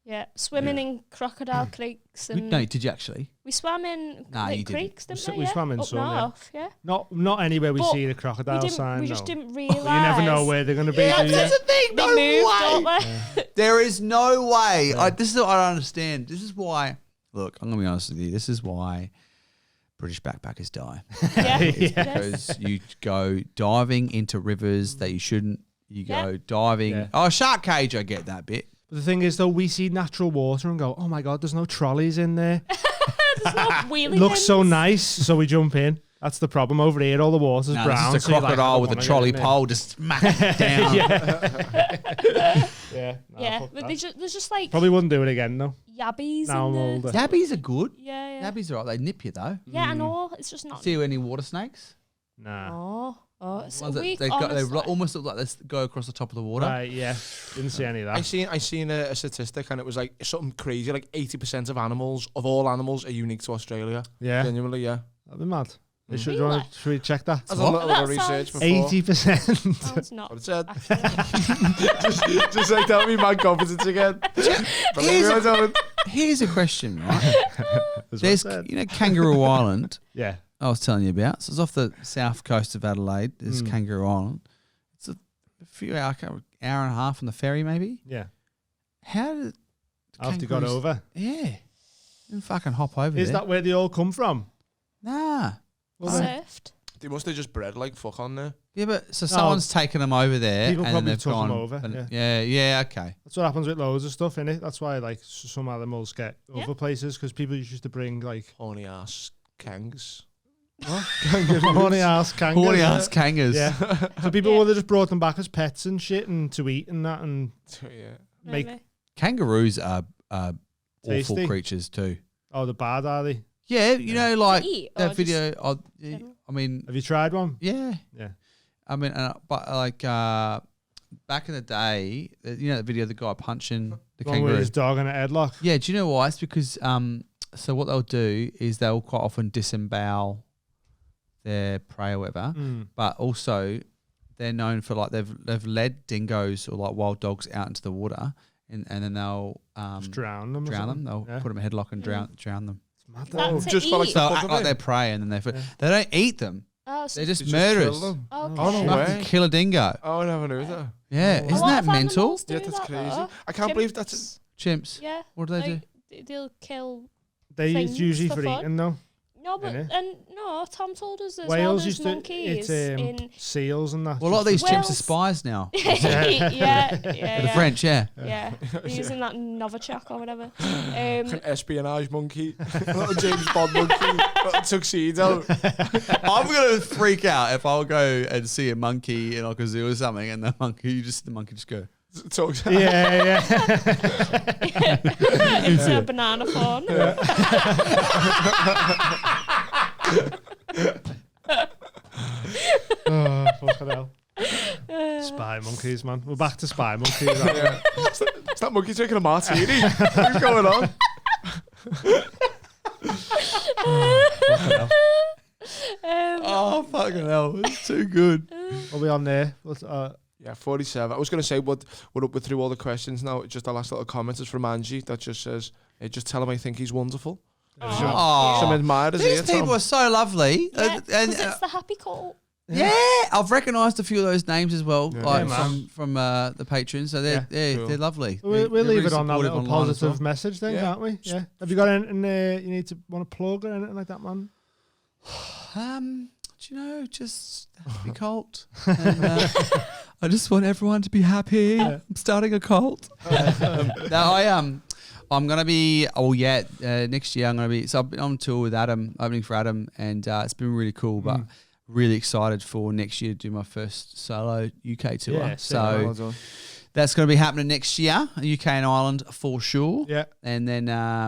Yeah, swimming in crocodile creeks and No, did you actually? we swam in Nah, you didn't. creeks, didn't We we? swam in Up some, yeah. north, yeah. Not anywhere we But see the crocodile sign. We just no. didn't realise. You never know where they're going to be. Yeah, do you? that's the thing. They moved, don't they? There is no way. This is what I don't understand. This is why. Look, I'm gonna be honest with you. This is why British backpackers die. Yeah. Because you go diving into rivers that you shouldn't. You go Yeah. diving. Yeah. Oh, shark cage. I get that bit. But the thing is, though, we see natural water and go, oh my God, there's no trolleys in there. There's no wheelie Looks so bins. nice, so we jump in. That's the problem over here. All the water's No, brown. this is a so you're like, crocodile I with a don't wanna trolley get in there. pole just smack it down. Yeah. Nah, Yeah, fuck but that. there's just like Probably wouldn't do it again, though. yabbies Now I'm in older. there. Yabbies are good. Yeah. Yabbies are right. They nip you though. Yeah, I know. It's just not. See any water snakes? Nah. It's Ones a that week, they honestly. almost look like they go across the top of the water. Right, yeah. Didn't see any of that. I seen a statistic and it was like something crazy. Like 80% of all animals are unique to Australia. Yeah. Genuinely, yeah. That'd be mad. Should, Really? should we check that? I've done a little bit of That research sounds- before. 80%. Sounds not. What it said. accurate. just like tell me my confidence again. Here's a question, right? That's There's, what I said. Kangaroo Island. Yeah. I was telling you about. So it's off the south coast of Adelaide. There's Kangaroo Island. It's a few hour and a half on the ferry, maybe. Yeah. How did After you got kangaroos- over. Yeah, and fucking hop over Is there. that where they all come from? Nah. Surfed. They must have just bred like fuck on there. Yeah, but so someone's taken them over there. People and probably then they've took 'em gone, over, and- yeah. yeah, okay. That's what happens with loads of stuff, innit? That's why, like, some animals get Yeah. over places because people used to bring, like, Horny ass kangs. horny ass kangaroos. Horny ass kangas. Yeah. So people would have just brought them back as pets and shit and to eat and that and Yeah. make. Maybe. Kangaroos are awful Tasty. creatures too. Oh, the bad are they? Yeah, you know, like eat or that video. general? I mean, Have you tried one? yeah. Yeah. I mean, but like back in the day, you know, the video of the guy punching the One with kangaroo. his dog in a headlock. Yeah, do you know why? It's because so what they'll do is they'll quite often disembowel their prey or whatever, but also they're known for like they've led dingoes or like wild dogs out into the water, and then they'll Just drown them. or drown them. something. They'll Yeah. put them in a headlock and drown them. It's mad, That's though. to just for, like, eat. So fuck act of like it. they're prey, and then they don't eat them. Oh, so They're just They just murderers. kill them. okay. Oh, no Fucking way. kill a dingo. Oh, I never knew that. Yeah, A isn't lot that of mental? animals do Yeah, that's that, crazy. though. I can't believe that's. Chimps. Yeah. What do they do? They'll kill. It's things usually for for fun. eating, though. No, but Innit? and no, Tom told us there's Whales there's used to. monkeys It's in. seals and that. Well, a lot of these chimps are Whales- spies now. yeah. The French, yeah. Yeah, they're using that Novichok or whatever. An espionage monkey, little James Bond monkey, little tuxedo. I'm gonna freak out if I'll go and see a monkey in like a zoo or something, and the monkey just go. Talks. Yeah. It's a banana phone. Oh, fucking hell. Spy monkeys, man. We're back to spy monkeys. aren't we? Yeah. It's that monkey drinking a martini. What's going on? Fucking hell. Oh Fucking hell, it's too good. Are we on there? Yeah, 47. I was going to say, we're up with through all the questions now. Just the last little comment is from Angie that just says, hey, just tell him I think he's wonderful. Some admirers These here, people Tom. are so lovely. Yeah, 'cause it's the happy cult. Yeah, I've recognised a few of those names as well, Yeah. like Yeah, from the patrons. So they're Cool. they're lovely. We'll They're leave really it on that supportive little online as positive well. message then, Yeah. can't we? Yeah. Have you got anything you want to plug or anything like that, man? Do you know, just happy cult. And, I just want everyone to be happy. I'm starting a cult. No, I'm gonna be. Next year I'm gonna be. So I've been on tour with Adam, opening for Adam, and it's been really cool. But really excited for next year to do my first solo UK tour. Yeah, sick. So Well done. that's going to be happening next year, UK and Ireland for sure. Yeah. And then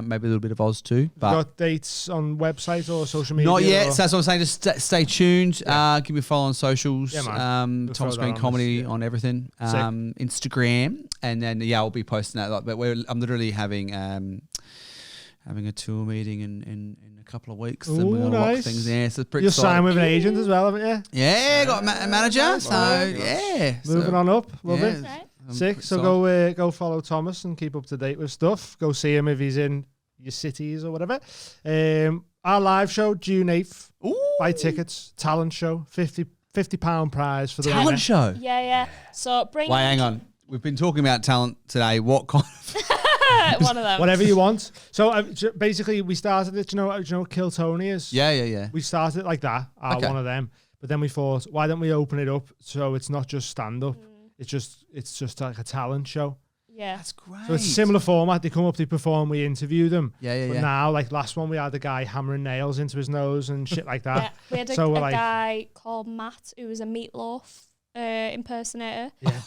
maybe a little bit of Oz too. But Got dates on website or social media? not yet. or- So that's what I'm saying. Just stay tuned. Give me a follow on socials. Yeah, man. We'll throw Thomas that Green on Comedy this, yeah. on everything. Instagram. And then, I'll be posting that. Like, but I'm literally having a tour meeting in a couple of weeks. And we're Ooh, going to lock nice. things there. So it's pretty You'll exciting. sign with an agent as well, haven't you? Yeah, got a manager. So, yeah. Moving on up. Love yeah. it. Right. I'm Sick. pretty So excited. go follow Thomas and keep up to date with stuff. Go see him if he's in your cities or whatever. Our live show, June 8th. Buy tickets. Talent show. £50 prize for the winner. Talent show. Yeah. So bring Wait, hang on. We've been talking about talent today. What kind of... one of them. Whatever you want. So basically, we started it. Do you know what Kill Tony is? Yeah. We started it like that. Okay. One of them. But then we thought, why don't we open it up so it's not just stand up? It's just like a talent show. Yeah. That's great. So it's a similar format. They come up, they perform, we interview them. Yeah. But now, like last one, we had a guy hammering nails into his nose and shit like Yeah. that. We had a, So we're a like- guy called Matt who was a meatloaf impersonator. Yeah.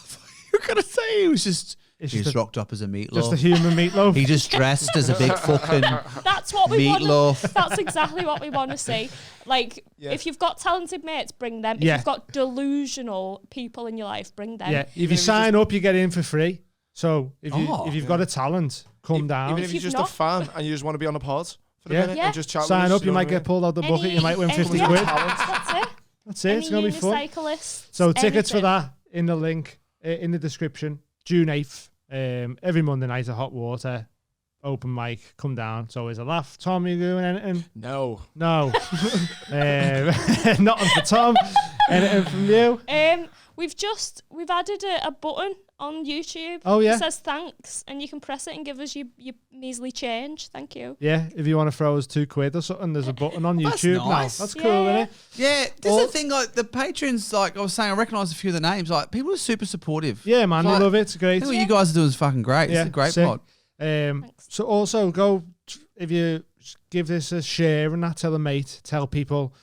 You're going to say he was just... It's He just just a, rocked up as a meatloaf. just a human meatloaf. He just dressed as a big fucking That's what we want. meatloaf. That's exactly what we want to see. Like, Yeah. if you've got talented mates, bring them. If Yeah. you've got delusional people in your life, bring them. Yeah. If you sign up, you get in for free. So if Oh. you've got a talent, come down. Even if you're you've just not- a fan and you just want to be on a pod for a Yeah. minute Yeah. and just chat Sign with us, up, you might get pulled out the bucket. You might win 50 yeah, quid. That's it. That's it. It's Any going to be fun. unicyclists, So tickets for anything. that in the link in the description. June 8th. Every Monday night at Hot Water. Open mic. Come down. It's always a laugh. Tom, you doing anything? No. No. Nothing for Tom. Anything from you? We've added a button on YouTube. Oh, yeah? It says thanks, and you can press it and give us your measly change. Thank you. Yeah, if you want to throw us £2 or something, there's a button on That's YouTube nice. now. That's Yeah. cool, isn't it? Yeah, this Or- is the thing, like, the patrons, like I was saying, I recognise a few of the names. Like, people are super supportive. Yeah, man, Like, we love it. It's I great. think what you guys are doing is fucking great. Yeah, It's a great sick. pod. So also go, if you give this a share and that, tell a mate, tell people,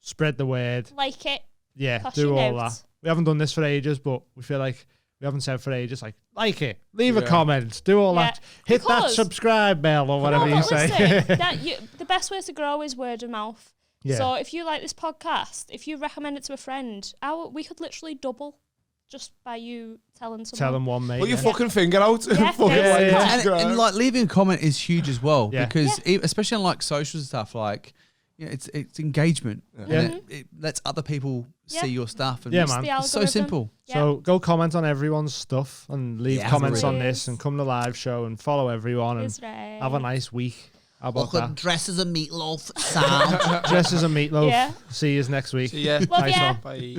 spread the word. Like it. Yeah, Pass do your all notes. that. We haven't done this for ages, but we feel like we haven't said for ages, like it, leave a Yeah. comment, do all Yeah. that, hit that Because- subscribe bell or whatever No, you but say. listen, the best way to grow is word of mouth. Yeah. So if you like this podcast, if you recommend it to a friend, we could literally double just by you telling someone. Tell them one mate. Put your yeah. fucking finger out. Yeah, Fucking yeah, like, yeah. And, subscribe. and like leaving a comment is huge as well Yeah. because especially on like socials and stuff, like it's engagement. Yeah. And it lets other people Yeah. see your stuff. And Yeah, it's man. The It's so algorithm. simple. Yeah. So go comment on everyone's stuff and leave Yeah, comments on please. this and come to the live show and follow everyone and Is right. have a nice week. How about that? dress as a meatloaf sound. Dress as a meatloaf. Yeah. See you next week. See ya. Love Nice ya. one. Bye.